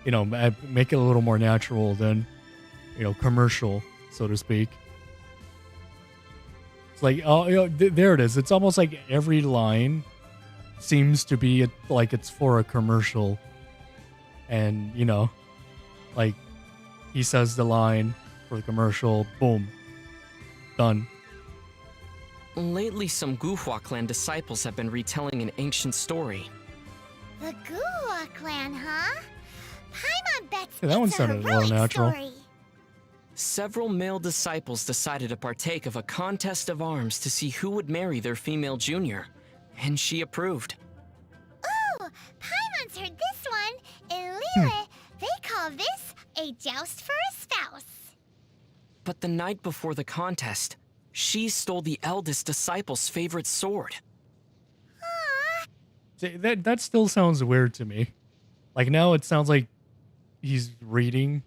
You know, make it a little more natural than, you know, commercial, so to speak. It's like, oh, you know, there it is. It's almost like every line seems to be like it's for a commercial. And, you know, like he says the line for the commercial, boom, done. Lately, some Guhua clan disciples have been retelling an ancient story. The Guhua clan, huh? Paimon bets Yeah, that one it's a sounded a little heroic natural. story. Several male disciples decided to partake of a contest of arms to see who would marry their female junior, and she approved. Ooh, Paimon's heard this one. In Liyue, they call this a joust for a spouse. But the night before the contest, she stole the eldest disciple's favorite sword. That still sounds weird to me. Like now it sounds like he's reading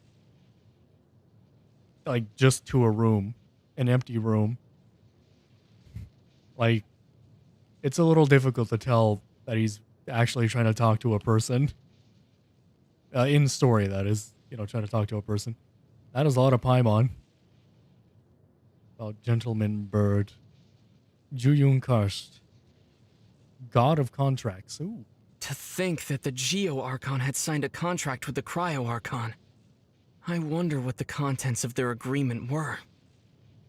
like just to a room, an empty room. Like it's a little difficult to tell that he's actually trying to talk to a person. In story, that is, trying to talk to a person. That is a lot of Paimon. Oh, gentleman bird. Juyun Karst. God of contracts. Ooh. To think that the Geo Archon had signed a contract with the Cryo Archon. I wonder what the contents of their agreement were.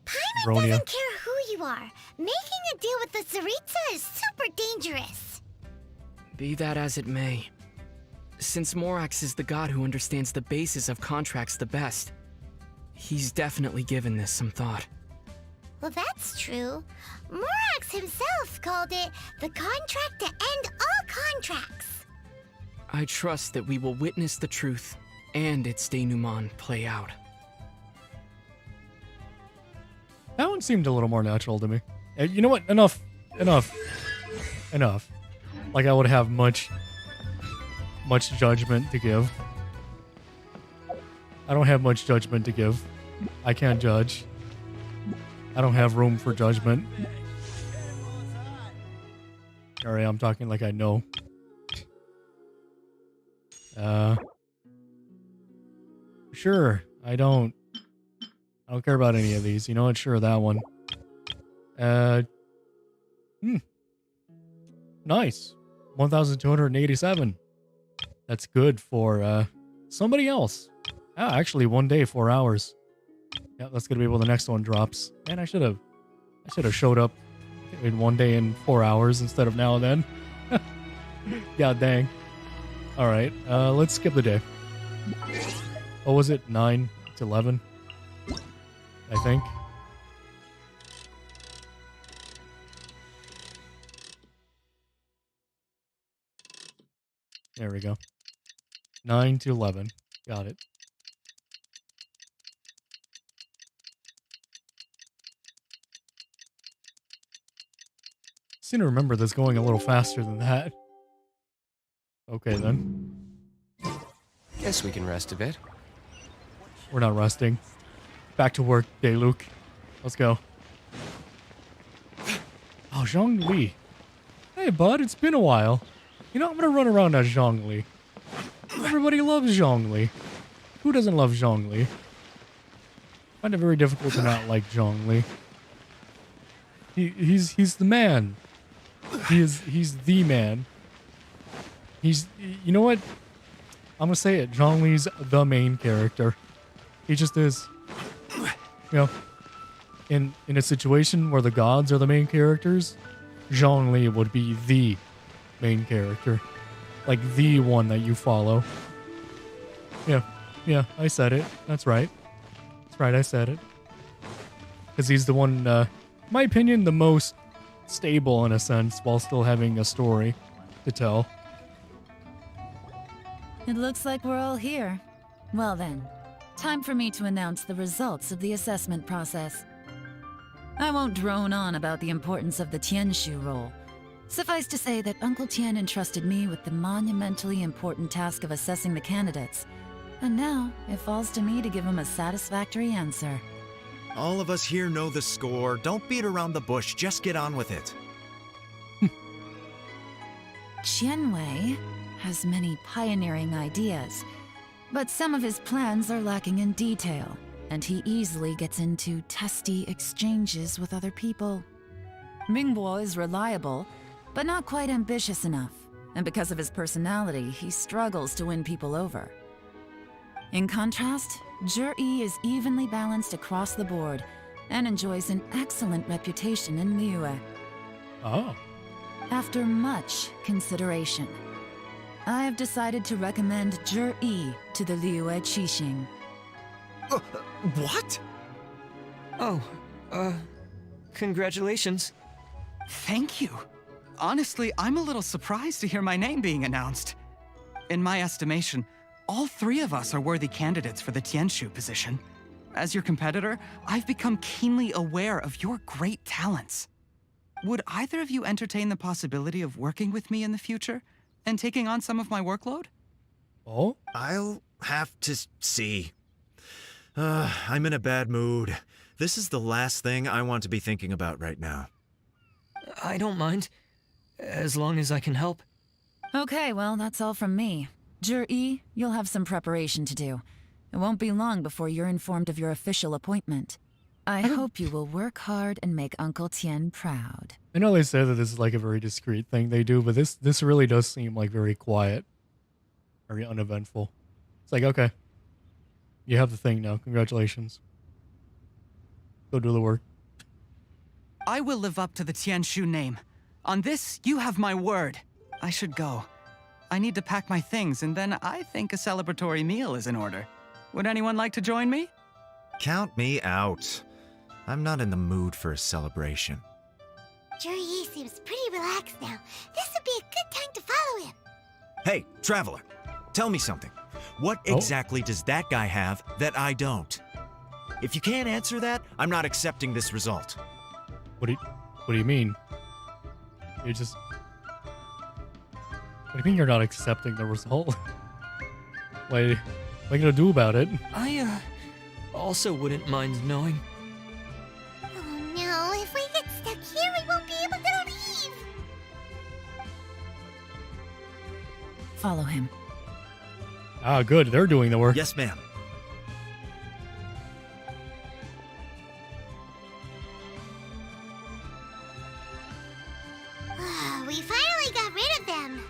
Paimon doesn't care who you are. Making a deal with the Tsaritsa is super dangerous. Be that as it may. Since Morax is the god who understands the basis of contracts the best, he's definitely given this some thought. Well, that's true. Morax himself called it the contract to end all contracts. I trust that we will witness the truth and its denouement play out. That one seemed a little more natural to me. You know what? Enough. Like I would have much judgment to give. I don't have much judgment to give. I can't judge. I don't have room for judgment. Sorry, I'm talking like I know. Sure, I don't care about any of these. You know what? Sure, that one. Nice. 1,287. That's good for, somebody else. Ah, actually, 1 day, 4 hours. Yeah, that's gonna be when the next one drops. Man, I should have showed up in 1 day and 4 hours instead of now and then. God dang. Alright, let's skip the day. What was it? 9 to 11? I think. There we go. 9 to 11. Got it. Seem to remember this going a little faster than that. Okay, then. Guess we can rest a bit. We're not resting. Back to work, day Luke. Let's go. Oh, Zhongli. Hey, bud, it's been a while. You know, I'm gonna run around as Zhongli. Everybody loves Zhongli. Who doesn't love Zhongli? I find it very difficult to not like Zhongli. He's the man. He's the man. You know what? I'm gonna say it. Zhongli's the main character. He just is. You know, in a situation where the gods are the main characters, Zhongli would be the main character. Like the one that you follow. Yeah, I said it. That's right. That's right, I said it. Because he's the one, in my opinion, the most stable in a sense, while still having a story to tell. It looks like we're all here. Well then, time for me to announce the results of the assessment process. I won't drone on about the importance of the Tianshu role. Suffice to say that Uncle Tian entrusted me with the monumentally important task of assessing the candidates. And now, it falls to me to give him a satisfactory answer. All of us here know the score. Don't beat around the bush. Just get on with it. Qianwei has many pioneering ideas, but some of his plans are lacking in detail, and he easily gets into testy exchanges with other people. Mingbo is reliable, but not quite ambitious enough, and because of his personality, he struggles to win people over. In contrast, Zhi is evenly balanced across the board and enjoys an excellent reputation in Liyue. Oh. After much consideration, I have decided to recommend Zhi to the Liyue Qixing. What? Oh, congratulations. Thank you. Honestly, I'm a little surprised to hear my name being announced. In my estimation, all three of us are worthy candidates for the Tianshu position. As your competitor, I've become keenly aware of your great talents. would either of you entertain the possibility of working with me in the future and taking on some of my workload? Oh? I'll have to see. I'm in a bad mood. This is the last thing I want to be thinking about right now. I don't mind, as long as I can help. Okay, well, that's all from me. Jur-E, you'll have some preparation to do. It won't be long before you're informed of your official appointment. I hope you will work hard and make Uncle Tien proud. I know they say that this is like a very discreet thing they do, but this really does seem like very quiet. Very uneventful. It's like, okay. You have the thing now. Congratulations. Go do the work. I will live up to the Tianshu name. On this, you have my word. I should go. I need to pack my things, and then I think a celebratory meal is in order. Would anyone like to join me? Count me out. I'm not in the mood for a celebration. Jur-E seems pretty relaxed now. This would be a good time to follow him. Hey, Traveler, tell me something. What exactly does that guy have that I don't? If you can't answer that, I'm not accepting this result. What do you mean? You just... What do you mean you're not accepting the result? What are you gonna do about it? I, also wouldn't mind knowing. Oh no, if we get stuck here, we won't be able to leave. Follow him. Ah, good. They're doing the work. Yes, ma'am. We finally got rid of them.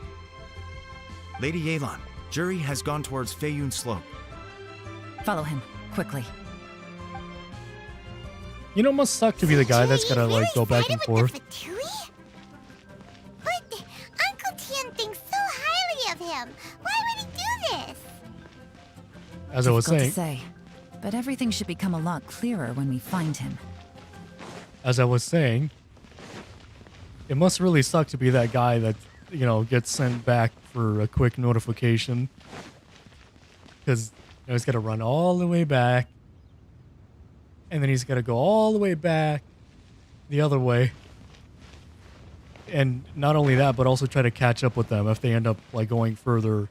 Lady Yelan, Jur-E has gone towards Feiyun Slope. Follow him, quickly. You know, it must suck to be the guy that's gotta, like, go back and forth. But Uncle Tien thinks so highly of him. Why would he do this? As I was Difficult saying. to say, but everything should become a lot clearer when we find him. As I was saying, it must really suck to be that guy that, you know, gets sent back for a quick notification. Because he's got to run all the way back. And then he's got to go all the way back the other way. And not only that, but also try to catch up with them if they end up, like, going further,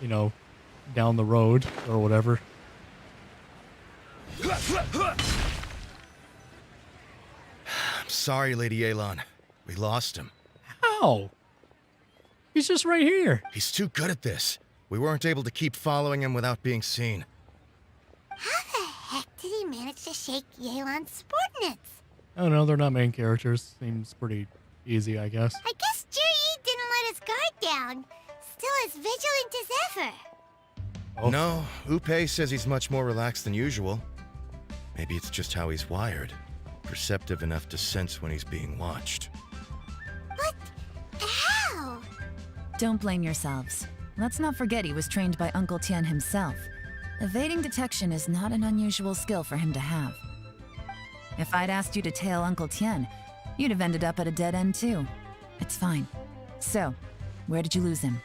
you know, down the road or whatever. I'm sorry, Lady Yelan. We lost him. How? He's just right here. He's too good at this. We weren't able to keep following him without being seen. How the heck did he manage to shake Yelan's subordinates? I don't know, they're not main characters. Seems pretty easy, I guess. I guess Jur-E didn't let his guard down. Still as vigilant as ever. Oh. No, Upe says he's much more relaxed than usual. Maybe it's just how he's wired. Perceptive enough to sense when he's being watched. But how? Don't blame yourselves. Let's not forget he was trained by Uncle Tien himself. Evading detection is not an unusual skill for him to have. If I'd asked you to tail Uncle Tien, you'd have ended up at a dead end too. It's fine. So, where did you lose him?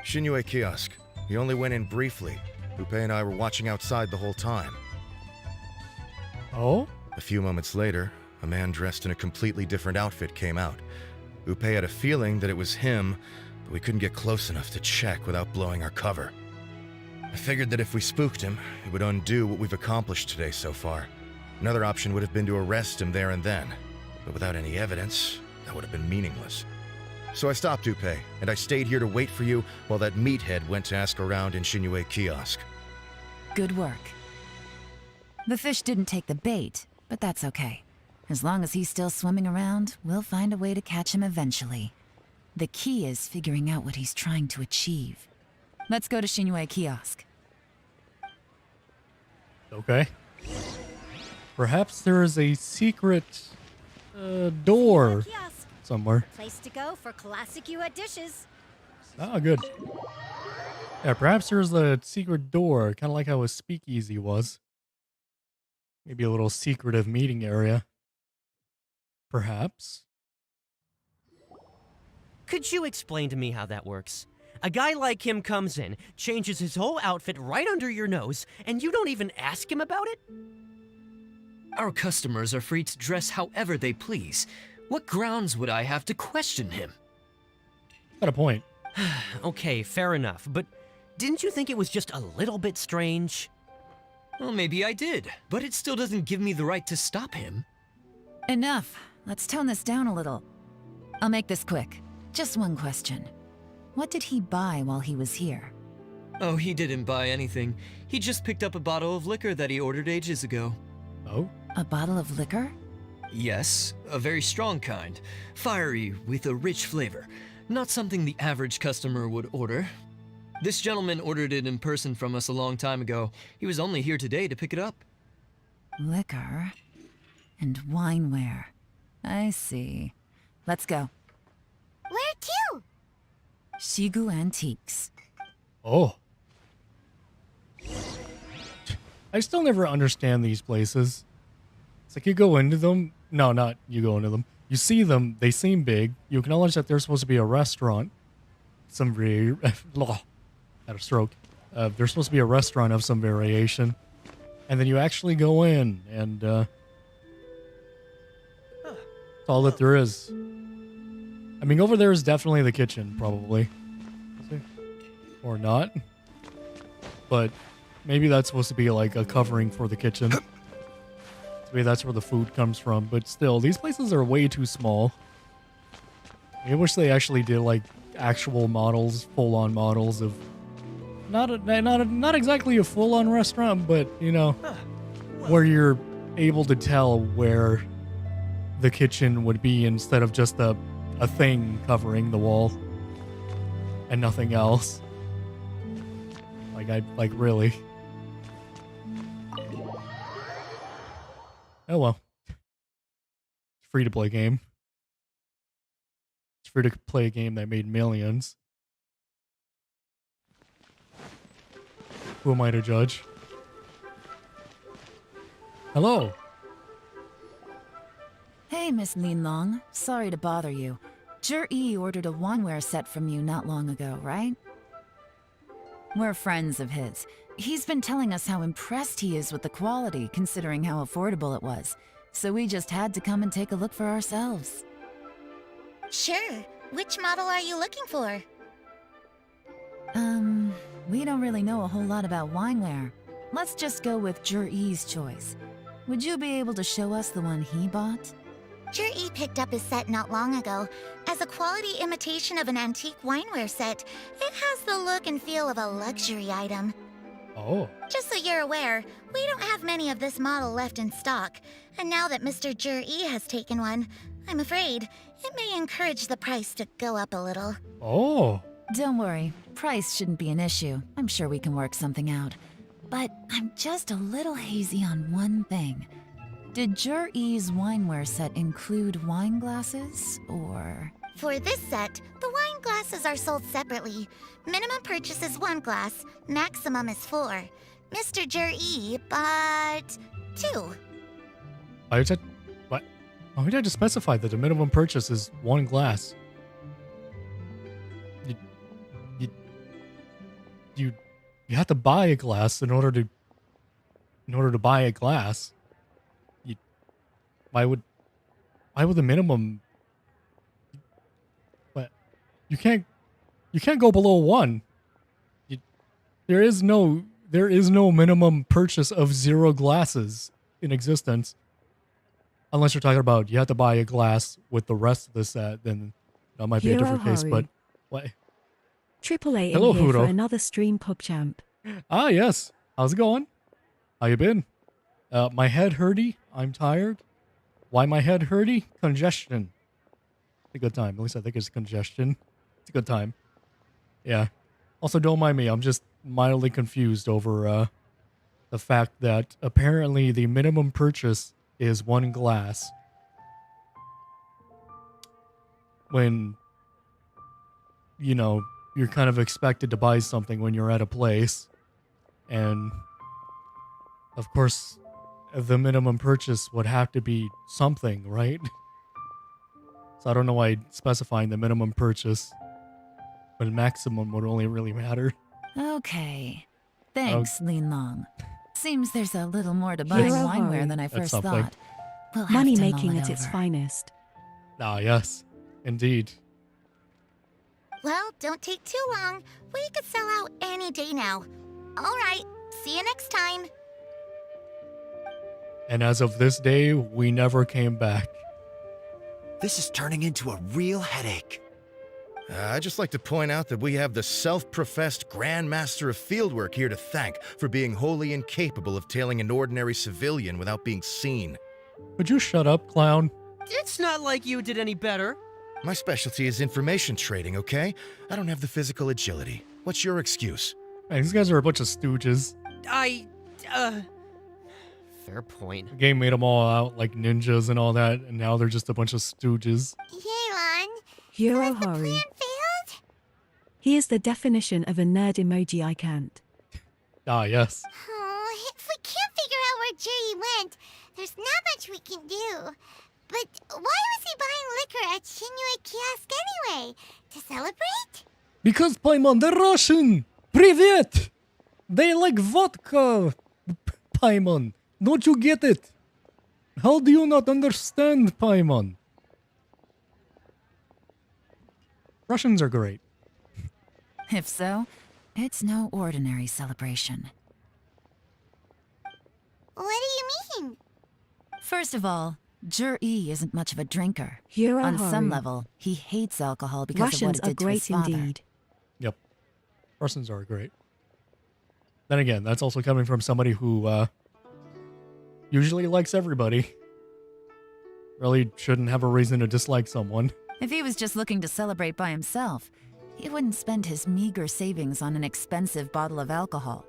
Shinue Kiosk. He only went in briefly. Upe and I were watching outside the whole time. Oh? A few moments later, a man dressed in a completely different outfit came out. Upe had a feeling that it was him, but we couldn't get close enough to check without blowing our cover. I figured that if we spooked him, it would undo what we've accomplished today so far. Another option would have been to arrest him there and then, but without any evidence, that would have been meaningless. So I stopped Upe, and I stayed here to wait for you while that meathead went to ask around in Shinue Kiosk. Good work. The fish didn't take the bait, but that's okay. As long as he's still swimming around, we'll find a way to catch him eventually. The key is figuring out what he's trying to achieve. Let's go to Shinue Kiosk. Okay. Perhaps there is a secret door somewhere. Place to go for classic UA dishes. Oh, good. Yeah, perhaps there's a secret door, kind of like how a speakeasy was. Maybe a little secretive meeting area. Perhaps. Could you explain to me how that works? A guy like him comes in, changes his whole outfit right under your nose, and you don't even ask him about it? Our customers are free to dress however they please. What grounds would I have to question him? Got a point. Okay, fair enough, but didn't you think it was just a little bit strange? Well, maybe I did, but it still doesn't give me the right to stop him. Enough. Let's tone this down a little. I'll make this quick. Just one question. What did he buy while he was here? Oh, he didn't buy anything. He just picked up a bottle of liquor that he ordered ages ago. Oh? A bottle of liquor? Yes, a very strong kind. Fiery, with a rich flavor. Not something the average customer would order. This gentleman ordered it in person from us a long time ago. He was only here today to pick it up. Liquor and wineware. I see. Let's go. Where to? Shigu Antiques. Oh. I still never understand these places. It's like you go into them. No, not you go into them. You see them. They seem big. You acknowledge that they're supposed to be a restaurant. Some had a stroke. They're supposed to be a restaurant of some variation. And then you actually go in and that's all that there is. I mean, over there is definitely the kitchen, probably. Or not. But maybe that's supposed to be like a covering for the kitchen. Maybe that's where the food comes from. But still, these places are way too small. I wish they actually did like actual models, full-on models of not exactly a full-on restaurant, but you know, where you're able to tell where the kitchen would be instead of just a thing covering the wall and nothing else. Like really. Oh well. It's free to play game. It's free to play a game that made millions. Who am I to judge? Hello. Hey, Miss Linlong. Sorry to bother you. Zhi ordered a wineware set from you not long ago, right? We're friends of his. He's been telling us how impressed he is with the quality, considering how affordable it was. So we just had to come and take a look for ourselves. Sure. Which model are you looking for? We don't really know a whole lot about wineware. Let's just go with Zhi's choice. Would you be able to show us the one he bought? Zhi picked up his set not long ago. As a quality imitation of an antique wineware set, it has the look and feel of a luxury item. Oh. Just so you're aware, we don't have many of this model left in stock. And now that Mr. Zhi has taken one, I'm afraid it may encourage the price to go up a little. Oh. Don't worry, price shouldn't be an issue. I'm sure we can work something out. But I'm just a little hazy on one thing. Did Zhi's wineware set include wine glasses, or...? For this set, the wine glasses are sold separately. Minimum purchase is 1 glass, maximum is 4. Mr. Zhi bought 2. I said, what? Oh, we had to specify that the minimum purchase is 1 glass. You have to buy a glass in order to buy a glass. Why would the minimum? What? You can't go below 1. There is no minimum purchase of 0 glasses in existence. Unless you're talking about you have to buy a glass with the rest of the set, then that might be a different case. But what? AAA Hello, in here for Huro. another stream, PubChamp. Ah, yes. How's it going? How you been? My head hurty. I'm tired. Why my head hurty? Congestion. It's a good time. At least I think it's congestion. It's a good time. Yeah. Also, don't mind me. I'm just mildly confused over the fact that apparently the minimum purchase is 1 glass. When, you know, you're kind of expected to buy something when you're at a place. And, of course, the minimum purchase would have to be something, right? So I don't know why specifying the minimum purchase, but maximum would only really matter. Okay. Thanks, Linlong. Seems there's a little more to buying Hero wineware Hori. than I That's first something. thought. We'll have Money to mull making it at its over. finest. Ah, yes. Indeed. Well, don't take too long. We could sell out any day now. All right, see you next time. And as of this day, we never came back. This is turning into a real headache. I'd just like to point out that we have the self-professed Grand Master of Fieldwork here to thank for being wholly incapable of tailing an ordinary civilian without being seen. Would you shut up, clown? It's not like you did any better. My specialty is information trading, okay? I don't have the physical agility. What's your excuse? Hey, these guys are a bunch of stooges. Fair point. The game made them all out like ninjas and all that, and now they're just a bunch of stooges. Yelan, Hero so has the Hori. plan failed? Here's the definition of a nerd emoji I can't. Ah, yes. Oh, if we can't figure out where Jerry went, there's not much we can do. But why was he buying liquor at Shinue Kiosk anyway? To celebrate? Because Paimon, they're Russian! Привет! They like vodka, Paimon. Don't you get it? How do you not understand, Paimon? Russians are great. If so, it's no ordinary celebration. What do you mean? First of all, Jur-E isn't much of a drinker. Hero On some Hori. level, he hates alcohol because Russians of what are it did to his great father. indeed. Yep. Russians are great. Then again, that's also coming from somebody who usually likes everybody. Really shouldn't have a reason to dislike someone. If he was just looking to celebrate by himself, he wouldn't spend his meager savings on an expensive bottle of alcohol,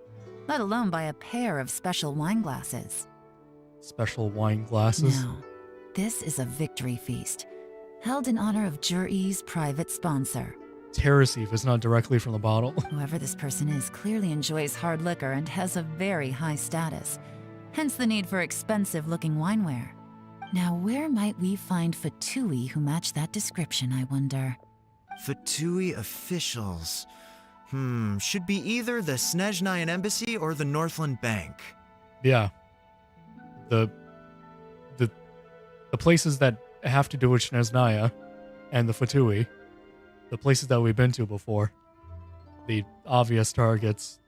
let alone buy a pair of special wine glasses. Special wine glasses. No, this is a victory feast, held in honor of Jur-E's private sponsor. It's heresy if it's not directly from the bottle. Whoever this person is clearly enjoys hard liquor and has a very high status, hence the need for expensive-looking wineware. Now, where might we find Fatui who match that description, I wonder? Fatui officials. Should be either the Snezhnayan Embassy or the Northland Bank. Yeah. The places that have to do with Snezhnaya and the Fatui, the places that we've been to before, the obvious targets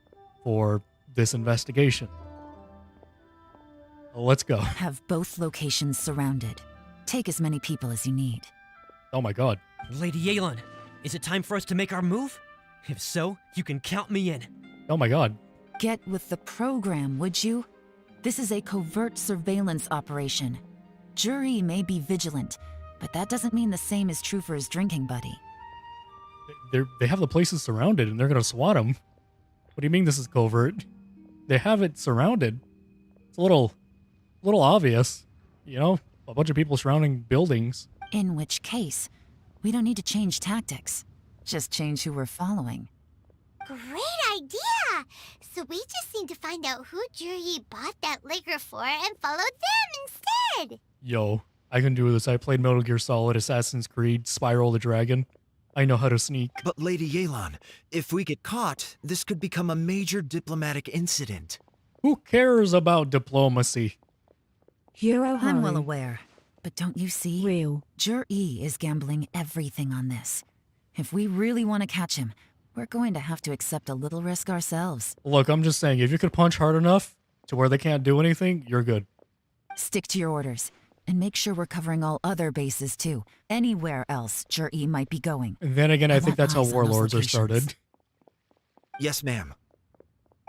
for this investigation. Let's go. Have both locations surrounded. Take as many people as you need. Oh my god. Lady Yelan, is it time for us to make our move? If so, you can count me in. Oh my god. Get with the program, would you? This is a covert surveillance operation. Jur-E may be vigilant, but that doesn't mean the same is true for his drinking buddy. They have the places surrounded and they're gonna SWAT him. What do you mean this is covert? They have it surrounded. It's a little obvious. You know? A bunch of people surrounding buildings. In which case, we don't need to change tactics. Just change who we're following. Great idea! So we just need to find out who Juri bought that liquor for and follow them instead! Yo, I can do this. I played Metal Gear Solid, Assassin's Creed, Spiral the Dragon. I know how to sneak. But Lady Yelan, if we get caught, this could become a major diplomatic incident. Who cares about diplomacy? Hero I'm well Hori. aware, but don't you see? Real. Jur-E is gambling everything on this. If we really want to catch him, we're going to have to accept a little risk ourselves. Look, I'm just saying, if you could punch hard enough to where they can't do anything, you're good. Stick to your orders, and make sure we're covering all other bases too. Anywhere else Jur-E might be going. And then again, I think want that's how eyes on those warlords are locations. started. Yes, ma'am.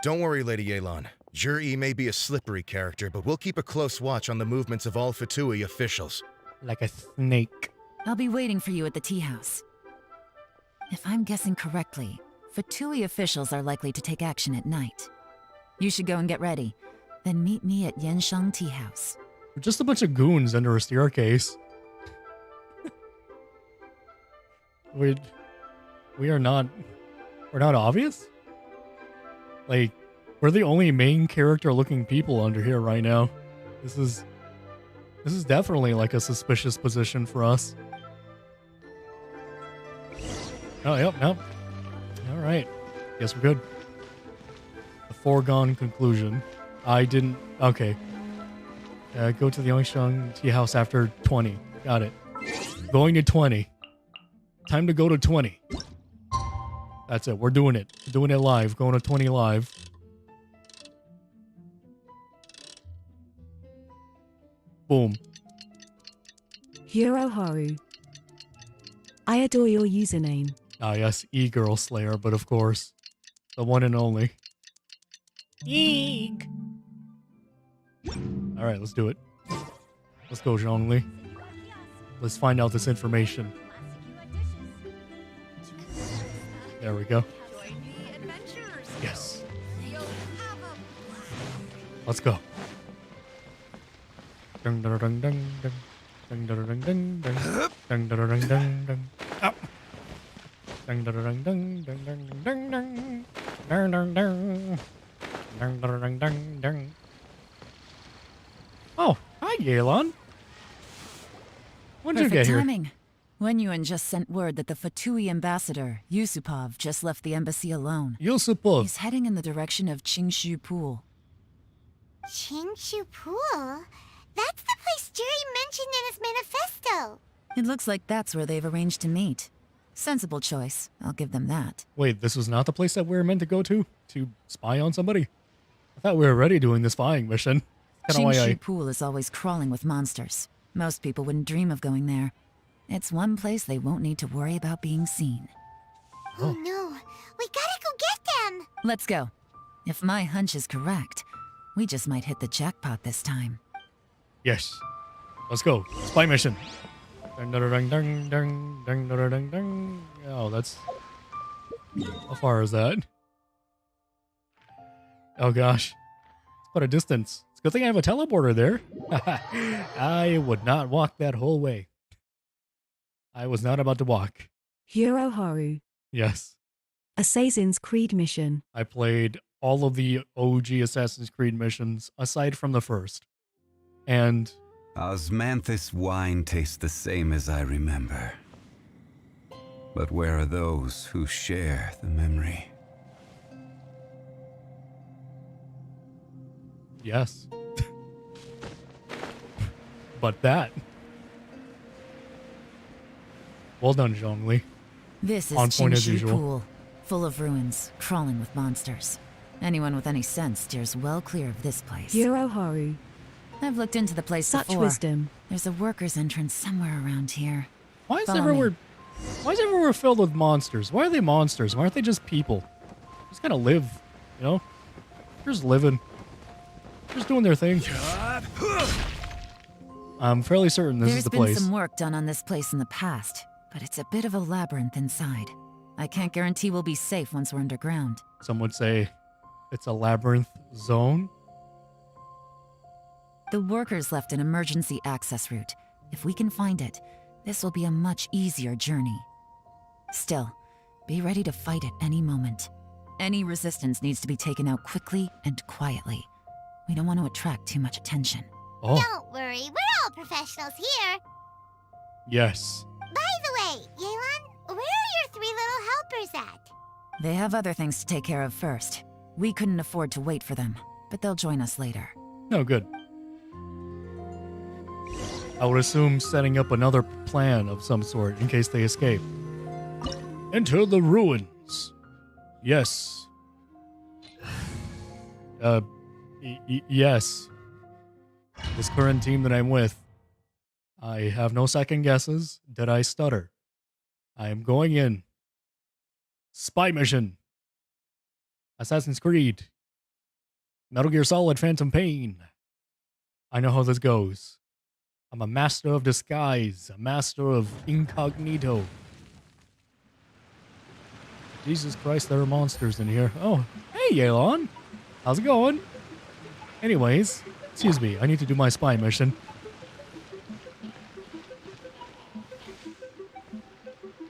Don't worry, Lady Yelan. Jur-E may be a slippery character, but we'll keep a close watch on the movements of all Fatui officials. Like a snake. I'll be waiting for you at the tea house. If I'm guessing correctly, Fatui officials are likely to take action at night. You should go and get ready. Then meet me at Yensheng Tea House. We're just a bunch of goons under a staircase. We're not obvious? Like, we're the only main character looking people under here right now. This is definitely like a suspicious position for us. Oh, yep. All right. Guess we're good. A foregone conclusion. Okay. Go to the Yongsheng Tea House after 20. Got it. Going to 20. Time to go to 20. That's it. We're doing it. Doing it live. Going to 20 live. Boom. Hiro Haru. I adore your username. Ah, yes. E-Girl Slayer, but of course. The one and only. Eek. Alright, let's do it. Let's go, Zhongli. Let's find out this information. There we go. Yes. Let's go. Dun dun dun dun dun. Dun dun dun dun dun. Dun dun dun dun dun. Up. Dun dun dun dun dun dun dun dun. Dun dun dun. Dun dun dun dun dun. Oh, hi, Yelan. When did you get here? Timing. Wenyuan just sent word that the Fatui ambassador, Yusupov, just left the embassy alone. Yusupov. He's heading in the direction of Qingshu Pool. Qingshu Pool? That's the place Jerry mentioned in his manifesto. It looks like that's where they've arranged to meet. Sensible choice. I'll give them that. Wait, this was not the place that we were meant to go to spy on somebody? I thought we were already doing this spying mission. Qingshu Pool is always crawling with monsters. Most people wouldn't dream of going there. It's one place they won't need to worry about being seen. Oh no, we gotta go get them! Let's go. If my hunch is correct, we just might hit the jackpot this time. Yes. Let's go. Spy mission. Dun, dun, dun, dun, dun, dun, dun, dun, dun. Oh, that's... How far is that? Oh gosh. It's quite a distance. It's a good thing I have a teleporter there. I would not walk that whole way. I was not about to walk. Hiro Haru. Yes. Assassin's Creed mission. I played all of the OG Assassin's Creed missions, aside from the first. And... Osmanthus wine tastes the same as I remember. But where are those who share the memory? Yes. But that... Well done, Zhongli. This is On point as Qingshu usual. Pool, full of ruins, crawling with monsters. Anyone with any sense steers well clear of this place. Hiro Haru. I've looked into the place Such before. wisdom. There's a worker's entrance somewhere around here. Why is Follow everywhere... me. Why is everywhere filled with monsters? Why are they monsters? Why aren't they just people? Just gotta live, you know? They're just living. They're just doing their thing. I'm fairly certain this is the There's been place. some work done on this place in the past, but it's a bit of a labyrinth inside. I can't guarantee we'll be safe once we're underground. Some would say it's a labyrinth zone. The workers left an emergency access route. If we can find it, this will be a much easier journey. Still, be ready to fight at any moment. Any resistance needs to be taken out quickly and quietly. We don't want to attract too much attention. Oh, Don't worry, we're all professionals here. yes. By the way, Yelan, where are your 3 little helpers at? They have other things to take care of first. We couldn't afford to wait for them, but they'll join us later. No, good. I would assume setting up another plan of some sort in case they escape. Enter the ruins. Yes. Yes. This current team that I'm with, I have no second guesses. Did I stutter? I am going in. Spy mission. Assassin's Creed. Metal Gear Solid Phantom Pain. I know how this goes. I'm a master of disguise, a master of incognito. Jesus Christ, there are monsters in here. Oh, hey, Yelan. How's it going? Anyways, excuse me, I need to do my spy mission.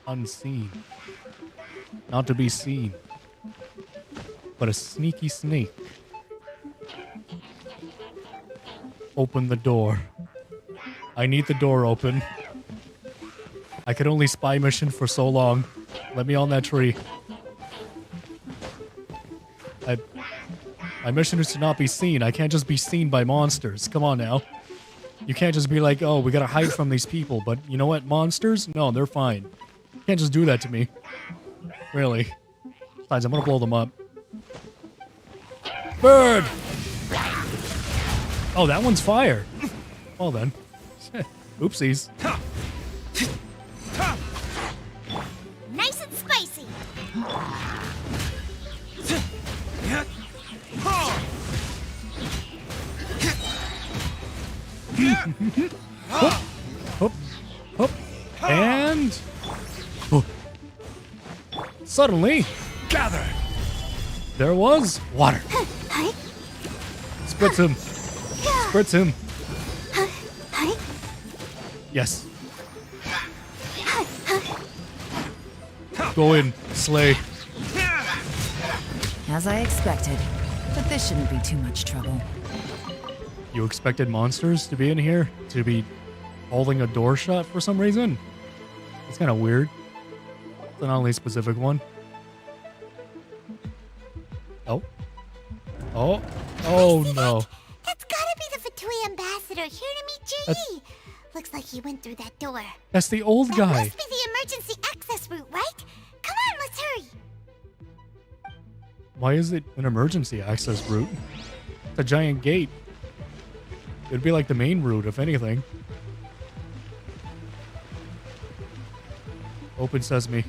Unseen. Not to be seen. But a sneaky snake. Open the door. I need the door open. I could only spy mission for so long. Let me on that tree. My mission is to not be seen. I can't just be seen by monsters. Come on now. You can't just be like, oh, we gotta hide from these people, but you know what, monsters? No, they're fine. You can't just do that to me. Really. Besides, I'm gonna blow them up. Bird! Oh, that one's fire. Well then. Oopsies. Nice and spicy. Hoop, hoop, hoop, and hoop. Suddenly, gather. There was water. Spritz him. Spritz him. Yes. Go in, slay. As I expected. But this shouldn't be too much trouble. You expected monsters to be in here? To be holding a door shut for some reason? It's kind of weird. It's an oddly specific one. Oh. Oh. Oh no. That's gotta be the Fatui ambassador here to meet Ji. Looks like he went through that door. That's the old That guy. must be the emergency access route, right? Come on, let's hurry. Why is it an emergency access route? It's a giant gate. It'd be like the main route, if anything. Open sesame.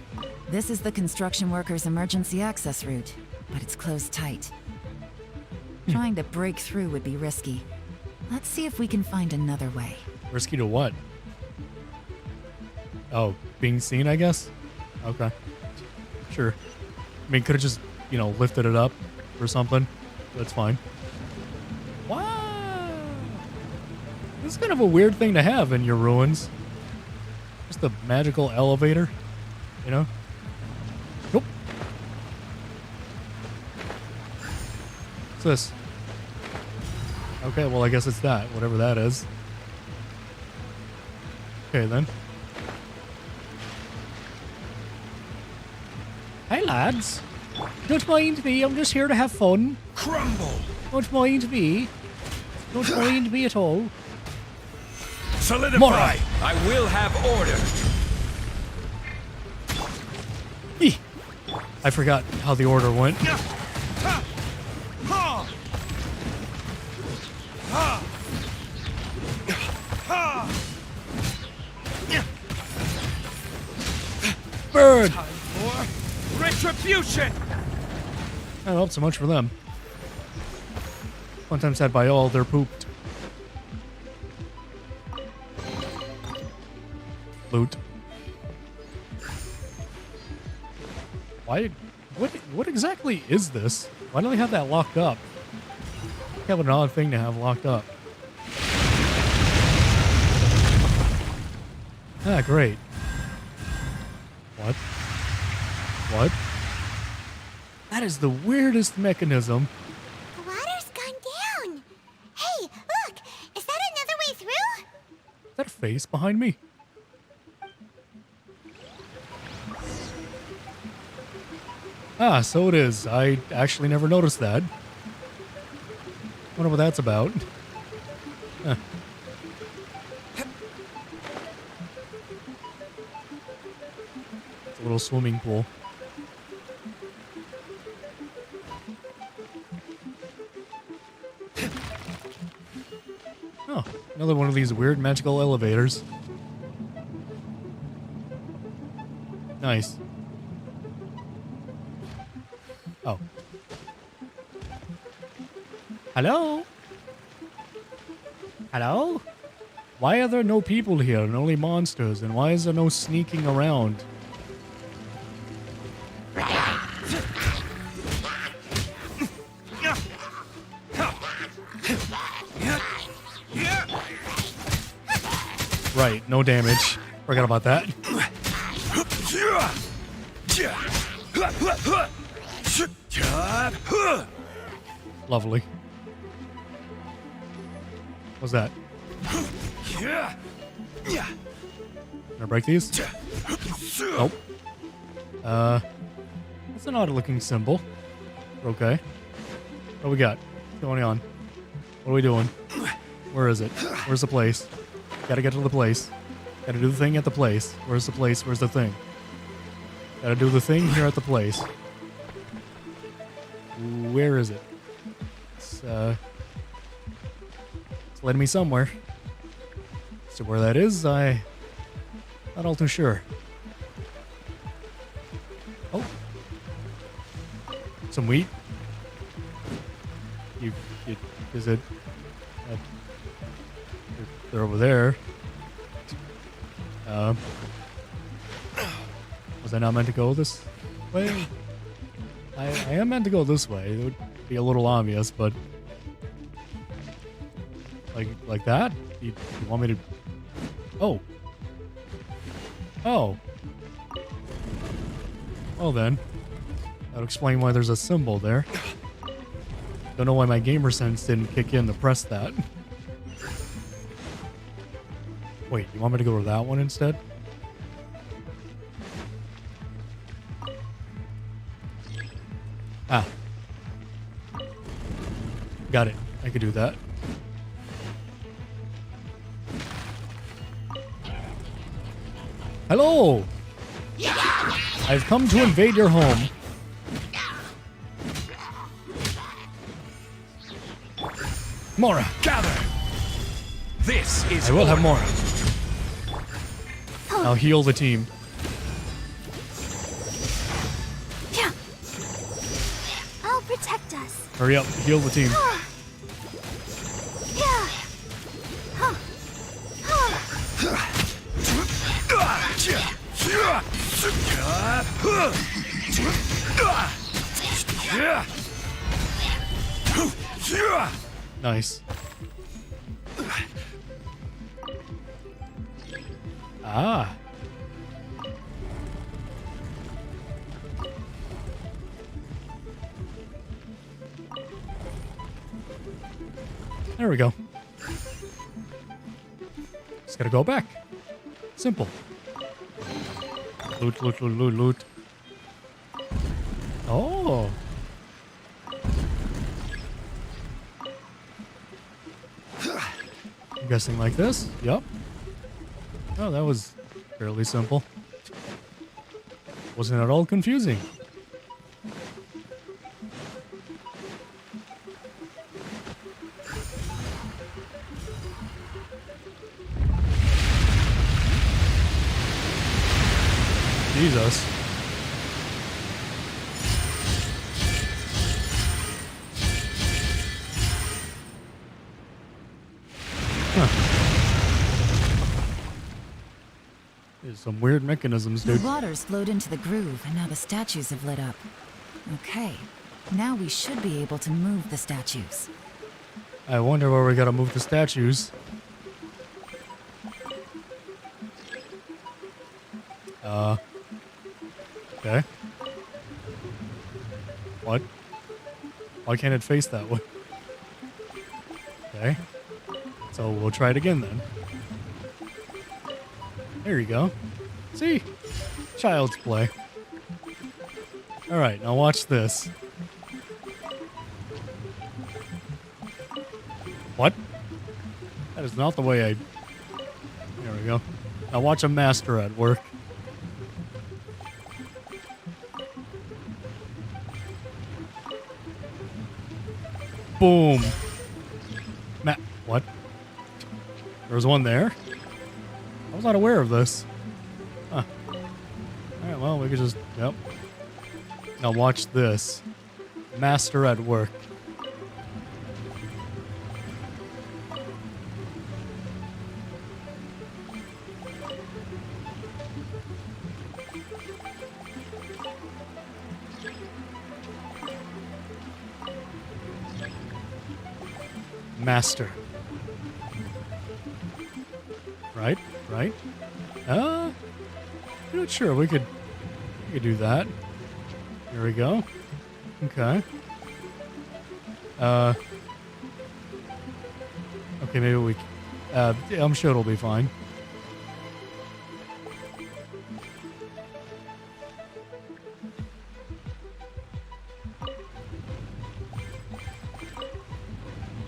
This is the construction workers' emergency access route, but it's closed tight. Trying to break through would be risky. Let's see if we can find another way. Risky to what? Oh, being seen, I guess? Okay. Sure. I mean, could have just, you know, lifted it up or something. That's fine. Wow. This is kind of a weird thing to have in your ruins. Just a magical elevator, you know? Nope. What's this? Okay, well, I guess it's that, whatever that is. Okay, then. Hey, lads. Don't mind me, I'm just here to have fun. Crumble. Don't mind me. Don't mind me at all. Solidify. Mora. I will have order. Eeh. I forgot how the order went. Bird! Time for retribution. Oh, well, so much for them. One time said by all, they're pooped. Loot. Why? What exactly is this? Why do they have that locked up? Kind of an odd thing to have locked up. Ah, great. What? What? That is the weirdest mechanism. The water's gone down. Hey, look! Is that another way through? Is that a face behind me? Ah, so it is. I actually never noticed that. Wonder what that's about. Huh. It's a little swimming pool. Oh, another one of these weird magical elevators. Nice. Oh. Hello? Hello? Why are there no people here and only monsters? And why is there no sneaking around? Right, no damage. Forgot about that. Lovely. What's that? Can I break these? Nope. That's an odd looking symbol. Okay. What do we got? What's going on? What are we doing? Where is it? Where's the place? Gotta get to the place. Gotta do the thing at the place. Where's the place? Where's the thing? Gotta do the thing here at the place. Where is it? It's led me somewhere. So where that is, I'm not all too sure. Oh. Some wheat. Is it? They're over there. Was I not meant to go this way? I am meant to go this way. It would be a little obvious, but like that? You want me to? Oh. Oh. Well then, that'll explain why there's a symbol there. Don't know why my gamer sense didn't kick in to press that. Wait, you want me to go to that one instead? Ah. Got it. I could do that. Hello! I've come to invade your home. Mora, gather! This is I will have Mora. I'll heal the team. Yeah. I'll protect us. Hurry up, heal the team. Yeah. Nice. Ah. There we go. Just gotta go back. Simple. Loot, loot, loot, loot, loot. Oh. I'm guessing like this? Yep. Oh, that was fairly simple. Wasn't at all confusing. Jesus. There's some weird mechanisms, dude. The water's flowed into the groove, and now the statues have lit up. Okay, now we should be able to move the statues. I wonder where we gotta move the statues. Okay. What? Why can't it face that way? Okay. So we'll try it again then. There you go. See? Child's play. Alright, now watch this. What? That is not the way I... There we go. Now watch a master at work. Boom. What? There was one there? I was not aware of this. Huh. Alright, well, we could just... Yep. Now watch this. Master at work. Master. Right? Right? I'm not sure. We could do that. Here we go. Okay. Okay, maybe we... yeah, I'm sure it'll be fine.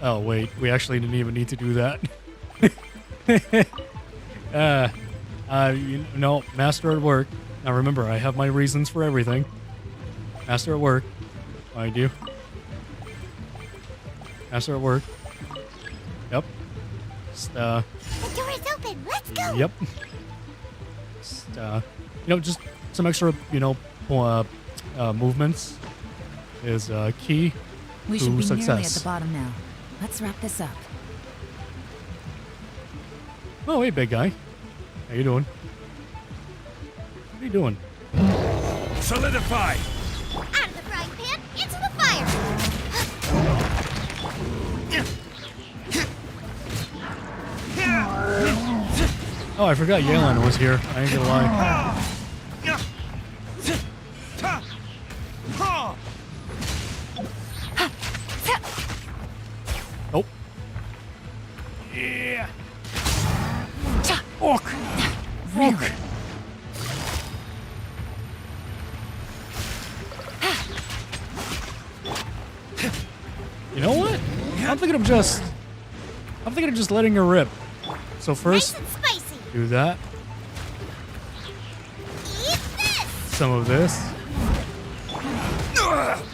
Oh, wait. We actually didn't even need to do that. No, master at work. Now remember, I have my reasons for everything. Master at work. I do. Master at work. Yep. Just, The door is open. Let's go. Yep. Just, just some extra, movements is key We to should be success. nearly at the bottom now. Let's wrap this up. Oh, hey, big guy. How you doing? What are you doing? Solidify! Out of the frying pan, into the fire! Oh, I forgot Yalen was here. I ain't gonna lie. Oh. Yeah. Orc. Orc. You know what? I'm thinking of just letting her rip. So first, Nice and spicy. do that. Eat this. Some of this.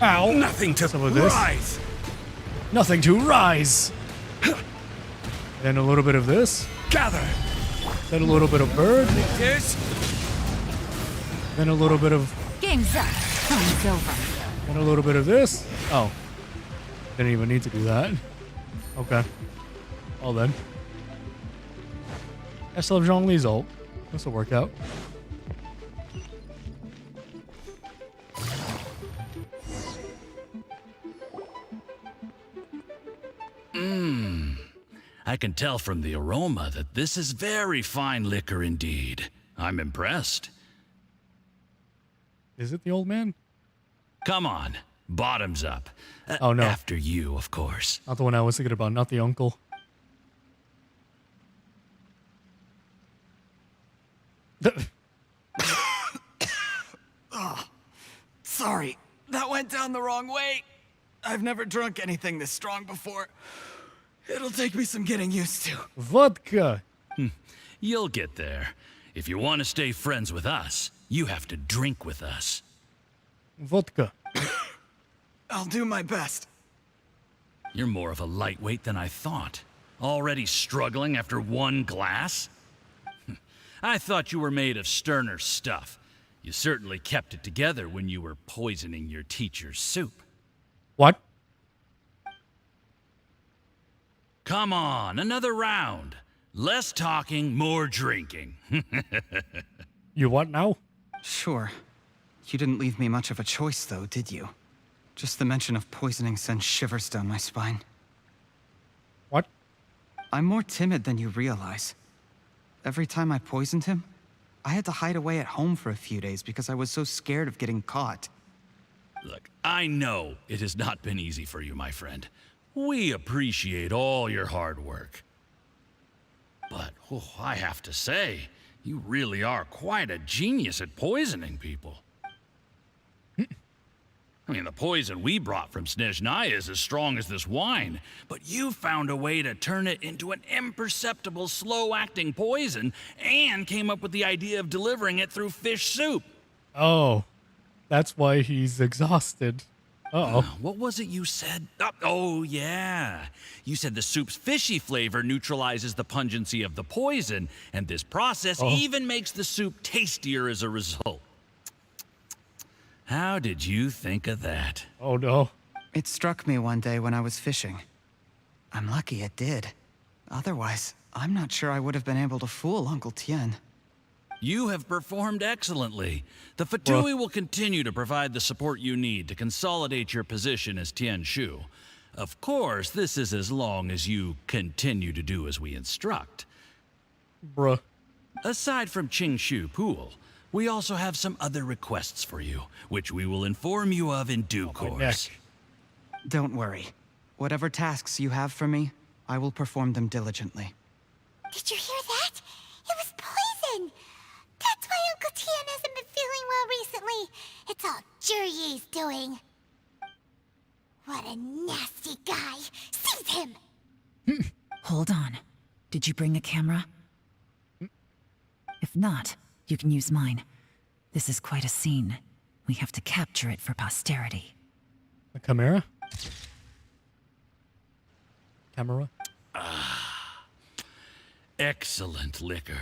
Ow. Nothing to Some of this. rise. Nothing to rise. Then a little bit of this. Gather. Then a little bit of bird. Yes. Then a little bit of. Game's up. Time's over. Then a little bit of this. Oh. Didn't even need to do that. Okay. Well then. I still have Zhongli's ult. This'll work out. I can tell from the aroma that this is very fine liquor indeed. I'm impressed. Is it the old man? Come on, bottoms up. Oh no. After you, of course. Not the one I was thinking about, not the uncle. Oh, sorry. That went down the wrong way. I've never drunk anything this strong before. It'll take me some getting used to. Vodka. You'll get there. If you want to stay friends with us, you have to drink with us. Vodka. I'll do my best. You're more of a lightweight than I thought. Already struggling after one glass? I thought you were made of sterner stuff. You certainly kept it together when you were poisoning your teacher's soup. What? Come on, another round. Less talking, more drinking. You what now? Sure. You didn't leave me much of a choice, though, did you? Just the mention of poisoning sends shivers down my spine. What? I'm more timid than you realize. Every time I poisoned him, I had to hide away at home for a few days because I was so scared of getting caught. Look, I know it has not been easy for you, my friend. We appreciate all your hard work. But, I have to say, you really are quite a genius at poisoning people. I mean, the poison we brought from Snezhnaya is as strong as this wine, but you found a way to turn it into an imperceptible, slow-acting poison and came up with the idea of delivering it through fish soup. Oh. That's why he's exhausted. Uh-oh. What was it you said? Oh, yeah. You said the soup's fishy flavor neutralizes the pungency of the poison, and this process even makes the soup tastier as a result. How did you think of that? Oh, no. It struck me one day when I was fishing. I'm lucky it did. Otherwise, I'm not sure I would have been able to fool Uncle Tien. You have performed excellently. The Fatui will continue to provide the support you need to consolidate your position as Tien Shu. Of course, this is as long as you continue to do as we instruct. Bruh. Aside from Qing Shu Pool, we also have some other requests for you, which we will inform you of in due course. Don't worry. Whatever tasks you have for me, I will perform them diligently. Did you hear that? It was poison. That's why Uncle Tien hasn't been feeling well recently. It's all Jurye's doing. What a nasty guy. Seize him. Hold on. Did you bring a camera? If not, you can use mine. This is quite a scene. We have to capture it for posterity. A camera? Camera? Excellent liquor.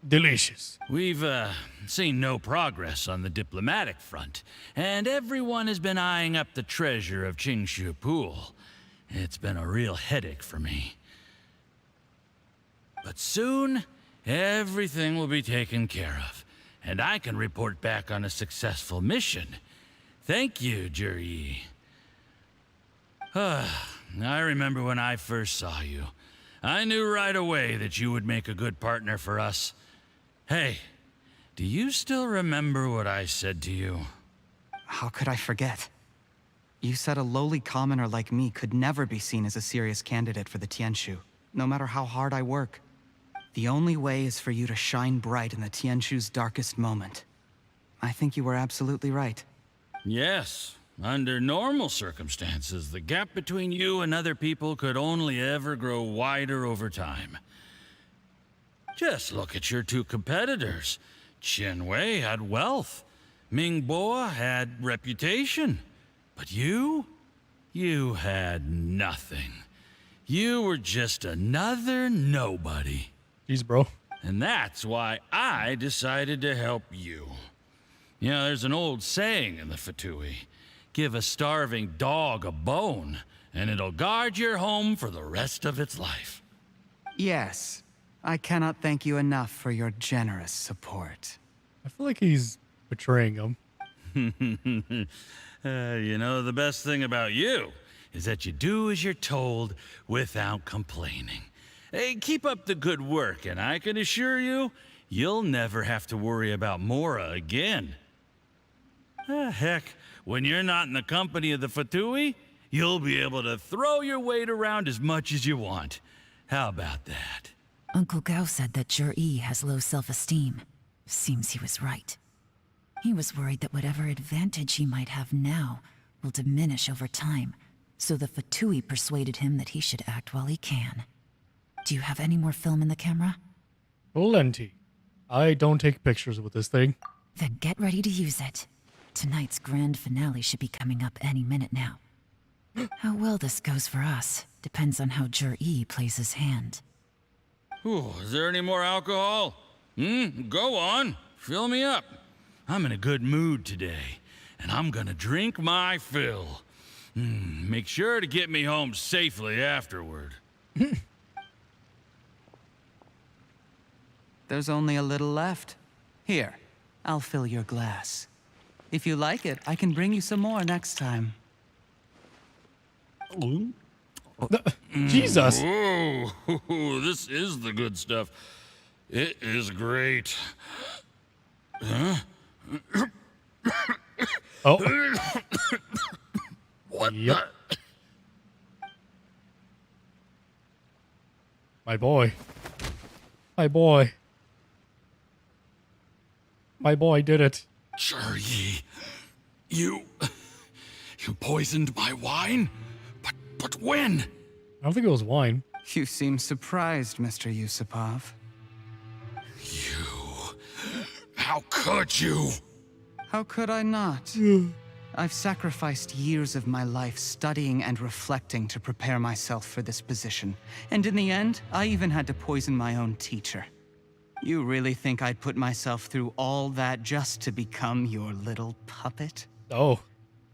Delicious. We've seen no progress on the diplomatic front, and everyone has been eyeing up the treasure of Qingshu Pool. It's been a real headache for me. But soon, everything will be taken care of, and I can report back on a successful mission. Thank you, Juri. I remember when I first saw you. I knew right away that you would make a good partner for us. Hey, do you still remember what I said to you? How could I forget? You said a lowly commoner like me could never be seen as a serious candidate for the Tianshu, no matter how hard I work. The only way is for you to shine bright in the Tianshu's darkest moment. I think you were absolutely right. Yes. Under normal circumstances, the gap between you and other people could only ever grow wider over time. Just look at your two competitors. Qianwei had wealth. Mingboa had reputation. But you had nothing. You were just another nobody. Jeez, bro. And that's why I decided to help you. You know, there's an old saying in the Fatui. Give a starving dog a bone, and it'll guard your home for the rest of its life. Yes. I cannot thank you enough for your generous support. I feel like he's betraying him. You know, the best thing about you is that you do as you're told without complaining. Hey, keep up the good work, and I can assure you, you'll never have to worry about Mora again. Heck, when you're not in the company of the Fatui, you'll be able to throw your weight around as much as you want. How about that? Uncle Gao said that Jur-E has low self-esteem. Seems he was right. He was worried that whatever advantage he might have now will diminish over time, so the Fatui persuaded him that he should act while he can. Do you have any more film in the camera? Plenty. I don't take pictures with this thing. Then get ready to use it. Tonight's grand finale should be coming up any minute now. How well this goes for us depends on how Jur-E plays his hand. Ooh, is there any more alcohol? Go on. Fill me up. I'm in a good mood today, and I'm gonna drink my fill. Make sure to get me home safely afterward. There's only a little left. Here, I'll fill your glass. If you like it, I can bring you some more next time. Jesus. Whoa, this is the good stuff. It is great. Huh? Oh. What yep. My boy. My boy. My boy did it. Jur-E, you poisoned my wine? But when? I don't think it was wine. You seem surprised, Mr. Yusupov. How could you? How could I not? I've sacrificed years of my life studying and reflecting to prepare myself for this position. And in the end, I even had to poison my own teacher. You really think I'd put myself through all that just to become your little puppet? Oh.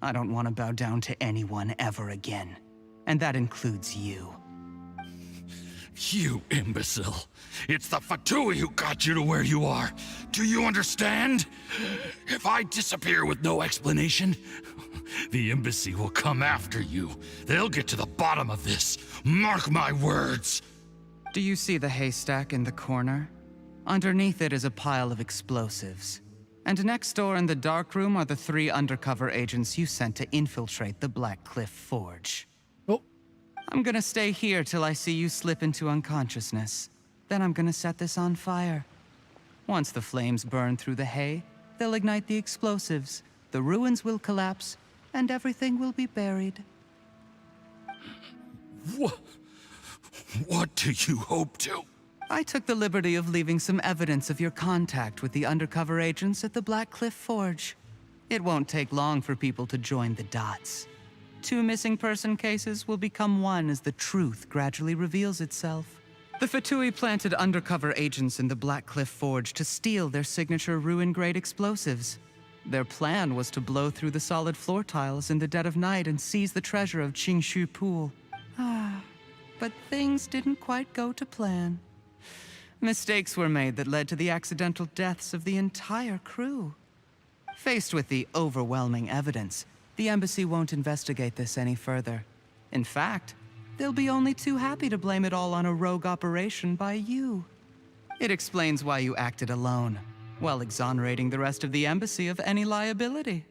I don't want to bow down to anyone ever again. And that includes you. You imbecile. It's the Fatui who got you to where you are. Do you understand? If I disappear with no explanation, the embassy will come after you. They'll get to the bottom of this. Mark my words. Do you see the haystack in the corner? Underneath it is a pile of explosives. And next door in the dark room are the 3 undercover agents you sent to infiltrate the Black Cliff Forge. Oh. I'm gonna stay here till I see you slip into unconsciousness. Then I'm gonna set this on fire. Once the flames burn through the hay, they'll ignite the explosives, the ruins will collapse, and everything will be buried. What do you hope to? I took the liberty of leaving some evidence of your contact with the undercover agents at the Black Cliff Forge. It won't take long for people to join the dots. 2 missing person cases will become one as the truth gradually reveals itself. The Fatui planted undercover agents in the Black Cliff Forge to steal their signature ruin-grade explosives. Their plan was to blow through the solid floor tiles in the dead of night and seize the treasure of Qingshu Pool. But things didn't quite go to plan. Mistakes were made that led to the accidental deaths of the entire crew. Faced with the overwhelming evidence, the embassy won't investigate this any further. In fact, they'll be only too happy to blame it all on a rogue operation by you. It explains why you acted alone, while exonerating the rest of the embassy of any liability.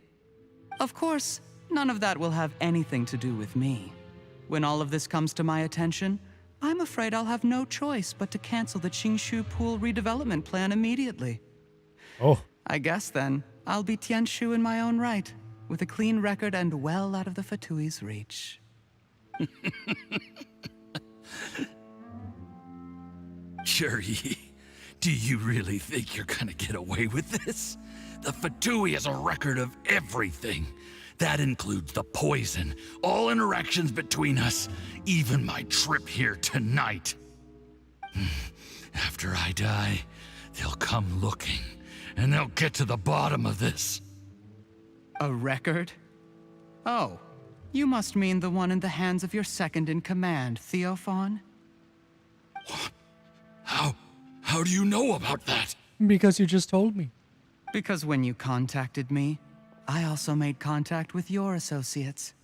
Of course, none of that will have anything to do with me. When all of this comes to my attention, I'm afraid I'll have no choice but to cancel the Qingshu Pool redevelopment plan immediately. Oh. I guess then, I'll be Tianshu in my own right, with a clean record and well out of the Fatui's reach. Yuri, do you really think you're gonna get away with this? The Fatui has a record of everything. That includes the poison, all interactions between us, even my trip here tonight. After I die, they'll come looking, and they'll get to the bottom of this. A record? Oh, you must mean the one in the hands of your second-in-command, Theophan? What? How do you know about that? Because you just told me. Because when you contacted me, I also made contact with your associates.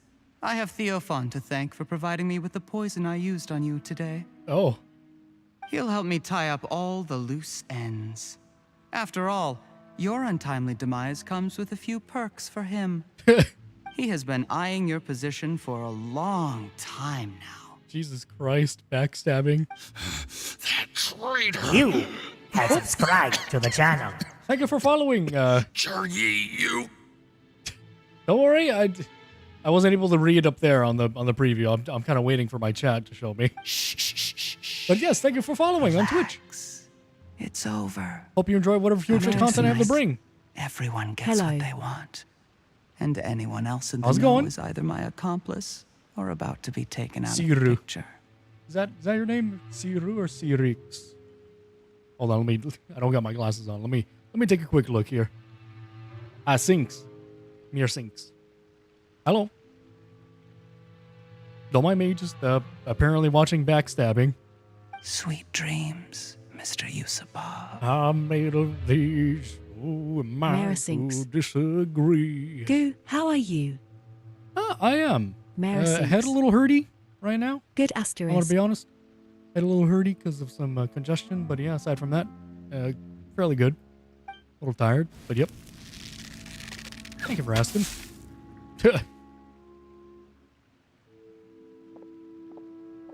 I have Theophan to thank for providing me with the poison I used on you today. Oh. He'll help me tie up all the loose ends. After all, your untimely demise comes with a few perks for him. He has been eyeing your position for a long time now. Jesus Christ, backstabbing. That traitor! You have subscribed to the channel. Thank you for following. Cheryi, you... Don't worry, I wasn't able to read up there on the preview. I'm kind of waiting for my chat to show me. But yes, thank you for following on Twitch. It's over. Hope you enjoy whatever future content I have to bring. Everyone gets what they want. And anyone else in the How's it know going? is either my accomplice or about to be taken out of the Siru. picture. Is that your name? Siru or Sirix? Hold on, I don't got my glasses on. Let me take a quick look here. Sinks. Mere Sinks. Hello. Don't mind me, just apparently watching backstabbing. Sweet dreams, Mr. Yusabah. I'm made of these. Who am I Mara to Sinks. disagree? Goo, how are you? I am. Mara Head Sinks. a little hurty right now. Good I want asterisk. to be honest. Head a little hurty because of some congestion, but yeah, aside from that, fairly good. A little tired, but yep. Thank you for asking.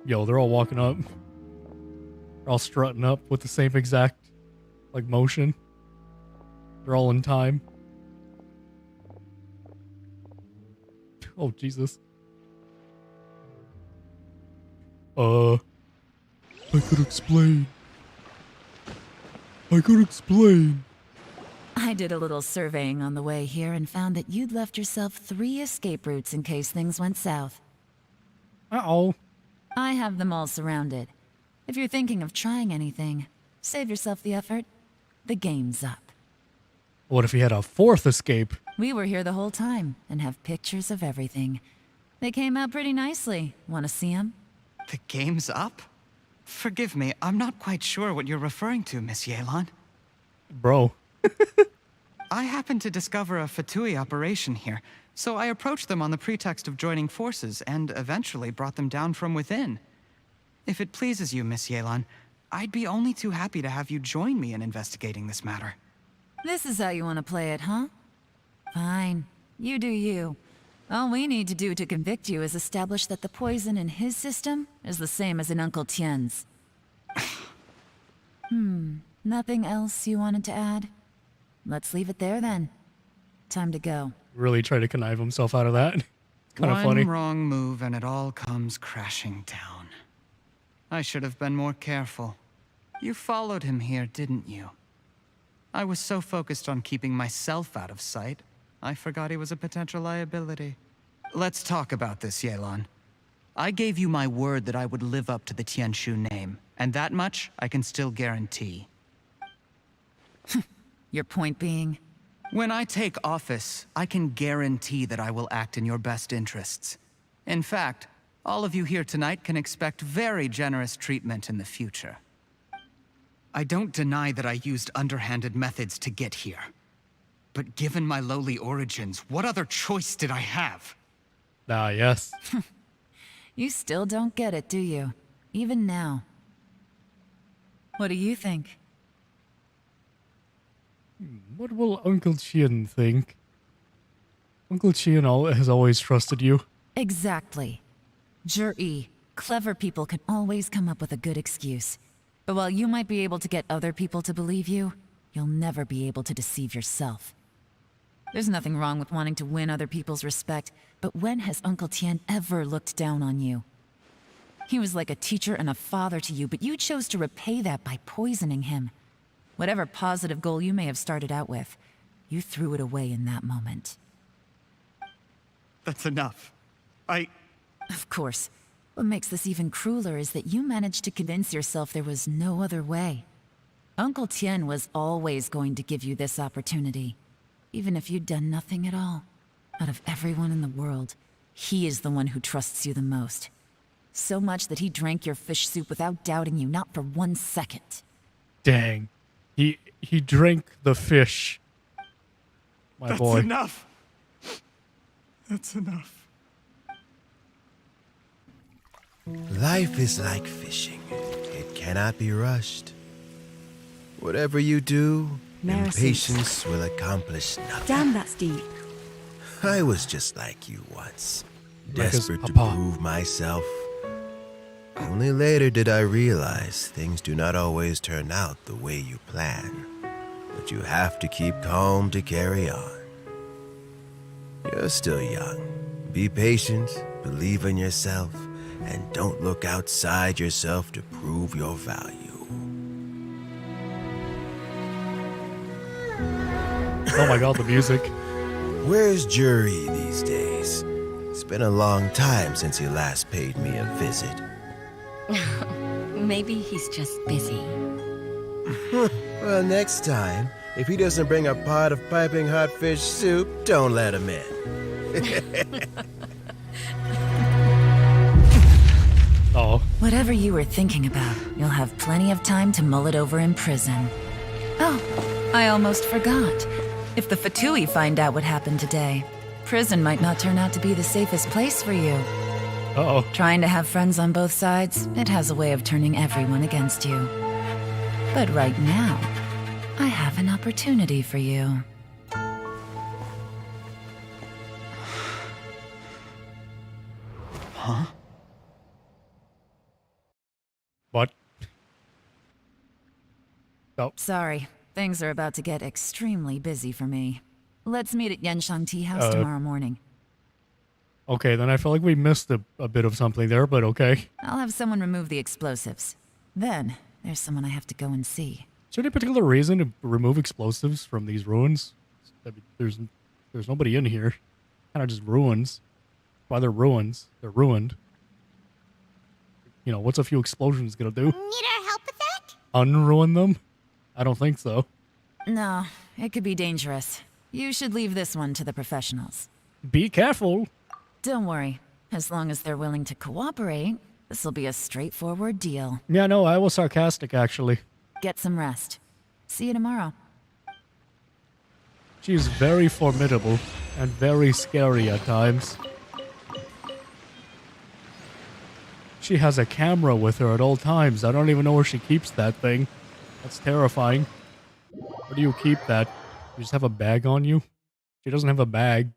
Yo, they're all walking up. They're all strutting up with the same exact, motion. They're all in time. Oh, Jesus. I could explain. I did a little surveying on the way here and found that you'd left yourself 3 escape routes in case things went south. Uh-oh. I have them all surrounded. If you're thinking of trying anything, save yourself the effort. The game's up. What if he had a 4th escape? We were here the whole time and have pictures of everything. They came out pretty nicely. Want to see them? The game's up? Forgive me, I'm not quite sure what you're referring to, Miss Yelan. Bro. I happened to discover a Fatui operation here, so I approached them on the pretext of joining forces and eventually brought them down from within. If it pleases you, Miss Yelan, I'd be only too happy to have you join me in investigating this matter. This is how you want to play it, huh? Fine. You do you. All we need to do to convict you is establish that the poison in his system is the same as in Uncle Tien's. Nothing else you wanted to add? Let's leave it there then. Time to go. Really try to connive himself out of that. Kind of One funny. wrong move and it all comes crashing down. I should have been more careful. You followed him here, didn't you? I was so focused on keeping myself out of sight, I forgot he was a potential liability. Let's talk about this, Yelan. I gave you my word that I would live up to the Tianshu name, and that much I can still guarantee. Your point being? When I take office, I can guarantee that I will act in your best interests. In fact, all of you here tonight can expect very generous treatment in the future. I don't deny that I used underhanded methods to get here. But given my lowly origins, what other choice did I have? Ah, yes. You still don't get it, do you? Even now. What do you think? What will Uncle Chien think? Uncle Chien has always trusted you. Exactly. Jur-E, clever people can always come up with a good excuse. But while you might be able to get other people to believe you, you'll never be able to deceive yourself. There's nothing wrong with wanting to win other people's respect, but when has Uncle Tien ever looked down on you? He was like a teacher and a father to you, but you chose to repay that by poisoning him. Whatever positive goal you may have started out with, you threw it away in that moment. That's enough. Of course. What makes this even crueler is that you managed to convince yourself there was no other way. Uncle Tien was always going to give you this opportunity, even if you'd done nothing at all. Out of everyone in the world, he is the one who trusts you the most. So much that he drank your fish soup without doubting you, not for 1 second. Dang. He drank the fish. My boy. That's enough. That's enough. Life is like fishing. It cannot be rushed. Whatever you do, impatience will accomplish nothing. Damn, that's deep. I was just like you once, Like his desperate to papa. prove myself. Only later did I realize things do not always turn out the way you plan. But you have to keep calm to carry on. You're still young. Be patient, believe in yourself, and don't look outside yourself to prove your value. Oh my god, the music. Where's Jury these days? It's been a long time since he last paid me a visit. Maybe he's just busy. Well, next time, if he doesn't bring a pot of piping hot fish soup, don't let him in. Oh. Whatever you were thinking about, you'll have plenty of time to mull it over in prison. Oh, I almost forgot. If the Fatui find out what happened today, prison might not turn out to be the safest place for you. Uh-oh. Trying to have friends on both sides, it has a way of turning everyone against you. But right now, I have an opportunity for you. Huh? What? Oh. Sorry, things are about to get extremely busy for me. Let's meet at Yenshang Tea House tomorrow morning. Okay, then I feel like we missed a bit of something there, but okay. I'll have someone remove the explosives. Then, there's someone I have to go and see. Is there any particular reason to remove explosives from these ruins? I mean, there's nobody in here. Kind of just ruins. Why they're ruins? They're ruined. You know, what's a few explosions gonna do? Need our help with that? Unruin them? I don't think so. No, it could be dangerous. You should leave this one to the professionals. Be careful. Don't worry. As long as they're willing to cooperate, this'll be a straightforward deal. Yeah, no, I was sarcastic, actually. Get some rest. See you tomorrow. She's very formidable and very scary at times. She has a camera with her at all times. I don't even know where she keeps that thing. That's terrifying. Where do you keep that? You just have a bag on you? She doesn't have a bag.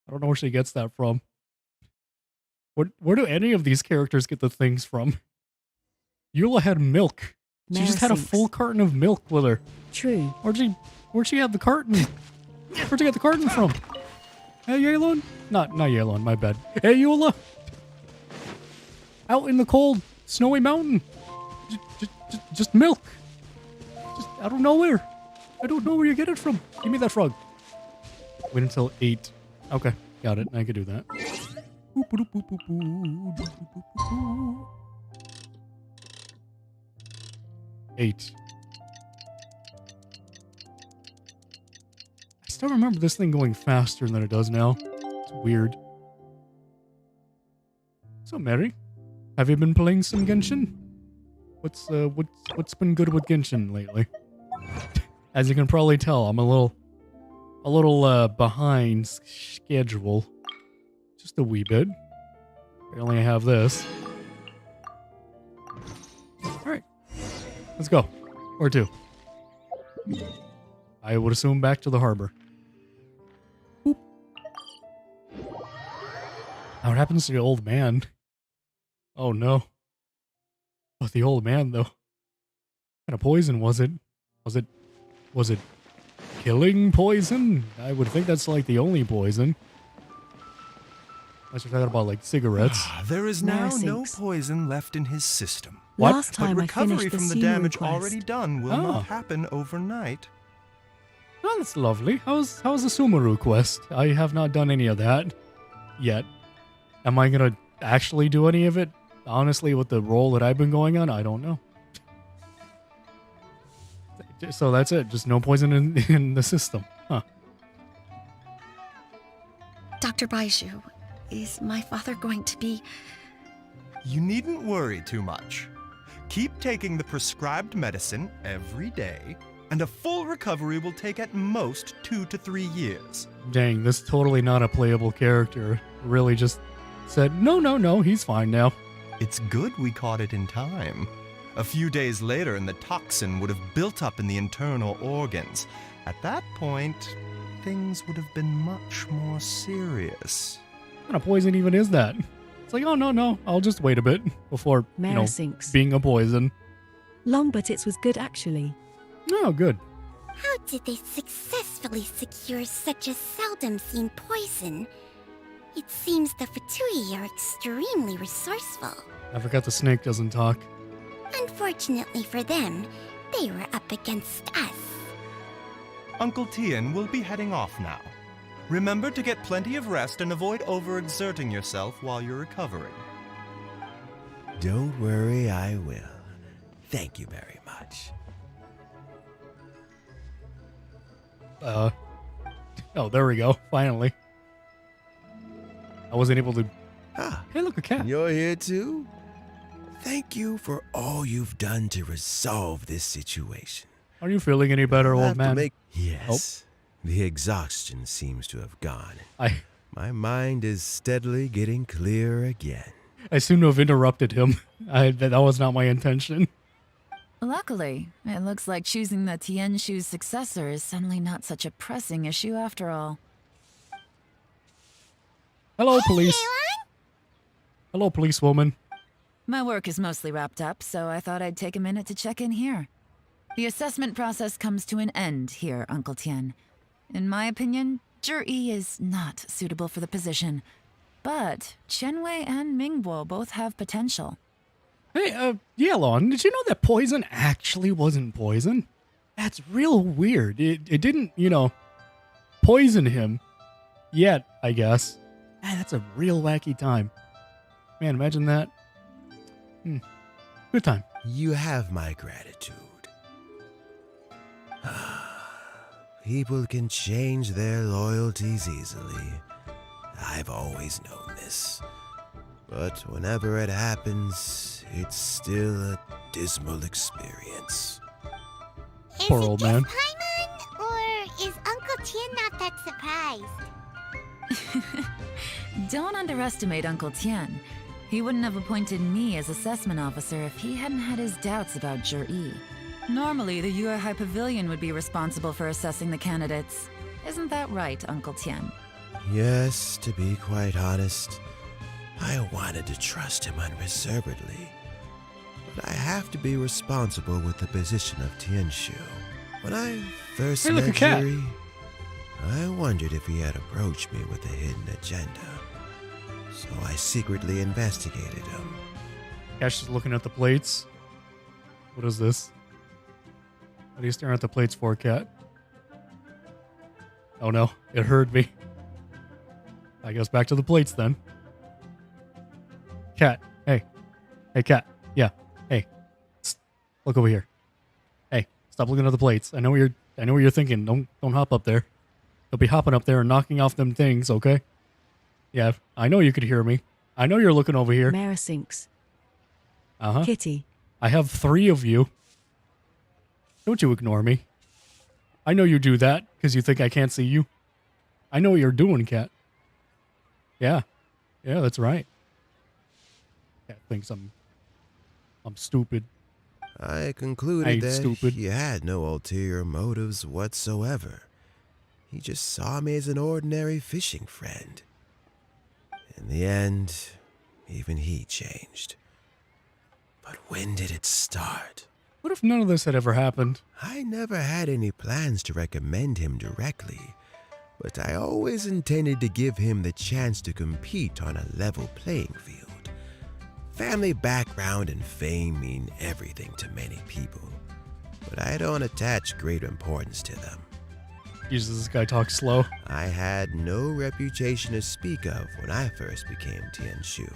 I don't know where she gets that from. Where do any of these characters get the things from? Eula had milk. She just had a full carton of milk with her. True. Where'd she have the carton? Where'd she get the carton from? Hey, Yelan? Not Yelan, my bad. Hey, Eula! Out in the cold, snowy mountain. Just milk. Just out of nowhere. I don't know where you get it from. Give me that frog. Wait until 8. Okay, got it. I can do that. 8. I still remember this thing going faster than it does now. It's weird. So, Mary, have you been playing some Genshin? What's been good with Genshin lately? As you can probably tell, I'm a little behind schedule. Just a wee bit. I only have this. Alright. Let's go. Or 2. I would assume back to the harbor. Boop. Now what happens to the old man? Oh no. Oh, the old man though. What kind of poison was it? Was it killing poison? I would think that's like the only poison. Unless you're talking about like cigarettes. There is now no poison left in his system. What? Last time But I recovery finished the from the scene damage request. already done will not happen overnight. Oh, that's lovely. How's the Sumeru quest? I have not done any of that yet. Am I gonna actually do any of it? Honestly, with the role that I've been going on, I don't know. So that's it. Just no poison in the system. Huh. Dr. Baiju, is my father going to be... You needn't worry too much. Keep taking the prescribed medicine every day, and a full recovery will take at most 2 to 3 years. Dang, this is totally not a playable character. Really just said, no, he's fine now. It's good we caught it in time. A few days later, and the toxin would have built up in the internal organs. At that point, things would have been much more serious. What kind of poison even is that? It's like, oh, no, I'll just wait a bit before, Mare sinks. being a poison. Long, but it was good actually. Oh, good. How did they successfully secure such a seldom seen poison? It seems the Fatui are extremely resourceful. I forgot the snake doesn't talk. Unfortunately for them, they were up against us. Uncle Tian will be heading off now. Remember to get plenty of rest and avoid overexerting yourself while you're recovering. Don't worry, I will. Thank you very much. Oh, there we go. Finally. I wasn't able to... Hey, look, a cat. You're here too? Thank you for all you've done to resolve this situation. Are you feeling any better, old man? Yes. The exhaustion seems to have gone. I My mind is steadily getting clearer again. I seem to have interrupted him. That was not my intention. Luckily, it looks like choosing the Tianshu's successor is suddenly not such a pressing issue after all. Hello, police. Hello, policewoman. My work is mostly wrapped up, so I thought I'd take a minute to check in here. The assessment process comes to an end here, Uncle Tian. In my opinion, Zhi is not suitable for the position, but Qianwei and Mingbo both have potential. Hey, Yelon, did you know that poison actually wasn't poison? That's real weird. It didn't, poison him yet, I guess. Man, that's a real wacky time. Man, imagine that. Good time. You have my gratitude. People can change their loyalties easily. I've always known this. But whenever it happens, it's still a dismal experience. Poor old man. Paimon, or is Uncle Tian not that surprised? Don't underestimate Uncle Tian. He wouldn't have appointed me as assessment officer if he hadn't had his doubts about Zhi. Normally, the Yue High Pavilion would be responsible for assessing the candidates. Isn't that right, Uncle Tian? Yes, to be quite honest, I wanted to trust him unreservedly. But I have to be responsible with the position of Tianshu. When I first Hey, look, met a cat. Zhi, I wondered if he had approached me with a hidden agenda. So I secretly investigated him. Cash is looking at the plates. What is this? What are you staring at the plates for, Cat? Oh no, it heard me. I guess back to the plates then. Cat, hey. Hey, Cat. Yeah. Hey. Look over here. Hey, stop looking at the plates. I know what you're thinking. Don't hop up there. Don't be hopping up there and knocking off them things, okay? Yeah, I know you could hear me. I know you're looking over here. Marasinks. Uh-huh. Kitty. I have 3 of you. Don't you ignore me. I know you do that because you think I can't see you. I know what you're doing, Cat. Yeah. Yeah, that's right. Cat thinks I'm stupid. I concluded that stupid. he had no ulterior motives whatsoever. He just saw me as an ordinary fishing friend. In the end, even he changed. But when did it start? What if none of this had ever happened? I never had any plans to recommend him directly, but I always intended to give him the chance to compete on a level playing field. Family background and fame mean everything to many people, but I don't attach great importance to them. Jesus, this guy talks slow. I had no reputation to speak of when I first became Tianshu.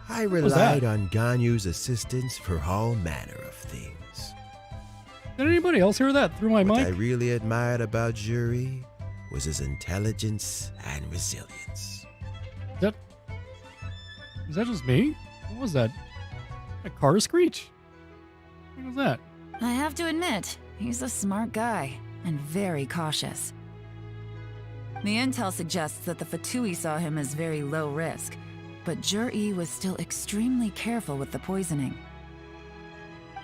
I relied on Ganyu's assistance for all manner of things. Did anybody else hear that through my What mic? I really admired about Juri was his intelligence and resilience. Is that just me? What was that? A car screech? What was that? I have to admit, he's a smart guy and very cautious. The intel suggests that the Fatui saw him as very low risk, but Jur-E was still extremely careful with the poisoning.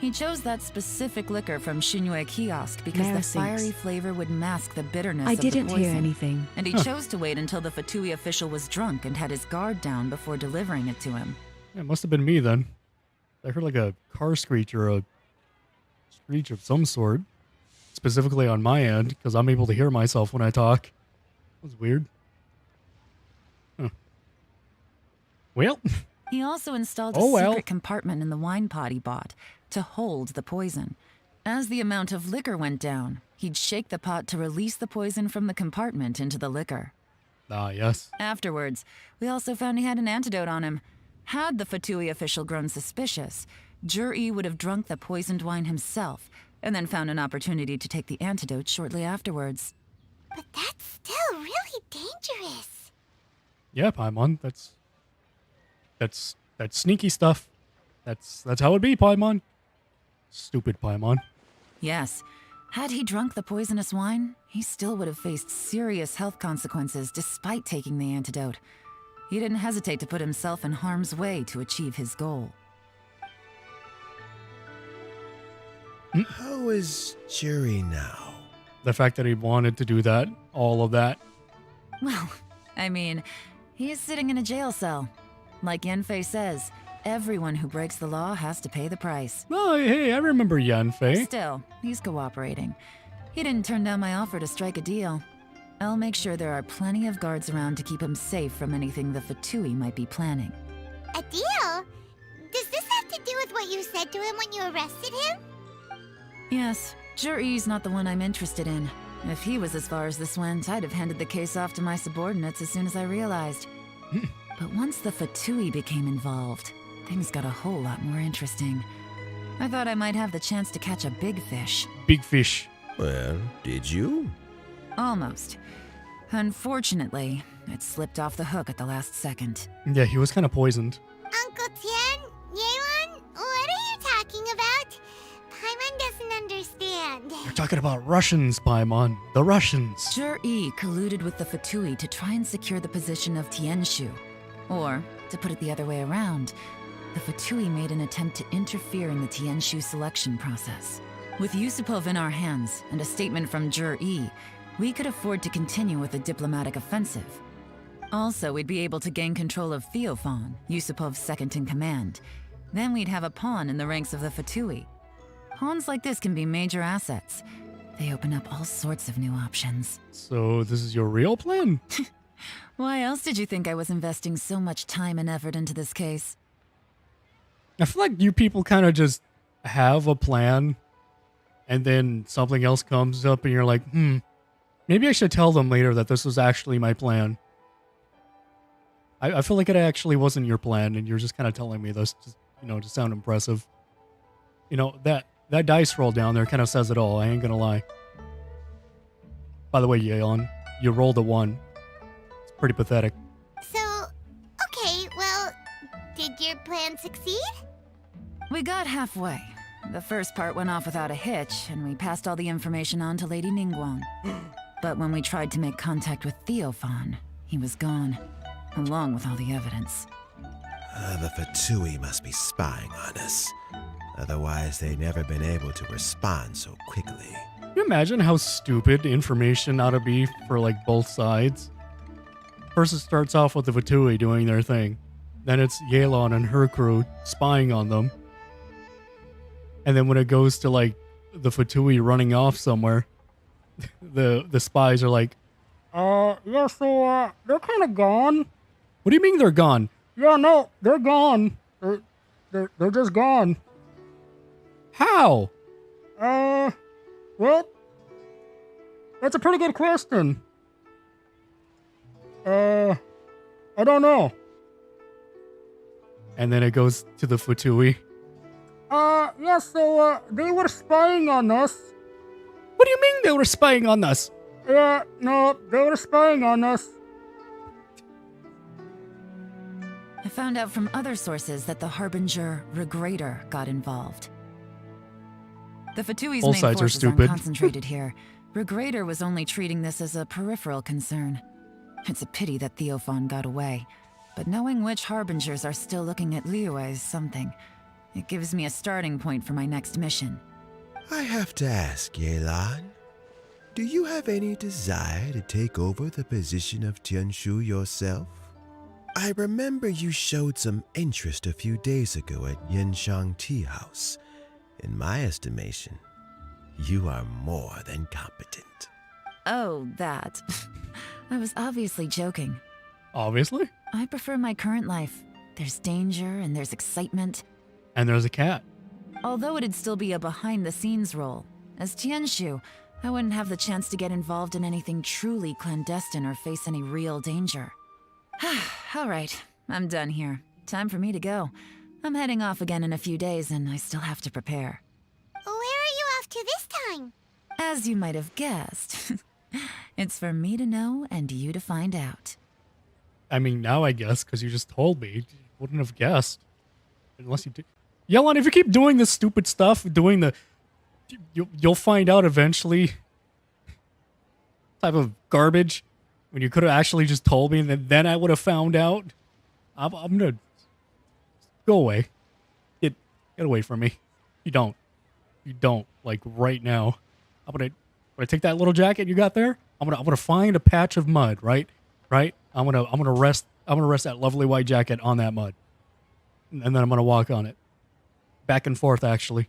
He chose that specific liquor from Xinyue Kiosk because the Marasinks. fiery flavor would mask the bitterness I of the didn't poison. hear anything. And he chose to wait until the Fatui official was drunk and had his guard down before delivering it to him. It must have been me then. I heard like a car screech or a screech of some sort. Specifically on my end, because I'm able to hear myself when I talk. That was weird. Huh. Well. He also installed a secret compartment in the wine pot he bought to hold the poison. As the amount of liquor went down, he'd shake the pot to release the poison from the compartment into the liquor. Ah, yes. Afterwards, we also found he had an antidote on him. Had the Fatui official grown suspicious, Jur-E would have drunk the poisoned wine himself and then found an opportunity to take the antidote shortly afterwards. But that's still really dangerous. Yeah, Paimon. That's sneaky stuff. That's how it be, Paimon. Stupid Paimon. Yes. Had he drunk the poisonous wine, he still would have faced serious health consequences despite taking the antidote. He didn't hesitate to put himself in harm's way to achieve his goal. How is Juri now? The fact that he wanted to do that, all of that. Well, I mean, he is sitting in a jail cell. Like Yanfei says, everyone who breaks the law has to pay the price. Oh, hey, I remember Yanfei. Still, he's cooperating. He didn't turn down my offer to strike a deal. I'll make sure there are plenty of guards around to keep him safe from anything the Fatui might be planning. A deal? Does this have to do with what you said to him when you arrested him? Yes, Jur-E's not the one I'm interested in. If he was as far as this went, I'd have handed the case off to my subordinates as soon as I realized. But once the Fatui became involved, things got a whole lot more interesting. I thought I might have the chance to catch a big fish. Big fish. Well, did you? Almost. Unfortunately, it slipped off the hook at the last second. Yeah, he was kind of poisoned. Uncle Tian, Yeon, what are you talking about? Paimon doesn't understand. You're talking about Russians, Paimon. The Russians. Jur-E colluded with the Fatui to try and secure the position of Tianshu. Or, to put it the other way around, the Fatui made an attempt to interfere in the Tianshu selection process. With Yusupov in our hands and a statement from Jur-E, we could afford to continue with a diplomatic offensive. Also, we'd be able to gain control of Theophan, Yusupov's second-in-command. Then we'd have a pawn in the ranks of the Fatui. Pawns like this can be major assets. They open up all sorts of new options. So this is your real plan? Why else did you think I was investing so much time and effort into this case? I feel like you people kind of just have a plan and then something else comes up and you're like, maybe I should tell them later that this was actually my plan. I feel like it actually wasn't your plan and you're just kind of telling me this, just, to sound impressive. That dice roll down there kind of says it all. I ain't gonna lie. By the way, Yeon, you rolled a 1. It's pretty pathetic. So, okay, well, did your plan succeed? We got halfway. The first part went off without a hitch, and we passed all the information on to Lady Ningguang. But when we tried to make contact with Theophan, he was gone, along with all the evidence. The Fatui must be spying on us. Otherwise, they'd never been able to respond so quickly. Can you imagine how stupid information ought to be for, both sides? First, it starts off with the Fatui doing their thing. Then it's Yelan and her crew spying on them. And then when it goes to, the Fatui running off somewhere, the spies are like, yeah, so, they're kind of gone. What do you mean they're gone? Yeah, no, they're gone. They're just gone. How? Well, that's a pretty good question. I don't know. And then it goes to the Fatui. Yeah, so, they were spying on us. What do you mean they were spying on us? Yeah, no, they were spying on us. I found out from other sources that the Harbinger Regrator got involved. The Fatui's All main sides are forces aren't stupid. concentrated here. Regrator was only treating this as a peripheral concern. It's a pity that Theophan got away, but knowing which Harbingers are still looking at Liyue is something. It gives me a starting point for my next mission. I have to ask, Yelan, do you have any desire to take over the position of Tianshu yourself? I remember you showed some interest a few days ago at Yenshang Tea House. In my estimation, you are more than competent. Oh, that. I was obviously joking. Obviously. I prefer my current life. There's danger and there's excitement. And there's a cat. Although it'd still be a behind-the-scenes role, as Tianshu, I wouldn't have the chance to get involved in anything truly clandestine or face any real danger. All right, I'm done here. Time for me to go. I'm heading off again in a few days, and I still have to prepare. Where are you off to this time? As you might have guessed, it's for me to know and you to find out. I mean, now I guess, because you just told me. Wouldn't have guessed. Unless you did. Yelan, if you keep doing this stupid stuff, you'll find out eventually. Type of garbage. When you could have actually just told me, and then I would have found out. I'm gonna go away. Get away from me. You don't. Right now. I'm gonna take that little jacket you got there. I'm gonna find a patch of mud. Right. I'm gonna rest that lovely white jacket on that mud, and then I'm gonna walk on it, back and forth. Actually,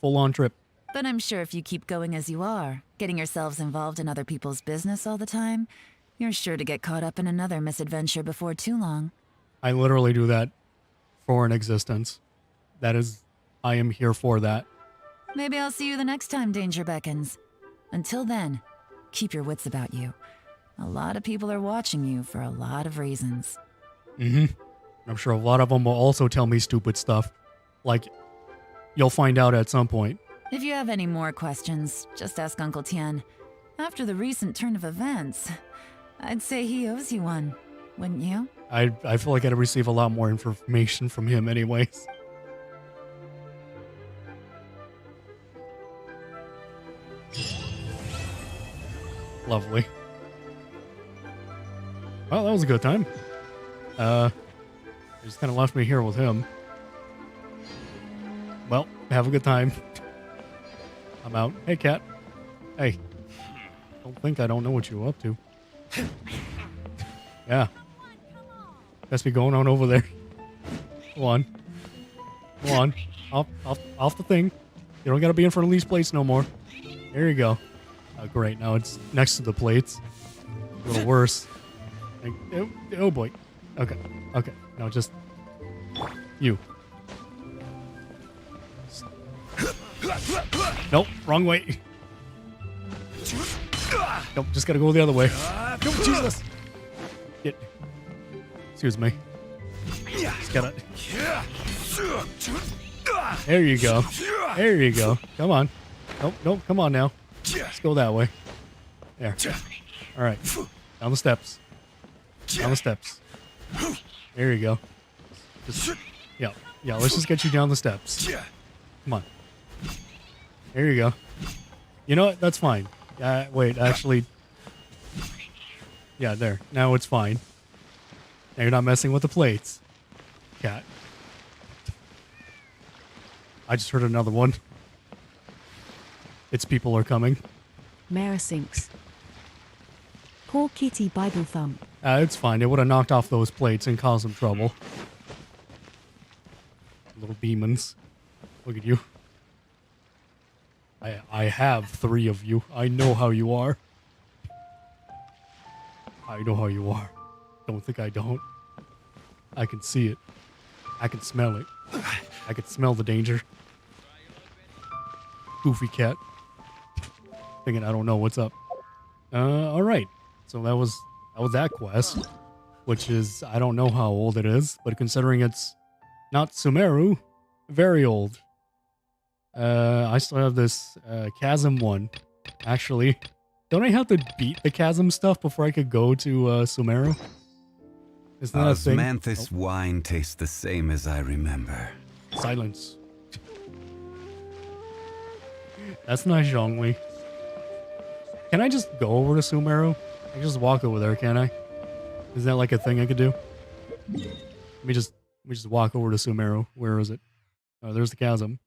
full on trip. But I'm sure if you keep going as you are, getting yourselves involved in other people's business all the time, you're sure to get caught up in another misadventure before too long. I literally do that for an existence. I am here for that. Maybe I'll see you the next time danger beckons. Until then, keep your wits about you. A lot of people are watching you for a lot of reasons. I'm sure a lot of them will also tell me stupid stuff. You'll find out at some point. If you have any more questions, just ask Uncle Tian. After the recent turn of events, I'd say he owes you one, wouldn't you? I feel like I'd receive a lot more information from him anyways. Lovely. Well, that was a good time. They just kind of left me here with him. Well, have a good time. I'm out. Hey, cat. Hey. Don't think I don't know what you're up to. Yeah. Must be going on over there. Go on. Go on. Off the thing. You don't gotta be in front of Lee's place no more. There you go. Oh, great. Now it's next to the plates. A little worse. Oh boy. Okay. Okay. Now just you. Nope. Wrong way. Nope. Just gotta go the other way. Nope. Jesus. Get. Excuse me. Just gotta. There you go. There you go. Come on. Nope. Nope. Come on now. Let's go that way. There. All right. Down the steps. Down the steps. There you go. Just, yeah. Yeah. Let's just get you down the steps. Come on. There you go. You know what? That's fine. Wait. Actually. Yeah. There. Now it's fine. Now you're not messing with the plates. Cat. I just heard another one. Its people are coming. Mara sinks. Poor kitty Bible thump. It's fine. It would have knocked off those plates and caused some trouble. Little demons. Look at you. I have 3 of you. I know how you are. I know how you are. Don't think I don't. I can see it. I can smell it. I can smell the danger. Goofy cat. Thinking I don't know what's up. All right. So that was that quest, which is, I don't know how old it is, but considering it's not Sumeru, very old. I still have this chasm one. Actually, don't I have to beat the chasm stuff before I could go to Sumeru? Isn't that a thing? Osmanthus wine tastes the same as I remember. Silence. That's nice, Zhongli. Can I just go over to Sumeru? I can just walk over there, can't I? Is that like a thing I could do? Let me just walk over to Sumeru. Where is it? Oh, there's the chasm.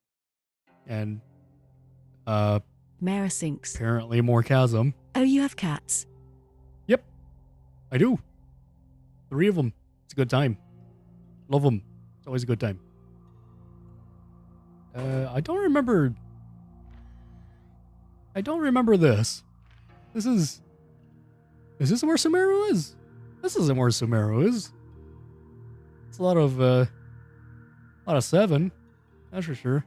And Mara sinks. Apparently more chasm. Oh, you have cats? Yep. I do. 3 of them. It's a good time. Love them. It's always a good time. I don't remember this. Is this where Sumeru is? This isn't where Sumeru is. It's a lot of 7. That's for sure.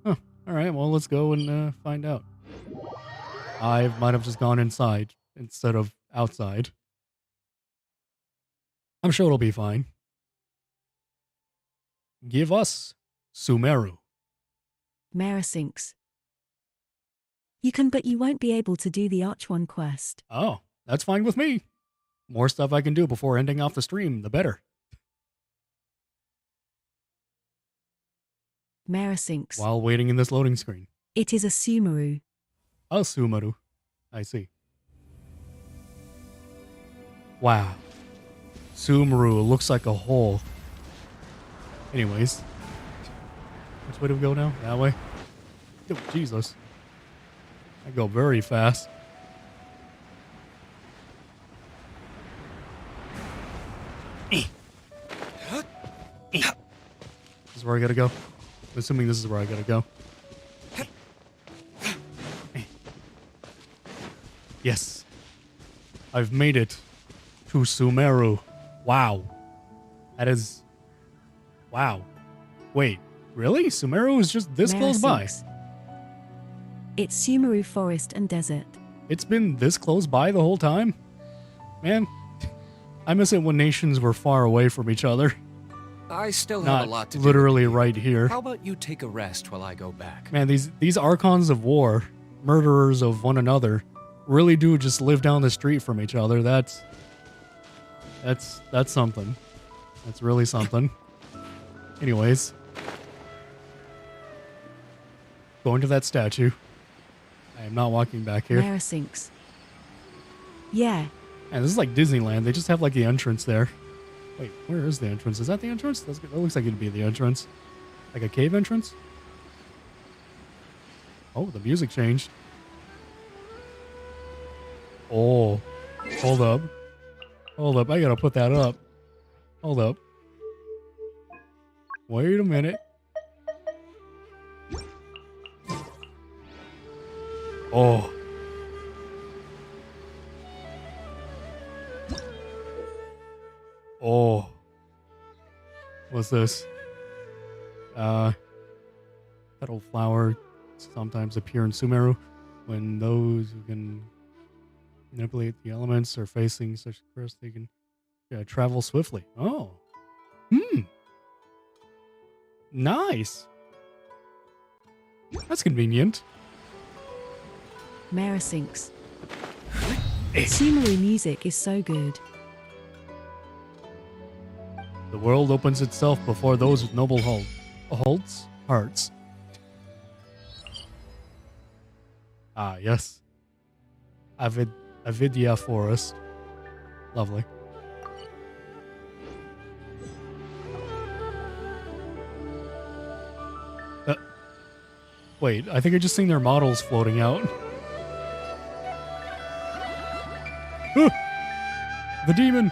Huh. Alright, well, let's go and find out. I might have just gone inside instead of outside. I'm sure it'll be fine. Give us Sumeru. Mara sinks. You can, but you won't be able to do the Arch One quest. Oh, that's fine with me. More stuff I can do before ending off the stream, the better. Mara sinks. While waiting in this loading screen. It is a Sumeru. A Sumeru. I see. Wow. Sumeru looks like a hole. Anyways. Which way do we go now? That way? Oh, Jesus. I go very fast. This is where I gotta go. I'm assuming this is where I gotta go. Yes. I've made it to Sumeru. Wow. That is... Wow. Wait, really? Sumeru is just this close by? It's Sumeru Forest and Desert. It's been this close by the whole time? Man, I miss it when nations were far away from each other. I still Not have a lot to do. literally right here. How about you take a rest while I go back? Man, these archons of war, murderers of one another, really do just live down the street from each other. That's something. That's really something. Anyways. Going to that statue. I am not walking back here. Mara sinks. Yeah. And this is like Disneyland. They just have like the entrance there. Wait, where is the entrance? Is that the entrance? That looks like it'd be the entrance. Like a cave entrance? Oh, the music changed. Oh, hold up. Hold up, I gotta put that up. Hold up. Wait a minute. Oh. Oh. What's this? Petal flower sometimes appear in Sumeru when those who can manipulate the elements are facing such curse they can travel swiftly. Oh. Nice. That's convenient. Mara sinks. Sumeru music is so good. The world opens itself before those with noble hearts. Ah, yes. Avidya Forest. Lovely. Wait, I think I just seen their models floating out. The demon!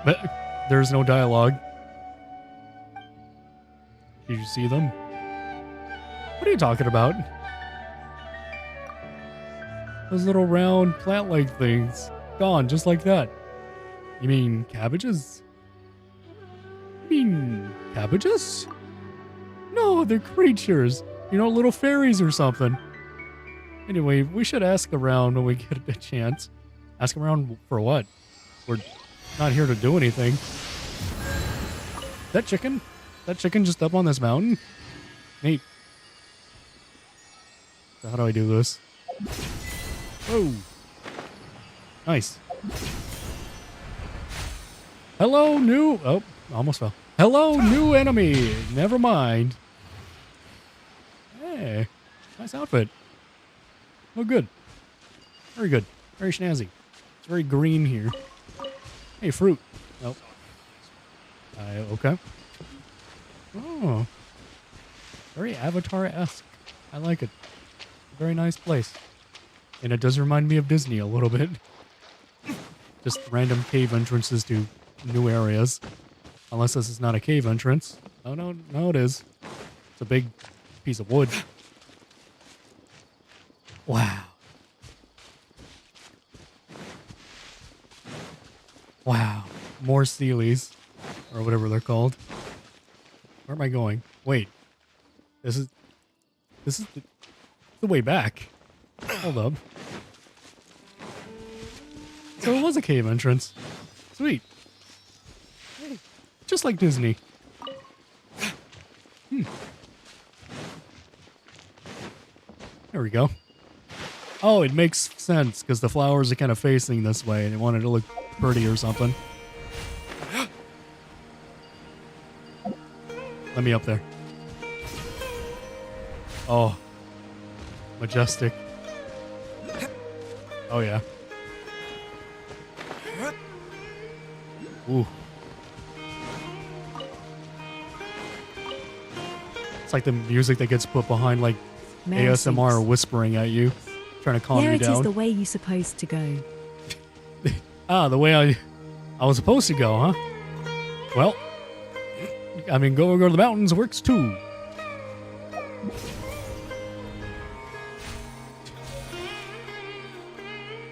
But there's no dialogue. Did you see them? What are you talking about? Those little round plant-like things. Gone, just like that. You mean cabbages? No, they're creatures. You know, little fairies or something. Anyway, we should ask around when we get a chance. Ask around for what? We're not here to do anything. That chicken just up on this mountain? Neat. So how do I do this? Whoa. Nice. Hello, new... Oh, almost fell. Hello, new enemy. Never mind. Hey, nice outfit. Oh, good. Very good. Very snazzy. It's very green here. Hey, fruit. Nope. Okay. Oh. Very Avatar-esque. I like it. Very nice place. And it does remind me of Disney a little bit. Just random cave entrances to new areas. Unless this is not a cave entrance. Oh, no, it is. It's a big piece of wood. Wow. Wow. More Steelies. Or whatever they're called. Where am I going? Wait. This is the way back. Hold up. So it was a cave entrance. Sweet. Hey, just like Disney. There we go. Oh, it makes sense because the flowers are kind of facing this way and they wanted to look pretty or something. Let me up there. Oh. Majestic. Oh, yeah. Ooh. It's like the music that gets put behind, like, ASMR whispering at you, trying to calm you down. It is the way you're supposed to go. The way I was supposed to go, huh? Well, I mean, go to the mountains works too.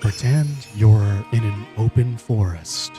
Pretend you're in an open forest.